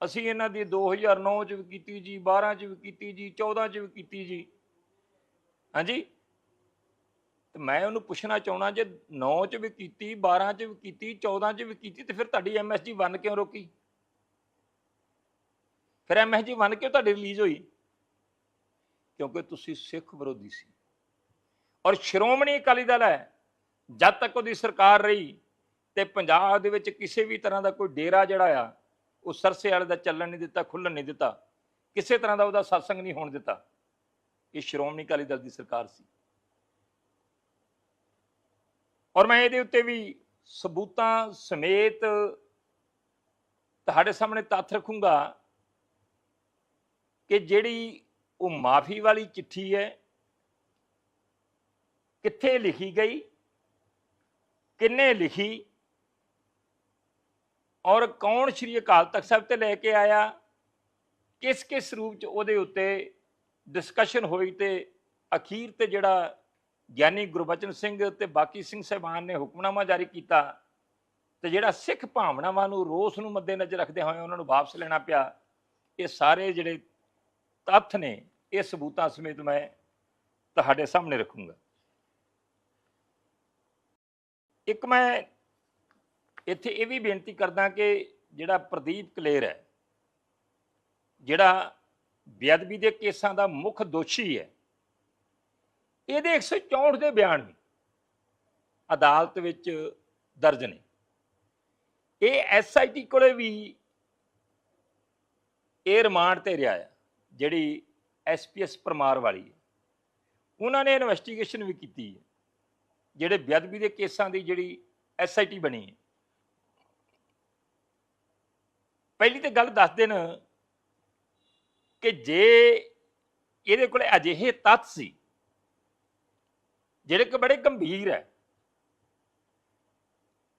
ਅਸੀਂ ਇਹਨਾਂ ਦੀ 2009 ਚ ਵੀ ਕੀਤੀ ਜੀ, 12 ਚ ਵੀ ਕੀਤੀ ਜੀ, 14 ਚ ਵੀ ਕੀਤੀ ਜੀ। ਹਾਂਜੀ, ਤੇ ਮੈਂ ਉਹਨੂੰ ਪੁੱਛਣਾ ਚਾਹੁੰਦਾ, ਜੇ 9 ਚ ਵੀ ਕੀਤੀ, 12 ਚ ਵੀ ਕੀਤੀ, 14 ਚ ਵੀ ਕੀਤੀ, ਤੇ ਫਿਰ ਤੁਹਾਡੀ MSG 1 ਕਿਉਂ ਰੋਕੀ? ਫਿਰ MSG 1 ਕਿਉਂ ਤੁਹਾਡੀ ਰਿਲੀਜ਼ ਹੋਈ? ਕਿਉਂਕਿ ਤੁਸੀਂ ਸਿੱਖ ਵਿਰੋਧੀ ਸੀ। ਔਰ ਸ਼੍ਰੋਮਣੀ ਅਕਾਲੀ ਦਲ ਹੈ, ਜਦ ਤੱਕ ਉਹਦੀ ਸਰਕਾਰ ਰਹੀ ਤੇ ਪੰਜਾਬ ਦੇ ਵਿੱਚ ਕਿਸੇ ਵੀ ਤਰ੍ਹਾਂ ਦਾ ਕੋਈ ਡੇਰਾ ਜਿਹੜਾ ਆ ਉਹ ਸਰਸੇ ਵਾਲੇ ਦਾ ਚੱਲਣ ਨਹੀਂ ਦਿੱਤਾ, ਖੁੱਲਣ ਨਹੀਂ ਦਿੱਤਾ, ਕਿਸੇ ਤਰ੍ਹਾਂ ਦਾ ਉਹਦਾ ਸਤਸੰਗ ਨਹੀਂ ਹੋਣ ਦਿੱਤਾ। ਇਹ ਸ਼੍ਰੋਮਣੀ ਅਕਾਲੀ ਦਲ ਦੀ ਸਰਕਾਰ ਸੀ। ਔਰ ਮੈਂ ਇਹਦੇ ਉੱਤੇ ਵੀ ਸਬੂਤਾਂ ਸਮੇਤ ਤੁਹਾਡੇ ਸਾਹਮਣੇ ਤੱਥ ਰੱਖੂੰਗਾ ਕਿ ਜਿਹੜੀ ਉਹ ਮਾਫੀ ਵਾਲੀ ਚਿੱਠੀ ਹੈ, ਕਿੱਥੇ ਲਿਖੀ ਗਈ, ਕਿੰਨੇ ਲਿਖੀ, ਔਰ ਕੌਣ ਸ਼੍ਰੀ ਅਕਾਲ ਤਖਤ ਸਾਹਿਬ ਤੇ ਲੈ ਕੇ ਆਇਆ, ਕਿਸ ਕਿਸ ਰੂਪ ਚ ਉਹਦੇ ਉੱਤੇ ਡਿਸਕਸ਼ਨ ਹੋਈ, ਤੇ ਅਖੀਰ ਤੇ ਜਿਹੜਾ ਗਿਆਨੀ ਗੁਰਬਚਨ ਸਿੰਘ ਤੇ ਬਾਕੀ ਸਿੰਘ ਸਾਹਿਬਾਨ ਨੇ ਹੁਕਮਨਾਮਾ ਜਾਰੀ ਕੀਤਾ, ਤੇ ਜਿਹੜਾ ਸਿੱਖ ਭਾਵਨਾਵਾਂ ਨੂੰ, ਰੋਸ ਨੂੰ ਮੱਦੇਨਜ਼ਰ ਰੱਖਦੇ ਹੋਏ ਉਹਨਾਂ ਨੂੰ ਵਾਪਸ ਲੈਣਾ ਪਿਆ। ਇਹ ਸਾਰੇ ਜਿਹੜੇ ਤੱਥ ਨੇ ਇਹ ਸਬੂਤਾਂ ਸਮੇਤ ਮੈਂ ਤੁਹਾਡੇ ਸਾਹਮਣੇ ਰੱਖੂੰਗਾ। ਇੱਕ ਮੈਂ ਇੱਥੇ ਇਹ ਵੀ ਬੇਨਤੀ ਕਰਦਾ ਕਿ ਜਿਹੜਾ ਪ੍ਰਦੀਪ ਕਲੇਰ ਹੈ, ਜਿਹੜਾ ਬੇਅਦਬੀ ਦੇ ਕੇਸਾਂ ਦਾ ਮੁੱਖ ਦੋਸ਼ੀ ਹੈ, ਇਹਦੇ 164 ਦੇ ਬਿਆਨ ਵੀ ਅਦਾਲਤ ਵਿੱਚ ਦਰਜ ਨੇ। ਇਹ SIT ਕੋਲੇ ਵੀ ਇਹ ਰਿਮਾਂਡ ਤੇ ਰਿਹਾ ਹੈ, ਜਿਹੜੀ SPS ਪਰਮਾਰ ਵਾਲੀ ਹੈ। ਉਹਨਾਂ ਨੇ ਇਨਵੈਸਟੀਗੇਸ਼ਨ ਵੀ ਕੀਤੀ ਹੈ, ਜਿਹੜੇ ਬੇਅਦਬੀ ਦੇ ਕੇਸਾਂ ਦੀ ਜਿਹੜੀ SIT ਬਣੀ ਹੈ। ਪਹਿਲੀ ਤਾਂ ਗੱਲ ਦੱਸ ਦੇਣ ਕਿ ਜੇ ਇਹਦੇ ਕੋਲ ਅਜਿਹੇ ਤੱਥ ਸੀ ਜਿਹੜੇ ਕਿ ਬੜੇ ਗੰਭੀਰ ਹੈ,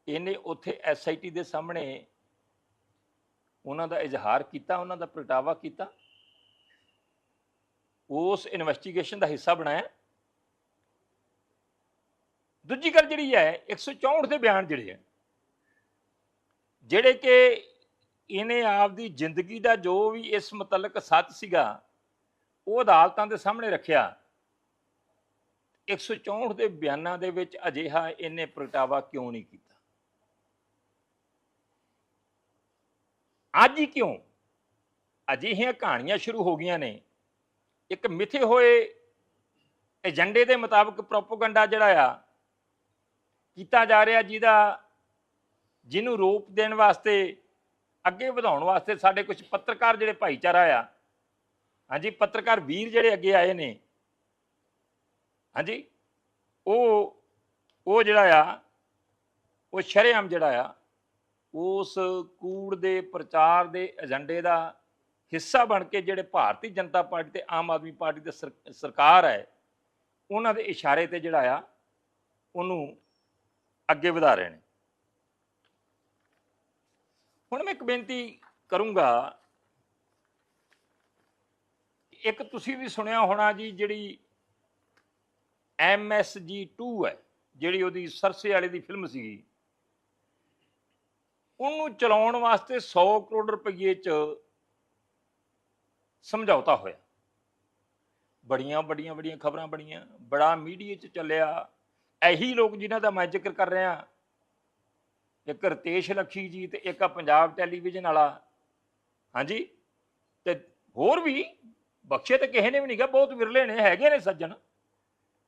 ਇਹਨੇ ਉੱਥੇ SIT ਦੇ ਸਾਹਮਣੇ ਉਹਨਾਂ ਦਾ ਇਜ਼ਹਾਰ ਕੀਤਾ, ਉਹਨਾਂ ਦਾ ਪ੍ਰਗਟਾਵਾ ਕੀਤਾ, ਉਸ ਇਨਵੈਸਟੀਗੇਸ਼ਨ ਦਾ ਹਿੱਸਾ ਬਣਾਇਆ। ਦੂਜੀ ਗੱਲ ਜਿਹੜੀ ਹੈ 164 ਦੇ ਬਿਆਨ ਜਿਹੜੇ ਕਿ ਇਹਨੇ ਆਪਦੀ ਜ਼ਿੰਦਗੀ ਦਾ ਜੋ ਵੀ ਇਸ ਮੁਤਲਕ ਸੱਚ ਸੀਗਾ ਉਹ ਅਦਾਲਤਾਂ ਦੇ ਸਾਹਮਣੇ ਰੱਖਿਆ। 164 ਦੇ ਬਿਆਨਾਂ ਦੇ ਵਿੱਚ ਅਜਿਹਾ ਇਹਨੇ ਪ੍ਰਗਟਾਵਾ ਕਿਉਂ ਨਹੀਂ ਕੀਤਾ? ਅੱਜ ਹੀ ਕਿਉਂ ਅਜਿਹੀਆਂ ਕਹਾਣੀਆਂ ਸ਼ੁਰੂ ਹੋ ਗਈਆਂ ਨੇ? ਇੱਕ ਮਿਥੇ ਹੋਏ ਏਜੰਡੇ ਦੇ ਮੁਤਾਬਕ ਪ੍ਰੋਪੋਗੰਡਾ ਜਿਹੜਾ ਆ ਕੀਤਾ ਜਾ ਰਿਹਾ, ਜਿਹਨੂੰ ਰੂਪ ਦੇਣ ਵਾਸਤੇ, ਅੱਗੇ ਵਧਾਉਣ ਵਾਸਤੇ ਸਾਡੇ ਕੁਝ ਪੱਤਰਕਾਰ ਜਿਹੜੇ ਭਾਈਚਾਰਾ ਆ, ਹਾਂਜੀ, ਪੱਤਰਕਾਰ ਵੀਰ ਜਿਹੜੇ ਅੱਗੇ ਆਏ ਨੇ, ਹਾਂਜੀ, ਉਹ ਜਿਹੜਾ ਆ ਉਹ ਸ਼ਰੇਆਮ ਜਿਹੜਾ ਆ ਉਸ ਕੂੜ ਦੇ ਪ੍ਰਚਾਰ ਦੇ ਏਜੰਡੇ ਦਾ ਹਿੱਸਾ ਬਣ ਕੇ ਜਿਹੜੇ ਭਾਰਤੀ ਜਨਤਾ ਪਾਰਟੀ ਤੇ ਆਮ ਆਦਮੀ ਪਾਰਟੀ ਦੀ ਸਰਕਾਰ ਹੈ ਉਹਨਾਂ ਦੇ ਇਸ਼ਾਰੇ ਤੇ ਜਿਹੜਾ ਆ ਉਹਨੂੰ ਅੱਗੇ ਵਧਾ ਰਹੇ ਨੇ। ਹੁਣ ਮੈਂ ਇੱਕ ਬੇਨਤੀ ਕਰੂੰਗਾ, ਇੱਕ ਤੁਸੀਂ ਵੀ ਸੁਣਿਆ ਹੋਣਾ ਜੀ, ਜਿਹੜੀ MSG 2 ਹੈ, ਜਿਹੜੀ ਉਹਦੀ ਸਰਸੇ ਵਾਲੇ ਦੀ ਫਿਲਮ ਸੀਗੀ, ਉਹਨੂੰ ਚਲਾਉਣ ਵਾਸਤੇ 100 ਕਰੋੜ ਰੁਪਏ 'ਚ ਸਮਝੌਤਾ ਹੋਇਆ। ਬੜੀਆਂ ਵੱਡੀਆਂ ਵੱਡੀਆਂ ਖਬਰਾਂ ਬਣੀਆਂ, ਬੜਾ ਮੀਡੀਆ 'ਚ ਚੱਲਿਆ। ਇਹੀ ਲੋਕ ਜਿਨ੍ਹਾਂ ਦਾ ਮੈਂ ਜ਼ਿਕਰ ਕਰ ਰਿਹਾ, ਇੱਕ ਰਤੇਸ਼ ਲੱਖੀ ਜੀ ਤੇ ਇੱਕ ਆ ਪੰਜਾਬ ਟੈਲੀਵਿਜ਼ਨ ਵਾਲਾ, ਹਾਂਜੀ, ਤੇ ਹੋਰ ਵੀ ਬਖਸ਼ੇ ਤੇ ਕਿਸੇ ਨੇ ਵੀ ਨਹੀਂ ਗਾ, ਬਹੁਤ ਵਿਰਲੇ ਨੇ, ਹੈਗੇ ਨੇ ਸੱਜਣ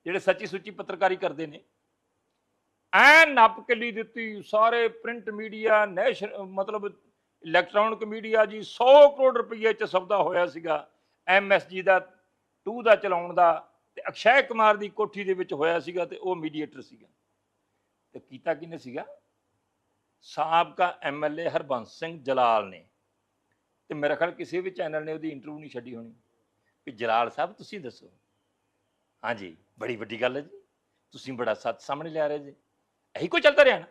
ਜਿਹੜੇ ਸੱਚੀ ਸੁੱਚੀ ਪੱਤਰਕਾਰੀ ਕਰਦੇ ਨੇ। ਐ ਨੱਪ ਕਿੱਲੀ ਦਿੱਤੀ, ਸਾਰੇ ਪ੍ਰਿੰਟ ਮੀਡੀਆ, ਮਤਲਬ ਇਲੈਕਟ੍ਰੋਨਿਕ ਮੀਡੀਆ ਜੀ, 100 ਕਰੋੜ ਰੁਪਏ 'ਚ ਸੌਦਾ ਹੋਇਆ ਸੀਗਾ MSG ਦਾ 2 ਦਾ ਚਲਾਉਣ ਦਾ, ਤੇ ਅਕਸ਼ੈ ਕੁਮਾਰ ਦੀ ਕੋਠੀ ਦੇ ਵਿੱਚ ਹੋਇਆ ਸੀਗਾ, ਤੇ ਉਹ ਮੀਡੀਏਟਰ ਸੀਗਾ। ਤੇ ਕੀਤਾ ਕਿਹਨੇ ਸੀਗਾ? ਸਾਬਕਾ MLA ਹਰਬੰਸ ਸਿੰਘ ਜਲਾਲ ਨੇ। ਤੇ ਮੇਰਾ ਖਿਆਲ ਕਿਸੇ ਵੀ ਚੈਨਲ ਨੇ ਉਹਦੀ ਇੰਟਰਵਿਊ ਨਹੀਂ ਛੱਡੀ ਹੋਣੀ ਕਿ ਜਲਾਲ ਸਾਹਿਬ ਤੁਸੀਂ ਦੱਸੋ, ਹਾਂਜੀ ਬੜੀ ਵੱਡੀ ਗੱਲ ਹੈ ਜੀ, ਤੁਸੀਂ ਬੜਾ ਸੱਚ ਸਾਹਮਣੇ ਲਿਆ ਰਹੇ ਜੀ, ਇਹੀ ਕੋਈ ਚੱਲਦਾ ਰਿਹਾ ਨਾ।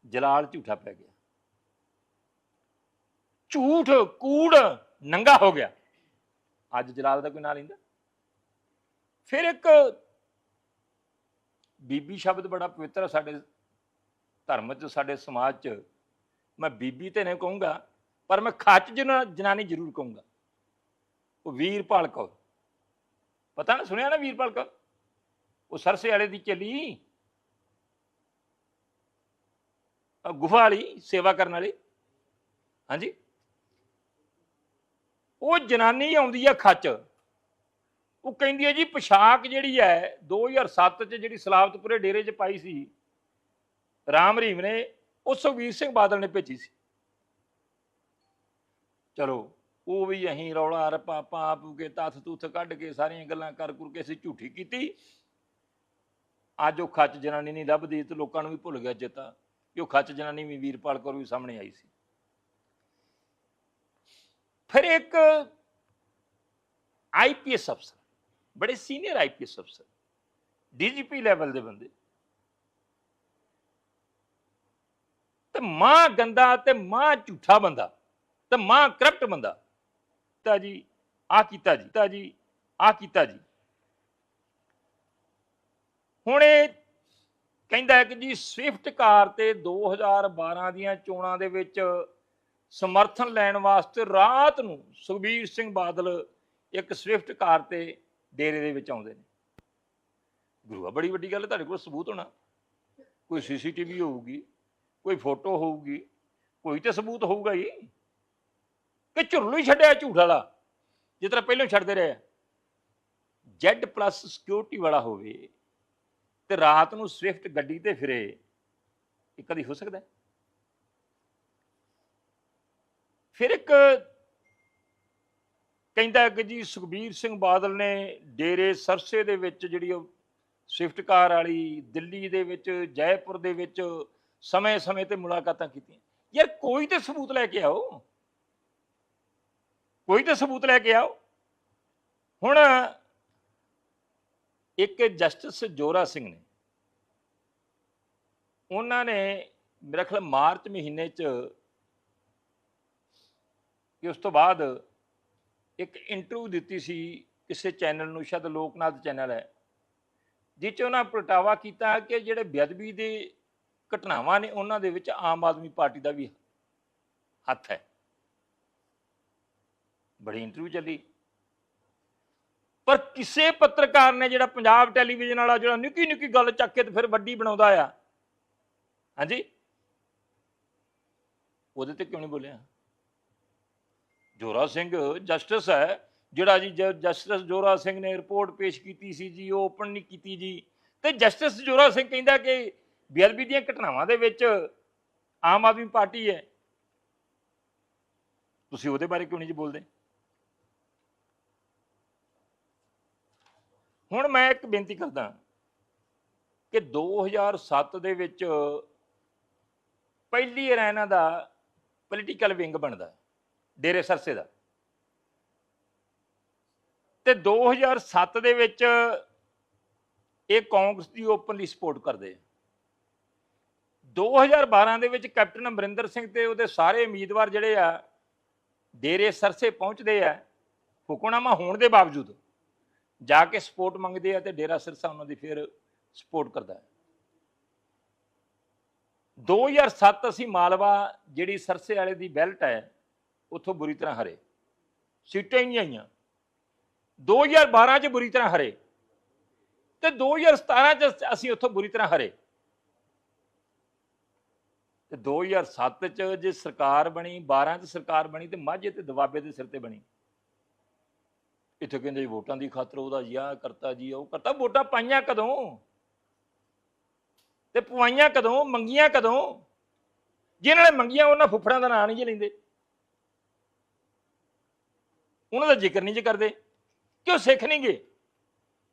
ਜਲਾਲ ਝੂਠਾ ਪੈ ਗਿਆ, ਝੂਠ ਕੂੜ ਨੰਗਾ ਹੋ ਗਿਆ। ਅੱਜ ਜਲਾਲ ਦਾ ਕੋਈ ਨਾਂ ਲੈਂਦਾ? ਫਿਰ ਇੱਕ ਬੀਬੀ ਸ਼ਬਦ ਬੜਾ ਪਵਿੱਤਰ ਸਾਡੇ ਧਰਮ 'ਚ, ਸਾਡੇ ਸਮਾਜ 'ਚ। ਮੈਂ ਬੀਬੀ ਤੇ ਨਹੀਂ ਕਹੂੰਗਾ, ਪਰ ਮੈਂ ਖੱਚ ਜਨਾਨੀ ਜ਼ਰੂਰ ਕਹੂੰਗਾ। ਉਹ ਵੀਰਪਾਲ ਕੌਰ, ਪਤਾ ਨਾ, ਸੁਣਿਆ ਨਾ ਵੀਰਪਾਲ ਕੌਰ? ਉਹ ਸਰਸੇ ਵਾਲੇ ਦੀ ਚਲੀ, ਗੁਫਾ ਵਾਲੀ ਸੇਵਾ ਕਰਨ ਵਾਲੀ, ਹਾਂਜੀ। ਉਹ ਜਨਾਨੀ ਆਉਂਦੀ ਆ ਖੱਚ, ਉਹ ਕਹਿੰਦੀ ਹੈ ਜੀ ਪੋਸ਼ਾਕ ਜਿਹੜੀ ਹੈ 2007 'ਚ ਜਿਹੜੀ ਸਲਾਵਤਪੁਰੇ ਡੇਰੇ 'ਚ ਪਾਈ ਸੀ ਰਾਮ ਰਹੀਮ ਨੇ, ਉਹ ਸੁਖਬੀਰ ਸਿੰਘ ਬਾਦਲ ਨੇ ਭੇਜੀ ਸੀ। ਚਲੋ ਉਹ ਵੀ ਅਸੀਂ ਰੌਲਾ ਰੱਪਾ ਪਾ ਪੂ ਕੇ ਤੱਥ ਤੁੱਥ ਕੱਢ ਕੇ ਸਾਰੀਆਂ ਗੱਲਾਂ ਕਰ ਕੁਰ ਕੇ ਅਸੀਂ ਝੂਠੀ ਕੀਤੀ। ਅੱਜ ਉਹ ਖੱਚ ਜਨਾਨੀ ਨਹੀਂ ਲੱਭਦੀ, ਤੇ ਲੋਕਾਂ ਨੂੰ ਵੀ ਭੁੱਲ ਗਿਆ ਚੇਤਾ ਕਿ ਉਹ ਖੱਚ ਜਨਾਨੀ ਵੀ ਵੀਰਪਾਲ ਕੌਰ ਵੀ ਸਾਹਮਣੇ ਆਈ ਸੀ। ਫਿਰ ਇੱਕ IPS ਅਫਸਰ, ਬੜੇ ਸੀਨੀਅਰ IPS ਅਫਸਰ, DGP ਲੈਵਲ ਦੇ ਬੰਦੇ, ਤੇ ਮਾਂ ਗੰਦਾ ਤੇ ਮਾਂ ਝੂਠਾ ਬੰਦਾ ਤੇ ਮਾਂ ਕਰਪਟ ਬੰਦਾ, ਤਾਂ ਜੀ ਆ ਕੀਤਾ ਜੀ, ਤਾਂ ਜੀ ਆ ਕੀਤਾ ਜੀ। ਹੁਣ ਇਹ ਕਹਿੰਦਾ ਹੈ ਕਿ ਜੀ ਸਵਿਫਟ ਕਾਰ ਤੇ 2012 ਦੀਆਂ ਚੋਣਾਂ ਦੇ ਵਿੱਚ ਸਮਰਥਨ ਲੈਣ ਵਾਸਤੇ ਰਾਤ ਨੂੰ ਸੁਖਬੀਰ ਸਿੰਘ ਬਾਦਲ ਇੱਕ ਸਵਿਫਟ ਕਾਰ ਤੇ ਡੇਰੇ ਦੇ ਵਿੱਚ ਆਉਂਦੇ ਨੇ। ਗੁਰੂਆ ਬੜੀ ਵੱਡੀ ਗੱਲ ਹੈ, ਤੁਹਾਡੇ ਕੋਲ ਸਬੂਤ ਹੋਣਾ, ਕੋਈ CCTV ਹੋਊਗੀ, ਕੋਈ ਫੋਟੋ ਹੋਊਗੀ, ਕੋਈ ਤੇ ਸਬੂਤ ਹੋਊਗਾ ਜੀ, ਕਿ ਝੁਰਲੂ ਹੀ ਛੱਡਿਆ ਝੂਠ ਵਾਲਾ ਜਿਸ ਤਰ੍ਹਾਂ ਪਹਿਲਾਂ ਛੱਡਦੇ ਰਹੇ। Z+ ਸਿਕਿਉਰਿਟੀ ਵਾਲਾ ਹੋਵੇ ਤੇ ਰਾਤ ਨੂੰ ਸਵਿਫਟ ਗੱਡੀ ਤੇ ਫਿਰੇ, ਇਹ ਕਦੀ ਹੋ ਸਕਦਾ? ਫਿਰ ਇੱਕ ਕਹਿੰਦਾ ਕਿ ਜੀ ਸੁਖਬੀਰ ਸਿੰਘ ਬਾਦਲ ਨੇ ਡੇਰੇ ਸਰਸੇ ਦੇ ਵਿੱਚ ਜਿਹੜੀ ਉਹ ਸਵਿਫਟ ਕਾਰ ਵਾਲੀ, ਦਿੱਲੀ ਦੇ ਵਿੱਚ, ਜੈਪੁਰ ਦੇ ਵਿੱਚ ਸਮੇਂ-ਸਮੇਂ ਤੇ ਮੁਲਾਕਾਤਾਂ ਕੀਤੀਆਂ। ਯਾਰ ਕੋਈ ਤੇ ਸਬੂਤ ਲੈ ਕੇ ਆਓ, ਕੋਈ ਤੇ ਸਬੂਤ ਲੈ ਕੇ ਆਓ। ਹੁਣ ਇੱਕ ਜਸਟਿਸ ਜੋਰਾ ਸਿੰਘ ਨੇ, ਉਹਨਾਂ ਨੇ ਮੇਰਾ ਖਿਆਲ ਮਾਰਚ ਮਹੀਨੇ 'ਚ, ਕਿ ਉਸ ਤੋਂ ਬਾਅਦ ਇੱਕ ਇੰਟਰਵਿਊ ਦਿੱਤੀ ਸੀ ਕਿਸੇ ਚੈਨਲ ਨੂੰ, ਸ਼ਾਇਦ ਲੋਕਨਾਥ ਚੈਨਲ ਹੈ, ਜਿਸ 'ਚ ਉਹਨਾਂ ਪ੍ਰਗਟਾਵਾ ਕੀਤਾ ਕਿ ਜਿਹੜੇ ਬੇਅਦਬੀ ਦੇ ਘਟਨਾਵਾਂ ਨੇ ਉਹਨਾਂ ਦੇ ਵਿੱਚ ਆਮ ਆਦਮੀ ਪਾਰਟੀ ਦਾ ਵੀ ਹੱਥ ਹੈ। ਬੜੀ ਇੰਟਰਵਿਊ ਚੱਲੀ, ਪਰ ਕਿਸੇ ਪੱਤਰਕਾਰ ਨੇ, ਜਿਹੜਾ ਪੰਜਾਬ ਟੈਲੀਵਿਜ਼ਨ ਵਾਲਾ, ਜਿਹੜਾ ਨਿੱਕੀ ਨਿੱਕੀ ਗੱਲ ਚੱਕ ਕੇ ਤੇ ਫਿਰ ਵੱਡੀ ਬਣਾਉਂਦਾ ਆ, ਹਾਂਜੀ, ਉਹਦੇ ਤੇ ਕਿਉਂ ਨਹੀਂ ਬੋਲਿਆ? ਜੋਰਾ ਸਿੰਘ ਜਸਟਿਸ ਹੈ, ਜਿਹੜਾ ਜੀ ਜਸਟਿਸ ਜੋਰਾ ਸਿੰਘ ਨੇ ਰਿਪੋਰਟ ਪੇਸ਼ ਕੀਤੀ ਸੀ ਜੀ, ਉਹ ਓਪਨ ਨਹੀਂ ਕੀਤੀ ਜੀ, ਤੇ ਜਸਟਿਸ ਜੋਰਾ ਸਿੰਘ ਕਹਿੰਦਾ ਕਿ ਬੇਅਦਬੀ ਦੀਆਂ ਘਟਨਾਵਾਂ ਦੇ ਵਿੱਚ ਆਮ ਆਦਮੀ ਪਾਰਟੀ ਹੈ। ਤੁਸੀਂ ਉਹਦੇ ਬਾਰੇ ਕਿਉਂ ਨਹੀਂ ਜੀ ਬੋਲਦੇ? ਹੁਣ ਮੈਂ ਇੱਕ ਬੇਨਤੀ ਕਰਦਾ ਕਿ 2007 ਦੇ ਵਿੱਚ ਪਹਿਲੀ ਵਾਰ ਇਹਨਾਂ ਦਾ ਪੋਲੀਟੀਕਲ ਵਿੰਗ ਬਣਦਾ ਡੇਰੇ ਸਰਸੇ ਦਾ, ਤੇ 2007 ਦੇ ਵਿੱਚ ਇਹ ਕਾਂਗਰਸ ਦੀ ਓਪਨਲੀ ਸਪੋਰਟ ਕਰਦੇ। 2012 ਦੇ ਵਿੱਚ ਕੈਪਟਨ ਅਮਰਿੰਦਰ ਸਿੰਘ ਤੇ ਉਹਦੇ ਸਾਰੇ ਉਮੀਦਵਾਰ ਜਿਹੜੇ ਆ ਡੇਰੇ ਸਰਸੇ ਪਹੁੰਚਦੇ ਆ, ਹੁਕਮਨਾਮਾ ਹੋਣ ਦੇ ਬਾਵਜੂਦ ਜਾ ਕੇ ਸਪੋਰਟ ਮੰਗਦੇ ਆ, ਤੇ ਡੇਰਾ ਸਿਰਸਾ ਉਹਨਾਂ ਦੀ ਫਿਰ ਸਪੋਰਟ ਕਰਦਾ ਹੈ। 2007 ਅਸੀਂ ਮਾਲਵਾ, ਜਿਹੜੀ ਸਰਸੇ ਵਾਲੇ ਦੀ ਬੈਲਟ ਹੈ, ਉੱਥੋਂ ਬੁਰੀ ਤਰ੍ਹਾਂ ਹਾਰੇ, ਸੀਟਾਂ ਹੀ ਨਹੀਂ ਆਈਆਂ। 2012 ਚ ਬੁਰੀ ਤਰ੍ਹਾਂ ਹਾਰੇ ਤੇ 2017 ਚ ਅਸੀਂ ਉੱਥੋਂ ਬੁਰੀ ਤਰ੍ਹਾਂ ਹਾਰੇ ਤੇ 2007 ਚ ਜੇ ਸਰਕਾਰ ਬਣੀ, 12 ਚ ਸਰਕਾਰ ਬਣੀ ਤੇ ਮਾਝੇ ਤੇ ਦੁਆਬੇ ਦੇ ਸਿਰ ਤੇ ਬਣੀ। ਇੱਥੇ ਕਹਿੰਦੇ ਜੀ ਵੋਟਾਂ ਦੀ ਖਾਤਰ ਉਹਦਾ ਜੀ ਆਹ ਕਰਤਾ ਜੀ ਉਹ ਕਰਤਾ। ਵੋਟਾਂ ਪਾਈਆਂ ਕਦੋਂ ਤੇ ਪਵਾਈਆਂ ਕਦੋਂ, ਮੰਗੀਆਂ ਕਦੋਂ? ਜਿਨ੍ਹਾਂ ਨੇ ਮੰਗੀਆਂ ਉਹਨਾਂ ਫੁੱਫੜਾਂ ਦਾ ਨਾਂ ਨਹੀਂ ਜੀ ਲੈਂਦੇ, ਉਹਨਾਂ ਦਾ ਜ਼ਿਕਰ ਨਹੀਂ ਜੀ ਕਰਦੇ। ਕਿਉਂ? ਸਿੱਖ ਨਹੀਂ ਗਏ,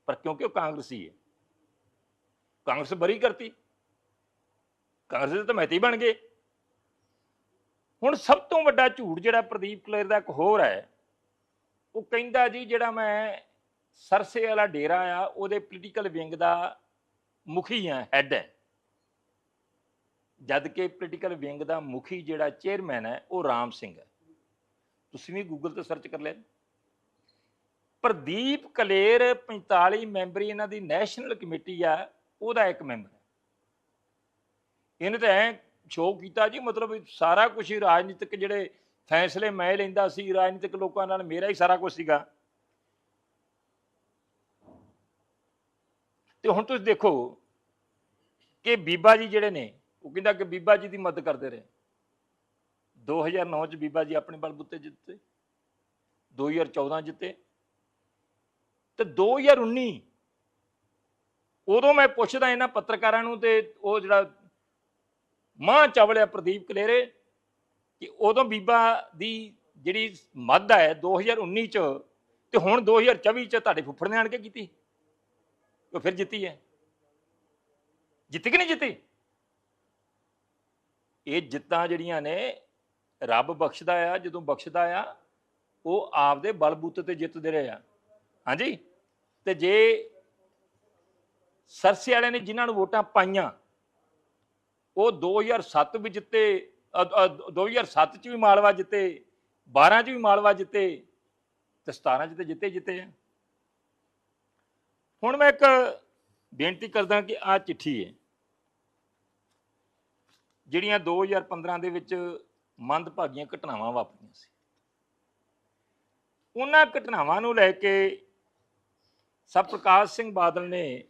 ਪਰ ਕਿਉਂਕਿ ਉਹ ਕਾਂਗਰਸੀ ਹੈ। ਕਾਂਗਰਸ ਬਰੀ ਕਰਤੀ, ਕਾਂਗਰਸ ਦੇ ਤਾਂ ਮੈਤੀ ਬਣ ਗਏ। ਹੁਣ ਸਭ ਤੋਂ ਵੱਡਾ ਝੂਠ ਜਿਹੜਾ ਪ੍ਰਦੀਪ ਕਲੇਰ ਦਾ ਇੱਕ ਹੋਰ ਹੈ, ਉਹ ਕਹਿੰਦਾ ਜੀ ਜਿਹੜਾ ਮੈਂ ਸਰਸੇ ਵਾਲਾ ਡੇਰਾ ਆ ਉਹਦੇ ਪੋਲੀਟੀਕਲ ਵਿੰਗ ਦਾ ਮੁਖੀ ਆ, ਹੈਡ ਹੈ, ਜਦ ਕਿ ਪੋਲੀਟੀਕਲ ਵਿੰਗ ਦਾ ਮੁਖੀ ਜਿਹੜਾ ਚੇਅਰਮੈਨ ਹੈ ਉਹ ਰਾਮ ਸਿੰਘ ਹੈ। ਤੁਸੀਂ ਵੀ ਗੂਗਲ ਤੇ ਸਰਚ ਕਰ ਲਿਆ। ਪ੍ਰਦੀਪ ਕਲੇਰ 45 ਮੈਂਬਰੀ ਇਹਨਾਂ ਦੀ ਨੈਸ਼ਨਲ ਕਮੇਟੀ ਆ, ਉਹਦਾ ਇੱਕ ਮੈਂਬਰ ਹੈ। ਇਹਨੇ ਤਾਂ ਐ ਸ਼ੋਅ ਕੀਤਾ ਜੀ, ਮਤਲਬ ਸਾਰਾ ਕੁਝ ਹੀ ਰਾਜਨੀਤਿਕ ਜਿਹੜੇ ਫੈਸਲੇ ਮੈਂ ਲੈਂਦਾ ਸੀ ਰਾਜਨੀਤਿਕ ਲੋਕਾਂ ਨਾਲ, ਮੇਰਾ ਹੀ ਸਾਰਾ ਕੁਝ ਸੀਗਾ। ਤੇ ਹੁਣ ਤੁਸੀਂ ਦੇਖੋ ਕਿ ਬੀਬਾ ਜੀ ਜਿਹੜੇ ਨੇ, ਉਹ ਕਹਿੰਦਾ ਕਿ ਬੀਬਾ ਜੀ ਦੀ ਮਦਦ ਕਰਦੇ ਰਹੇ। 2009 ਚ ਬੀਬਾ ਜੀ ਆਪਣੇ ਬਲਬੂਤੇ ਜਿੱਤੇ, 2014 ਜਿੱਤੇ ਤੇ 2019 ਉਦੋਂ ਮੈਂ ਪੁੱਛਦਾ ਇਹਨਾਂ ਪੱਤਰਕਾਰਾਂ ਨੂੰ, ਤੇ ਉਹ ਜਿਹੜਾ ਮਾਂ ਚਾਵਲਿਆ ਪ੍ਰਦੀਪ ਕਲੇਰੇ, ਕਿ ਉਦੋਂ ਬੀਬਾ ਦੀ ਜਿਹੜੀ ਮੱਦ ਹੈ 2019 ਚ ਤੇ ਹੁਣ 2024 ਚ ਤੁਹਾਡੇ ਫੁੱਫੜ ਨੇ ਆਣ ਕੇ ਕੀਤੀ, ਉਹ ਫਿਰ ਜਿੱਤੀ ਹੈ। ਜਿੱਤੀ ਕਿ ਨਹੀਂ ਜਿੱਤੀ? ਇਹ ਜਿੱਤਾਂ ਜਿਹੜੀਆਂ ਨੇ ਰੱਬ ਬਖਸ਼ਦਾ ਆ, ਜਦੋਂ ਬਖਸ਼ਦਾ ਆ ਉਹ ਆਪਦੇ ਬਲਬੂਤੇ ਤੇ ਜਿੱਤਦੇ ਰਹੇ ਆ। ਹਾਂਜੀ, ਤੇ ਜੇ ਸਰਸੇ ਵਾਲਿਆਂ ਨੇ ਜਿਨ੍ਹਾਂ ਨੂੰ ਵੋਟਾਂ ਪਾਈਆਂ ਉਹ 2007 ਵੀ ਜਿੱਤੇ, 2007 ਚ ਵੀ ਮਾਲਵਾ ਜਿੱਤੇ, 12 ਚ ਵੀ ਮਾਲਵਾ ਜਿੱਤੇ ਤੇ 17 ਚ ਤੇ ਜਿੱਤੇ ਆ। ਹੁਣ ਮੈਂ ਇੱਕ ਬੇਨਤੀ ਕਰਦਾ ਕਿ ਆਹ ਚਿੱਠੀ ਹੈ ਜਿਹੜੀਆਂ 2015 ਦੇ ਵਿੱਚ ਮੰਦਭਾਗੀਆਂ ਘਟਨਾਵਾਂ ਵਾਪਰੀਆਂ ਸੀ, ਉਹਨਾਂ ਘਟਨਾਵਾਂ ਨੂੰ ਲੈ ਕੇ ਸਰ ਪ੍ਰਕਾਸ਼ ਸਿੰਘ ਬਾਦਲ ਨੇ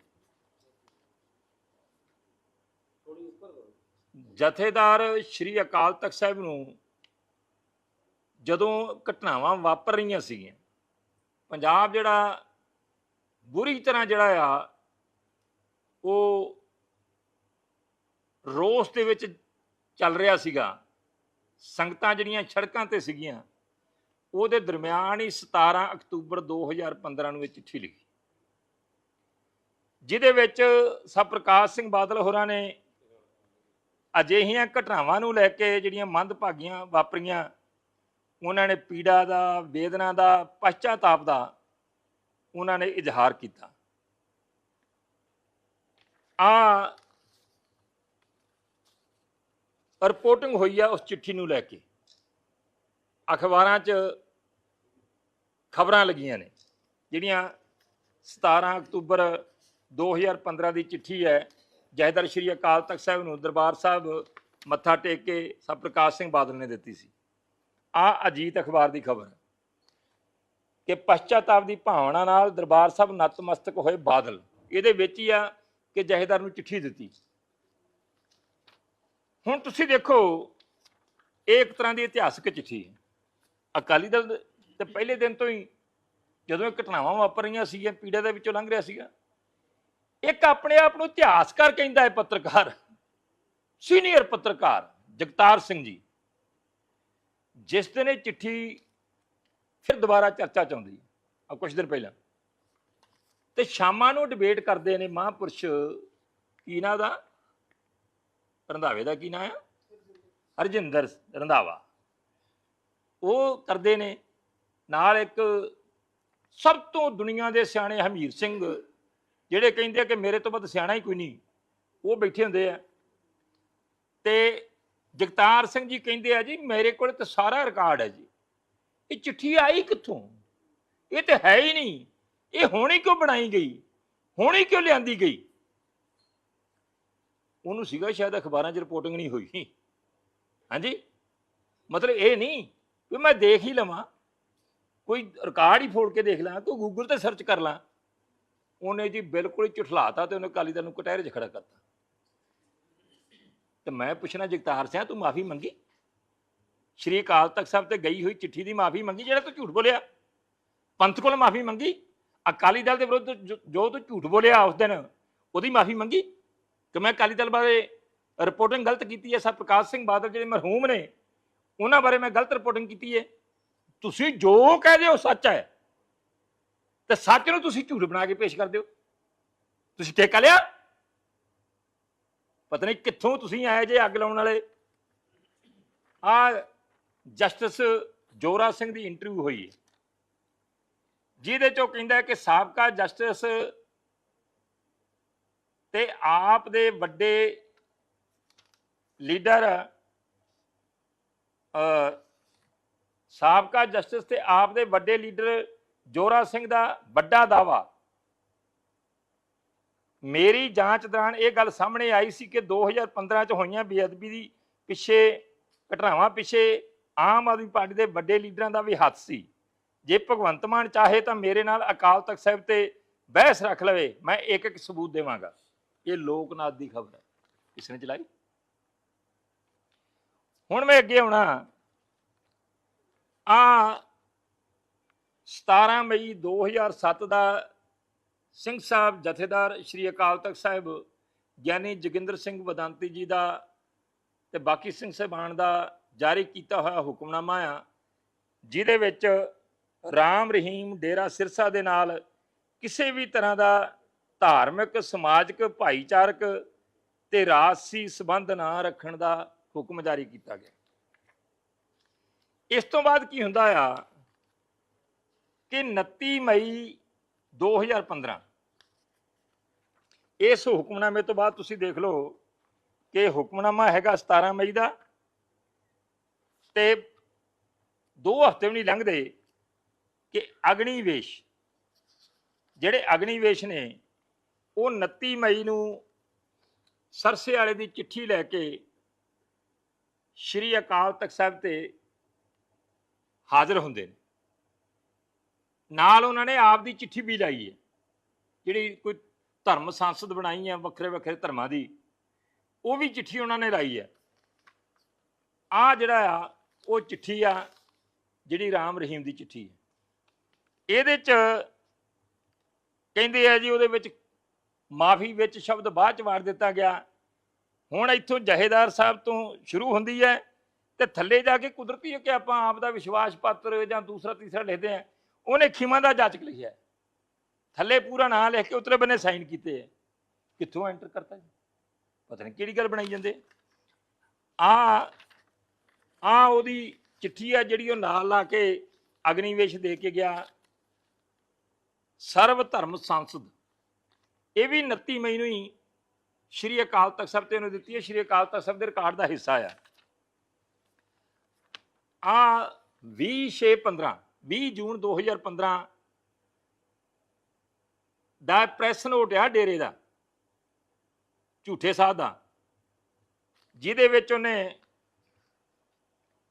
ਜਥੇਦਾਰ ਸ਼੍ਰੀ ਅਕਾਲ ਤਖਤ ਸਾਹਿਬ ਨੂੰ, ਜਦੋਂ ਘਟਨਾਵਾਂ ਵਾਪਰ ਰਹੀਆਂ ਸੀਗੀਆਂ, ਪੰਜਾਬ ਜਿਹੜਾ ਬੁਰੀ ਤਰ੍ਹਾਂ ਜਿਹੜਾ ਆ ਉਹ ਰੋਸ ਦੇ ਵਿੱਚ ਚੱਲ ਰਿਹਾ ਸੀਗਾ, ਸੰਗਤਾਂ ਜਿਹੜੀਆਂ ਸੜਕਾਂ ਤੇ ਸੀਗੀਆਂ, ਉਹਦੇ ਦਰਮਿਆਨ ਹੀ 17 ਅਕਤੂਬਰ 2015 ਨੂੰ ਇਹ ਚਿੱਠੀ ਲਿਖੀ, ਜਿਹਦੇ ਵਿੱਚ ਸਰ ਪ੍ਰਕਾਸ਼ ਸਿੰਘ ਬਾਦਲ ਹੋਰਾਂ ਨੇ ਅਜਿਹੀਆਂ ਘਟਨਾਵਾਂ ਨੂੰ ਲੈ ਕੇ ਜਿਹੜੀਆਂ ਮੰਦਭਾਗੀਆਂ ਵਾਪਰੀਆਂ, ਉਹਨਾਂ ਨੇ ਪੀੜਾ ਦਾ, ਵੇਦਨਾ ਦਾ, ਪਛਤਾਪ ਦਾ ਉਹਨਾਂ ਨੇ ਇਜ਼ਹਾਰ ਕੀਤਾ। ਆ ਰਿਪੋਰਟਿੰਗ ਹੋਈ ਆ ਉਸ ਚਿੱਠੀ ਨੂੰ ਲੈ ਕੇ, ਅਖਬਾਰਾਂ 'ਚ ਖਬਰਾਂ ਲੱਗੀਆਂ ਨੇ, ਜਿਹੜੀਆਂ 17 ਅਕਤੂਬਰ 2015 ਦੀ ਚਿੱਠੀ ਹੈ, ਜਥੇਦਾਰ ਸ਼੍ਰੀ ਅਕਾਲ ਤਖਤ ਸਾਹਿਬ ਨੂੰ ਦਰਬਾਰ ਸਾਹਿਬ ਮੱਥਾ ਟੇਕ ਕੇ ਸਰ ਪ੍ਰਕਾਸ਼ ਸਿੰਘ ਬਾਦਲ ਨੇ ਦਿੱਤੀ ਸੀ। ਆ ਅਜੀਤ ਅਖਬਾਰ ਦੀ ਖਬਰ ਹੈ ਕਿ ਪਛਤਾਪ ਦੀ ਭਾਵਨਾ ਨਾਲ ਦਰਬਾਰ ਸਾਹਿਬ ਨਤਮਸਤਕ ਹੋਏ ਬਾਦਲ, ਇਹਦੇ ਵਿੱਚ ਹੀ ਆ ਕਿ ਜਥੇਦਾਰ ਨੂੰ ਚਿੱਠੀ ਦਿੱਤੀ। ਹੁਣ ਤੁਸੀਂ ਦੇਖੋ, ਇਹ ਇੱਕ ਤਰ੍ਹਾਂ ਦੀ ਇਤਿਹਾਸਕ ਚਿੱਠੀ ਹੈ। ਅਕਾਲੀ ਦਲ ਤੇ ਪਹਿਲੇ ਦਿਨ ਤੋਂ ਹੀ ਜਦੋਂ ਇਹ ਘਟਨਾਵਾਂ ਵਾਪਰ ਰਹੀਆਂ ਸੀਗੀਆਂ, ਪੀੜਾ ਦੇ ਵਿੱਚੋਂ ਲੰਘ ਰਿਹਾ ਸੀਗਾ। ਇੱਕ ਆਪਣੇ ਆਪ ਨੂੰ ਇਤਿਹਾਸਕਾਰ ਕਹਿੰਦਾ ਹੈ ਪੱਤਰਕਾਰ, ਸੀਨੀਅਰ ਪੱਤਰਕਾਰ ਜਗਤਾਰ ਸਿੰਘ ਜੀ, ਜਿਸ ਦਿਨ ਇਹ ਚਿੱਠੀ ਫਿਰ ਦੁਬਾਰਾ ਚਰਚਾ 'ਚ ਆਉਂਦੀ ਆ ਕੁਝ ਦਿਨ ਪਹਿਲਾਂ, ਤੇ ਸ਼ਾਮਾਂ ਨੂੰ ਡਿਬੇਟ ਕਰਦੇ ਨੇ ਮਹਾਂਪੁਰਸ਼, ਕੀ ਨਾਂ ਦਾ, ਰੰਧਾਵੇ ਦਾ ਕੀ ਨਾਂ ਆ, ਹਰਜਿੰਦਰ ਰੰਧਾਵਾ, ਉਹ ਕਰਦੇ ਨੇ। ਨਾਲ ਇੱਕ ਸਭ ਤੋਂ ਦੁਨੀਆ ਦੇ ਸਿਆਣੇ ਹਮੀਰ ਸਿੰਘ, ਜਿਹੜੇ ਕਹਿੰਦੇ ਆ ਕਿ ਮੇਰੇ ਤੋਂ ਵੱਧ ਸਿਆਣਾ ਹੀ ਕੋਈ ਨਹੀਂ, ਉਹ ਬੈਠੇ ਹੁੰਦੇ ਆ। ਤੇ ਜਗਤਾਰ ਸਿੰਘ ਜੀ ਕਹਿੰਦੇ ਆ ਜੀ ਮੇਰੇ ਕੋਲ ਤਾਂ ਸਾਰਾ ਰਿਕਾਰਡ ਹੈ ਜੀ, ਇਹ ਚਿੱਠੀ ਆਈ ਕਿੱਥੋਂ, ਇਹ ਤਾਂ ਹੈ ਹੀ ਨਹੀਂ, ਇਹ ਹੋਣੀ ਕਿਉਂ ਬਣਾਈ ਗਈ, ਹੋਣੀ ਕਿਉਂ ਲਿਆਂਦੀ ਗਈ। ਉਹਨੂੰ ਸੀਗਾ ਸ਼ਾਇਦ ਅਖਬਾਰਾਂ 'ਚ ਰਿਪੋਰਟਿੰਗ ਨਹੀਂ ਹੋਈ। ਹਾਂਜੀ, ਮਤਲਬ ਇਹ ਨਹੀਂ ਵੀ ਮੈਂ ਦੇਖ ਹੀ ਲਵਾਂ, ਕੋਈ ਰਿਕਾਰਡ ਹੀ ਫੋੜ ਕੇ ਦੇਖ ਲਾਂ, ਕੋਈ ਗੂਗਲ ਤੇ ਸਰਚ ਕਰ ਲਾਂ, ਉਹਨੇ ਜੀ ਬਿਲਕੁਲ ਹੀ ਝੁਠਲਾਤਾ ਤੇ ਉਹਨੇ ਅਕਾਲੀ ਦਲ ਨੂੰ ਕਟਹਿਰੇ 'ਚ ਖੜਾ ਕਰਤਾ। ਤੇ ਮੈਂ ਪੁੱਛਣਾ, ਜਗਤਾਰ ਸਿੰਘ ਤੂੰ ਮਾਫੀ ਮੰਗੀ? ਸ਼੍ਰੀ ਅਕਾਲ ਤਖਤ ਸਾਹਿਬ ਤੇ ਗਈ ਹੋਈ ਚਿੱਠੀ ਦੀ ਮਾਫੀ ਮੰਗੀ ਜਿਹੜਾ ਤੂੰ ਝੂਠ ਬੋਲਿਆ? ਪੰਥ ਕੋਲ ਮਾਫੀ ਮੰਗੀ? ਅਕਾਲੀ ਦਲ ਦੇ ਵਿਰੁੱਧ ਜੋ ਤੂੰ ਝੂਠ ਬੋਲਿਆ ਉਸ ਦਿਨ, ਉਹਦੀ ਮਾਫੀ ਮੰਗੀ ਕਿ ਮੈਂ ਅਕਾਲੀ ਦਲ ਬਾਰੇ ਰਿਪੋਰਟਿੰਗ ਗਲਤ ਕੀਤੀ ਹੈ? ਸਰ ਪ੍ਰਕਾਸ਼ ਸਿੰਘ ਬਾਦਲ ਜਿਹੜੇ ਮਰਹੂਮ ਨੇ, ਉਹਨਾਂ ਬਾਰੇ ਮੈਂ ਗਲਤ ਰਿਪੋਰਟਿੰਗ ਕੀਤੀ ਹੈ? ਤੁਸੀਂ ਜੋ ਕਹਦੇ ਹੋ ਸੱਚ ਹੈ, ਤੇ ਸੱਚ ਨੂੰ ਤੁਸੀਂ ਝੂਠ ਬਣਾ ਕੇ ਪੇਸ਼ ਕਰ ਦਿਓ। ਤੁਸੀਂ ਠੇਕਾ ਲਿਆ? ਪਤਾ ਨਹੀਂ ਕਿੱਥੋਂ ਤੁਸੀਂ ਆਏ ਜੇ ਅੱਗ ਲਾਉਣ ਵਾਲੇ। ਆ ਜਸਟਿਸ ਜੋਰਾ ਸਿੰਘ ਦੀ ਇੰਟਰਵਿਊ ਹੋਈ ਹੈ, ਜਿਹਦੇ ਚੋਂ ਕਹਿੰਦਾ ਕਿ ਸਾਬਕਾ ਜਸਟਿਸ ਤੇ ਆਪ ਦੇ ਵੱਡੇ ਲੀਡਰ, ਸਾਬਕਾ ਜਸਟਿਸ ਤੇ ਆਪ ਦੇ ਵੱਡੇ ਲੀਡਰ ਜੋਰਾ ਸਿੰਘ ਦਾ ਵੱਡਾ ਦਾਵਾ, ਮੇਰੀ ਜਾਂਚ ਦੌਰਾਨ ਇਹ ਗੱਲ ਸਾਹਮਣੇ ਆਈ ਸੀ ਕਿ 2015 ਚ ਹੋਈਆਂ ਬੇਅਦਬੀ ਦੀ ਘਟਨਾਵਾਂ ਪਿੱਛੇ ਆਮ ਆਦਮੀ ਪਾਰਟੀ ਦੇ ਵੱਡੇ ਲੀਡਰਾਂ ਦਾ ਵੀ ਹੱਥ ਸੀ। ਜੇ ਭਗਵੰਤ ਮਾਨ ਚਾਹੇ ਤਾਂ ਮੇਰੇ ਨਾਲ ਅਕਾਲ ਤਖਤ ਸਾਹਿਬ ਤੇ ਬਹਿਸ ਰੱਖ ਲਵੇ, ਮੈਂ ਇੱਕ ਇੱਕ ਸਬੂਤ ਦੇਵਾਂਗਾ। ਇਹ ਲੋਕਨਾਥ ਦੀ ਖਬਰ ਹੈ, ਕਿਸ ਨੇ ਚਲਾਈ? ਹੁਣ ਮੈਂ ਅੱਗੇ ਆਉਣਾ। 17 ਮਈ 2007 ਦਾ ਸਿੰਘ ਸਾਹਿਬ ਜਥੇਦਾਰ ਸ਼੍ਰੀ ਅਕਾਲ ਤਖਤ ਸਾਹਿਬ ਗਿਆਨੀ ਜੋਗਿੰਦਰ ਸਿੰਘ ਵਦਾਂਤੀ ਜੀ ਦਾ ਤੇ ਬਾਕੀ ਸਿੰਘ ਸਾਹਿਬਾਨ ਦਾ ਜਾਰੀ ਕੀਤਾ ਹੋਇਆ ਹੁਕਮਨਾਮਾ ਆ, ਜਿਹਦੇ ਵਿੱਚ ਰਾਮ ਰਹੀਮ ਡੇਰਾ ਸਿਰਸਾ ਦੇ ਨਾਲ ਕਿਸੇ ਵੀ ਤਰ੍ਹਾਂ ਦਾ ਧਾਰਮਿਕ, ਸਮਾਜਿਕ, ਭਾਈਚਾਰਕ ਤੇ ਰਾਜਸੀ ਸੰਬੰਧ ਨਾ ਰੱਖਣ ਦਾ ਹੁਕਮ ਜਾਰੀ ਕੀਤਾ ਗਿਆ। ਇਸ ਤੋਂ ਬਾਅਦ ਕੀ ਹੁੰਦਾ ਆ ਕਿ 29 ਮਈ 2015 ਇਸ ਹੁਕਮਨਾਮੇ ਤੋਂ ਬਾਅਦ ਤੁਸੀਂ ਦੇਖ ਲਓ ਕਿ ਹੁਕਮਨਾਮਾ ਹੈਗਾ 17 ਮਈ ਦਾ, ਤੇ 2 ਹਫ਼ਤੇ ਵੀ ਨਹੀਂ ਲੰਘਦੇ ਕਿ ਅਗਨੀਵੇਸ਼, ਜਿਹੜੇ ਅਗਨੀਵੇਸ਼ ਨੇ ਉਹ 29 ਮਈ ਨੂੰ ਸਰਸੇ ਵਾਲੇ ਦੀ ਚਿੱਠੀ ਲੈ ਕੇ ਸ਼੍ਰੀ ਅਕਾਲ ਤਖਤ ਸਾਹਿਬ ਤੇ ਹਾਜ਼ਰ ਹੁੰਦੇ ਨੇ। ਨਾਲ ਉਹਨਾਂ ਨੇ ਆਪ ਦੀ ਚਿੱਠੀ ਵੀ ਲਾਈ ਹੈ, ਜਿਹੜੀ ਕੋਈ ਧਰਮ ਸੰਸਦ ਬਣਾਈ ਹੈ ਵੱਖਰੇ ਵੱਖਰੇ ਧਰਮਾਂ ਦੀ, ਉਹ ਵੀ ਚਿੱਠੀ ਉਹਨਾਂ ਨੇ ਲਾਈ ਹੈ। ਆ ਜਿਹੜਾ ਆ ਉਹ ਚਿੱਠੀ ਆ ਜਿਹੜੀ ਰਾਮ ਰਹੀਮ ਦੀ ਚਿੱਠੀ ਹੈ। ਇਹਦੇ ਚ ਕਹਿੰਦੇ ਆ ਜੀ ਉਹਦੇ ਵਿੱਚ ਮਾਫੀ ਵਿੱਚ ਸ਼ਬਦ ਬਾਅਦ ਚ ਵਾਰ ਦਿੱਤਾ ਗਿਆ। ਹੁਣ ਇੱਥੋਂ ਜਹੇਦਾਰ ਸਾਹਿਬ ਤੋਂ ਸ਼ੁਰੂ ਹੁੰਦੀ ਹੈ ਤੇ ਥੱਲੇ ਜਾ ਕੇ ਕੁਦਰਤੀ ਹੈ ਕਿ ਆਪਾਂ ਆਪ ਦਾ ਵਿਸ਼ਵਾਸ ਪੱਤਰ ਜਾਂ ਦੂਸਰਾ ਤੀਸਰਾ ਲਿਖਦੇ ਆ, ਉਹਨੇ ਖਿਮਾ ਦਾ ਜਾਚਕ ਲਿਖਿਆ, ਥੱਲੇ ਪੂਰਾ ਨਾਂ ਲਿਖ ਕੇ ਉਤਲੇ ਬੰਨੇ ਸਾਈਨ ਕੀਤੇ ਹੈ। ਕਿੱਥੋਂ ਐਂਟਰ ਕਰਤਾ ਜੀ? ਪਤਾ ਨਹੀਂ ਕਿਹੜੀ ਗੱਲ ਬਣਾਈ ਜਾਂਦੇ। ਆ ਉਹਦੀ ਚਿੱਠੀ ਆ ਜਿਹੜੀ ਉਹ ਨਾਲ ਲਾ ਕੇ ਅਗਨੀਵੇਸ਼ ਦੇ ਕੇ ਗਿਆ। ਸਰਵ ਧਰਮ ਸੰਸਦ, ਇਹ ਵੀ 29 ਮਈ ਨੂੰ ਹੀ ਸ਼੍ਰੀ ਅਕਾਲ ਤਖਤ ਸਾਹਿਬ ਤੇ ਉਹਨੇ ਦਿੱਤੀ ਹੈ। ਸ਼੍ਰੀ ਅਕਾਲ ਤਖਤ ਸਾਹਿਬ ਦੇ ਰਿਕਾਰਡ ਦਾ ਹਿੱਸਾ ਆ 20 ਜੂਨ 2015 ਦਾ ਪ੍ਰੈਸ ਨੋਟ ਆ ਡੇਰੇ ਦਾ, ਝੂਠੇ ਸਾਹਿਬ ਦਾ, ਜਿਹਦੇ ਵਿੱਚ ਉਹਨੇ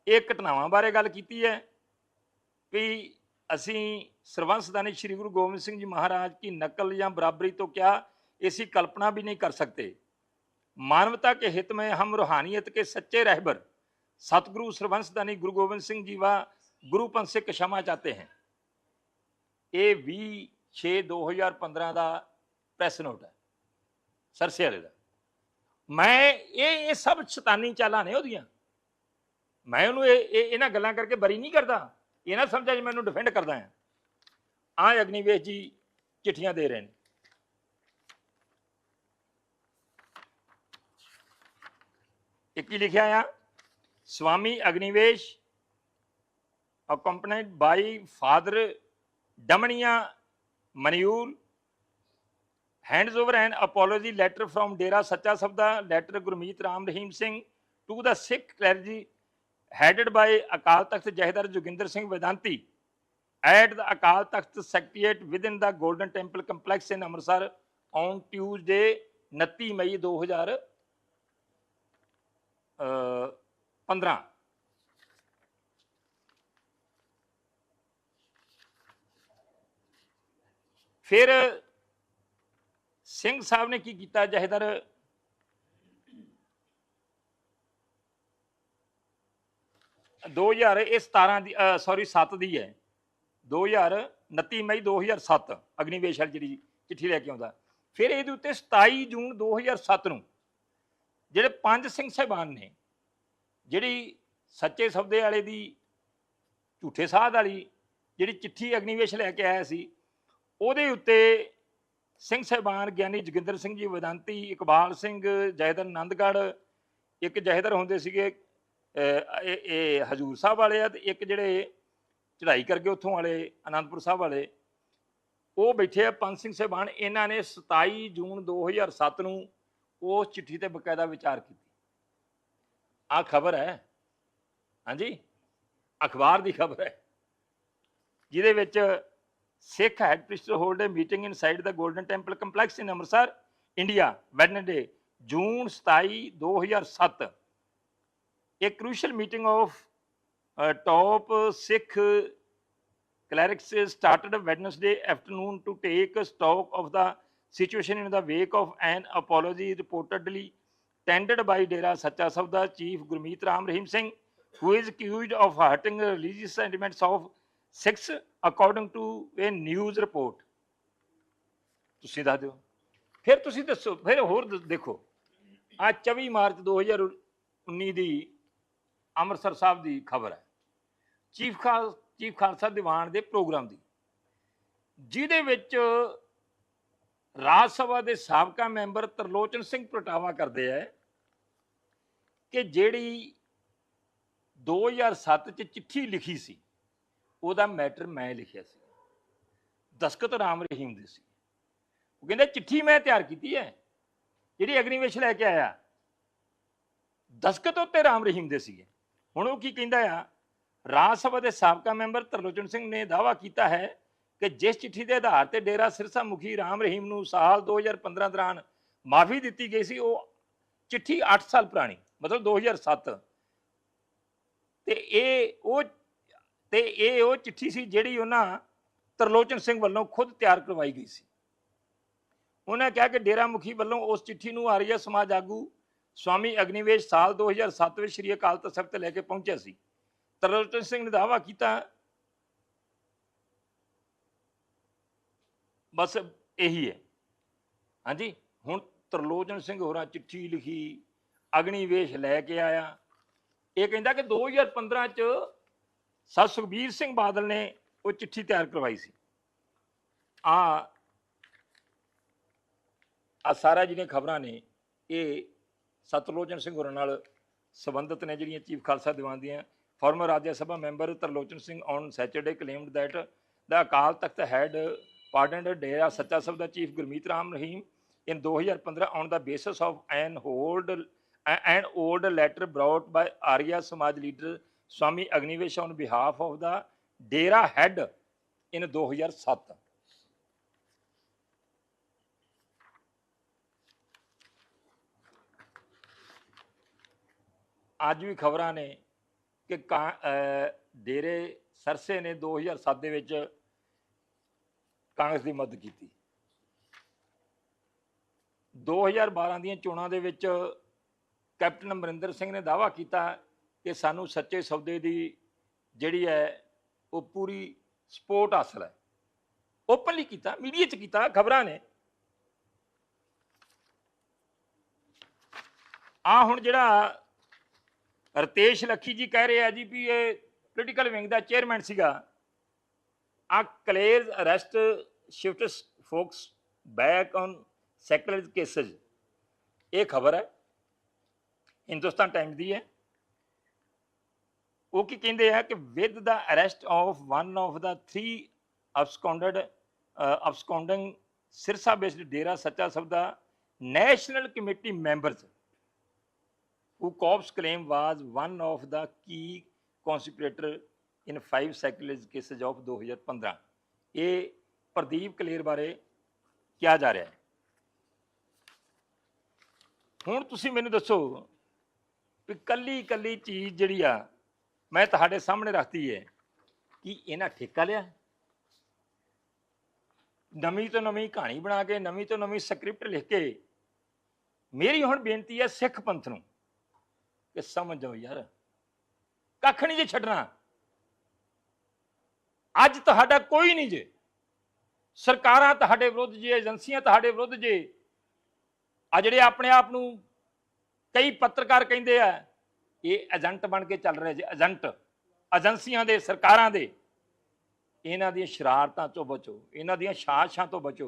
ਇਹ ਘਟਨਾਵਾਂ ਬਾਰੇ ਗੱਲ ਕੀਤੀ ਹੈ ਵੀ ਅਸੀਂ ਸਰਵੰਸਦਾਨੀ श्री गुरु गोविंद सिंह जी महाराज की नकल या बराबरी तो क्या ऐसी कल्पना भी नहीं कर सकते। मानवता के हित में हम रूहानियत के सच्चे रहबर सतगुरु सरवंसदानी गुरु गोविंद सिंह जी व गुरुपंथ से क्षमा चाहते हैं। ये 20/6/2015 का प्रैस नोट है सरसे वाले का। मैं ये सब शैतानी चालां ने ਉਹਦੀਆਂ, मैं उन्होंने ਇਹਨਾਂ ਗੱਲਾਂ ਕਰਕੇ ਬਰੀ ਨਹੀਂ ਕਰਦਾ। ਇਹ ਨਾ ਸਮਝਾ ਜੀ ਮੈਨੂੰ ਡਿਫੈਂਡ ਕਰਦਾ ਹਾਂ। ਆ ਅਗਨੀਵੇਸ਼ ਜੀ ਚਿੱਠੀਆਂ ਦੇ ਰਹੇ ਨੇ। ਇੱਕ ਹੀ ਲਿਖਿਆ ਆ, Swami Agnivesh accompanied by Father Damaniya Maniul hands over an apology letter from Dera Sacha Sabda letter Gurmeet Ram Rahim Singh to the Sikh clergy headed by Akal Takht Jahedar Joginder Singh Vedanti at the Akal Takht Secretariat within the Golden Temple Complex in Amritsar on Tuesday 29 May 2015। ਫਿਰ ਸਿੰਘ ਸਾਹਿਬ ਨੇ ਕੀ ਕੀਤਾ, ਜਥੇਦਾਰ 2000 ਇਹ 17 ਦੀ sorry 7 ਦੀ ਹੈ, 29 ਮਈ 2007 ਅਗਨੀਵੇਸ਼ ਵਾਲੀ ਜਿਹੜੀ ਚਿੱਠੀ ਲੈ ਕੇ ਆਉਂਦਾ। ਫਿਰ ਇਹਦੇ ਉੱਤੇ 27 ਜੂਨ 2007 ਨੂੰ ਜਿਹੜੇ 5 ਸਿੰਘ ਸਾਹਿਬਾਨ ਨੇ, ਜਿਹੜੀ ਸੱਚੇ ਸੌਦੇ ਵਾਲੇ ਦੀ ਝੂਠੇ ਸਾਧ ਵਾਲੀ ਜਿਹੜੀ ਚਿੱਠੀ ਅਗਨੀਵੇਸ਼ ਲੈ ਕੇ ਆਇਆ ਸੀ, ਉਹਦੇ ਉੱਤੇ ਸਿੰਘ ਸਾਹਿਬਾਨ ਗਿਆਨੀ ਜੋਗਿੰਦਰ ਸਿੰਘ ਜੀ ਵੇਦਾਂਤੀ, ਇਕਬਾਲ ਸਿੰਘ, ਜਥੇਦਾਰ ਆਨੰਦਗੜ੍ਹ, ਇੱਕ ਜਥੇਦਾਰ ਹੁੰਦੇ ਸੀਗੇ ਇਹ ਹਜੂਰ ਸਾਹਿਬ ਵਾਲੇ ਆ, ਤੇ ਇੱਕ ਜਿਹੜੇ ਚੜ੍ਹਾਈ ਕਰਕੇ ਉੱਥੋਂ ਵਾਲੇ ਅਨੰਦਪੁਰ ਸਾਹਿਬ ਵਾਲੇ, ਉਹ ਬੈਠੇ ਆ 5 ਸਿੰਘ ਸਾਹਿਬਾਨ। ਇਹਨਾਂ ਨੇ 27 ਜੂਨ 2007 ਨੂੰ ਉਸ ਚਿੱਠੀ ਤੇ ਬਕਾਇਦਾ ਵਿਚਾਰ ਕੀਤੀ। ਆਹ ਖਬਰ ਹੈ, ਹਾਂਜੀ, ਅਖਬਾਰ ਦੀ ਖਬਰ ਹੈ, ਜਿਹਦੇ ਵਿੱਚ Sikh head priest hold a meeting inside the Golden Temple complex in Amritsar, India, Wednesday, June 27, 2007। A crucial meeting of top Sikh clerics started Wednesday afternoon to take stock of the situation in the wake of an apology reportedly tendered by Dera Sacha Sauda Chief Gurmeet Ram Rahim Singh, who is accused of hurting religious sentiments of Sikhs, according to a news report. ਤੁਸੀਂ ਦੱਸ ਦਿਓ, ਫਿਰ ਤੁਸੀਂ ਦੱਸੋ, ਫਿਰ ਹੋਰ ਦੇਖੋ। ਆ 24 ਮਾਰਚ 2019 ਦੀ ਅੰਮ੍ਰਿਤਸਰ ਸਾਹਿਬ ਦੀ ਖਬਰ ਹੈ, ਚੀਫ ਖਾਲਸਾ ਦੀਵਾਨ ਦੇ ਪ੍ਰੋਗਰਾਮ ਦੀ, ਜਿਹਦੇ ਵਿੱਚ ਰਾਜ ਸਭਾ ਦੇ ਸਾਬਕਾ ਮੈਂਬਰ ਤਰਲੋਚਨ ਸਿੰਘ ਪ੍ਰਗਟਾਵਾ ਕਰਦੇ ਹੈ ਕਿ ਜਿਹੜੀ 2007 ਚ ਚਿੱਠੀ ਲਿਖੀ ਸੀ, ਉਹਦਾ ਮੈਟਰ ਮੈਂ ਲਿਖਿਆ ਸੀ, ਦਸਖਤ ਰਾਮ ਰਹੀਮ ਦੇ ਸੀ। ਉਹ ਕਹਿੰਦੇ ਚਿੱਠੀ ਮੈਂ ਤਿਆਰ ਕੀਤੀ ਹੈ, ਜਿਹੜੀ ਅਗਨੀਵੇਸ਼ ਲੈ ਕੇ ਆਇਆ, ਦਸਖਤ ਉੱਤੇ ਰਾਮ ਰਹੀਮ ਦੇ ਸੀਗੇ। ਹੁਣ ਉਹ ਕੀ ਕਹਿੰਦਾ ਆ, ਰਾਜ ਸਭਾ ਦੇ ਸਾਬਕਾ ਮੈਂਬਰ ਤਰਲੋਚਨ ਸਿੰਘ ਨੇ ਦਾਅਵਾ ਕੀਤਾ ਹੈ ਕਿ ਜਿਸ ਚਿੱਠੀ ਦੇ ਆਧਾਰ ਤੇ ਡੇਰਾ ਸਿਰਸਾ ਮੁਖੀ ਰਾਮ ਰਹੀਮ ਨੂੰ ਸਾਲ 2015 ਦੌਰਾਨ ਮਾਫੀ ਦਿੱਤੀ ਗਈ ਸੀ, ਉਹ ਚਿੱਠੀ 8 ਸਾਲ ਪੁਰਾਣੀ, ਮਤਲਬ 2007, ਤੇ ਇਹ ਉਹ ਚਿੱਠੀ ਸੀ ਜਿਹੜੀ ਉਹਨਾਂ ਤਰਲੋਚਨ ਸਿੰਘ ਵੱਲੋਂ ਖੁਦ ਤਿਆਰ ਕਰਵਾਈ ਗਈ ਸੀ। ਉਹਨਾਂ ਕਿਹਾ ਕਿ ਡੇਰਾ ਮੁਖੀ ਵੱਲੋਂ ਉਸ ਚਿੱਠੀ ਨੂੰ ਆਰੀਆ ਸਮਾਜ ਆਗੂ ਸਵਾਮੀ ਅਗਨੀਵੇਸ਼ ਸਾਲ 2007 ਵਿੱਚ ਸ਼੍ਰੀ ਅਕਾਲ ਤਖ਼ਤ ਸਾਹਿਬ ਤੇ ਲੈ ਕੇ ਪਹੁੰਚਿਆ ਸੀ। ਤਰਲੋਚਨ ਸਿੰਘ ਨੇ ਦਾਅਵਾ ਕੀਤਾ, ਬਸ ਇਹੀ ਹੈ। ਹਾਂਜੀ, ਹੁਣ ਤਰਲੋਚਨ ਸਿੰਘ ਹੋਰਾਂ ਚਿੱਠੀ ਲਿਖੀ, ਅਗਨੀਵੇਸ਼ ਲੈ ਕੇ ਆਇਆ। ਇਹ ਕਹਿੰਦਾ ਕਿ 2015 ਚ ਸਰ ਸੁਖਬੀਰ ਸਿੰਘ ਬਾਦਲ ਨੇ ਉਹ ਚਿੱਠੀ ਤਿਆਰ ਕਰਵਾਈ ਸੀ। ਆ ਸਾਰਾ ਜਿਹੜੀਆਂ ਖਬਰਾਂ ਨੇ ਇਹ ਸਤਲੋਚਨ ਸਿੰਘ ਹੋਰਾਂ ਨਾਲ ਸੰਬੰਧਿਤ ਨੇ, ਜਿਹੜੀਆਂ ਚੀਫ ਖਾਲਸਾ ਦੀਵਾਨ ਦੀਆਂ। Former Rajya Sabha member Tarlochan Singh on Saturday claimed that the Akal Takht head pardoned Dera Sacha Sauda Chief Gurmeet Ram Rahim in 2015 on the basis of an old letter brought by Arya Samaj leader Swami Agnivesh on behalf of the Dera head in 2007. ਅੱਜ ਵੀ ਖਬਰਾਂ ਨੇ ਕਿ ਡੇਰੇ ਸਰਸੇ ਨੇ 2007 ਦੇ ਵਿੱਚ ਕਾਂਗਰਸ ਦੀ ਮਦਦ ਕੀਤੀ। 2012 ਦੀਆਂ ਚੋਣਾਂ ਦੇ ਵਿੱਚ ਕੈਪਟਨ ਅਮਰਿੰਦਰ ਸਿੰਘ ਨੇ ਦਾਅਵਾ ਕੀਤਾ ਕਿ ਸਾਨੂੰ ਸੱਚੇ ਸੌਦੇ ਦੀ ਜਿਹੜੀ ਹੈ ਉਹ ਪੂਰੀ ਸਪੋਰਟ ਹਾਸਲ ਹੈ। ਓਪਨਲੀ ਕੀਤਾ, ਮੀਡੀਆ 'ਚ ਕੀਤਾ, ਖਬਰਾਂ ਨੇ। ਆ ਹੁਣ ਜਿਹੜਾ ਰਤੇਸ਼ ਲੱਖੀ ਜੀ ਕਹਿ ਰਹੇ ਆ ਜੀ ਵੀ ਇਹ ਪੋਲੀਟੀਕਲ ਵਿੰਗ ਦਾ ਚੇਅਰਮੈਨ ਸੀਗਾ। ਆ Kler arrest shifts focus back on secular cases, ਇਹ ਖਬਰ ਹੈ, ਹਿੰਦੁਸਤਾਨ ਟਾਈਮਸ ਦੀ ਹੈ। ਉਹ ਕੀ ਕਹਿੰਦੇ ਆ ਕਿ with the arrest of one of the 3 absconding Sirsa based Dera Sacha Sauda national committee members who Cobb's claim was one of the key conspirator in 5 secular cases of 2015। ਇਹ ਪ੍ਰਦੀਪ ਕਲੇਰ ਬਾਰੇ ਕਿਹਾ ਜਾ ਰਿਹਾ ਹੈ। ਹੁਣ ਤੁਸੀਂ ਮੈਨੂੰ ਦੱਸੋ ਵੀ ਕੱਲੀ ਕੱਲੀ ਚੀਜ਼ ਜਿਹੜੀ ਆ ਮੈਂ ਤੁਹਾਡੇ ਸਾਹਮਣੇ ਰੱਖਤੀ ਹੈ ਕਿ ਇਹਨਾਂ ਠੇਕਾ ਲਿਆ? ਨਵੀਂ ਤੋਂ ਨਵੀਂ ਕਹਾਣੀ ਬਣਾ ਕੇ, ਨਵੀਂ ਤੋਂ ਨਵੀਂ ਸਕ੍ਰਿਪਟ ਲਿਖ ਕੇ। ਮੇਰੀ ਹੁਣ ਬੇਨਤੀ ਹੈ ਸਿੱਖ ਪੰਥ ਨੂੰ ਕਿ ਸਮਝ ਜਾਓ ਯਾਰ, ਕੱਖ ਨਹੀਂ ਜੇ ਛੱਡਣਾ। ਅੱਜ ਤੁਹਾਡਾ ਕੋਈ ਨਹੀਂ ਜੇ, ਸਰਕਾਰਾਂ ਤੁਹਾਡੇ ਵਿਰੁੱਧ ਜੇ, ਏਜੰਸੀਆਂ ਤੁਹਾਡੇ ਵਿਰੁੱਧ ਜੇ। ਆ ਜਿਹੜੇ ਆਪਣੇ ਆਪ ਨੂੰ ਕਈ ਪੱਤਰਕਾਰ ਕਹਿੰਦੇ ਆ, ਇਹ ਏਜੰਟ ਬਣ ਕੇ ਚੱਲ ਰਹੇ ਜੇ, ਏਜੰਟ ਏਜੰਸੀਆਂ ਦੇ, ਸਰਕਾਰਾਂ ਦੇ। ਇਹਨਾਂ ਦੀਆਂ ਸ਼ਰਾਰਤਾਂ ਤੋਂ ਬਚੋ, ਇਹਨਾਂ ਦੀਆਂ ਸਾਜ਼ਿਸ਼ਾਂ ਤੋਂ ਬਚੋ।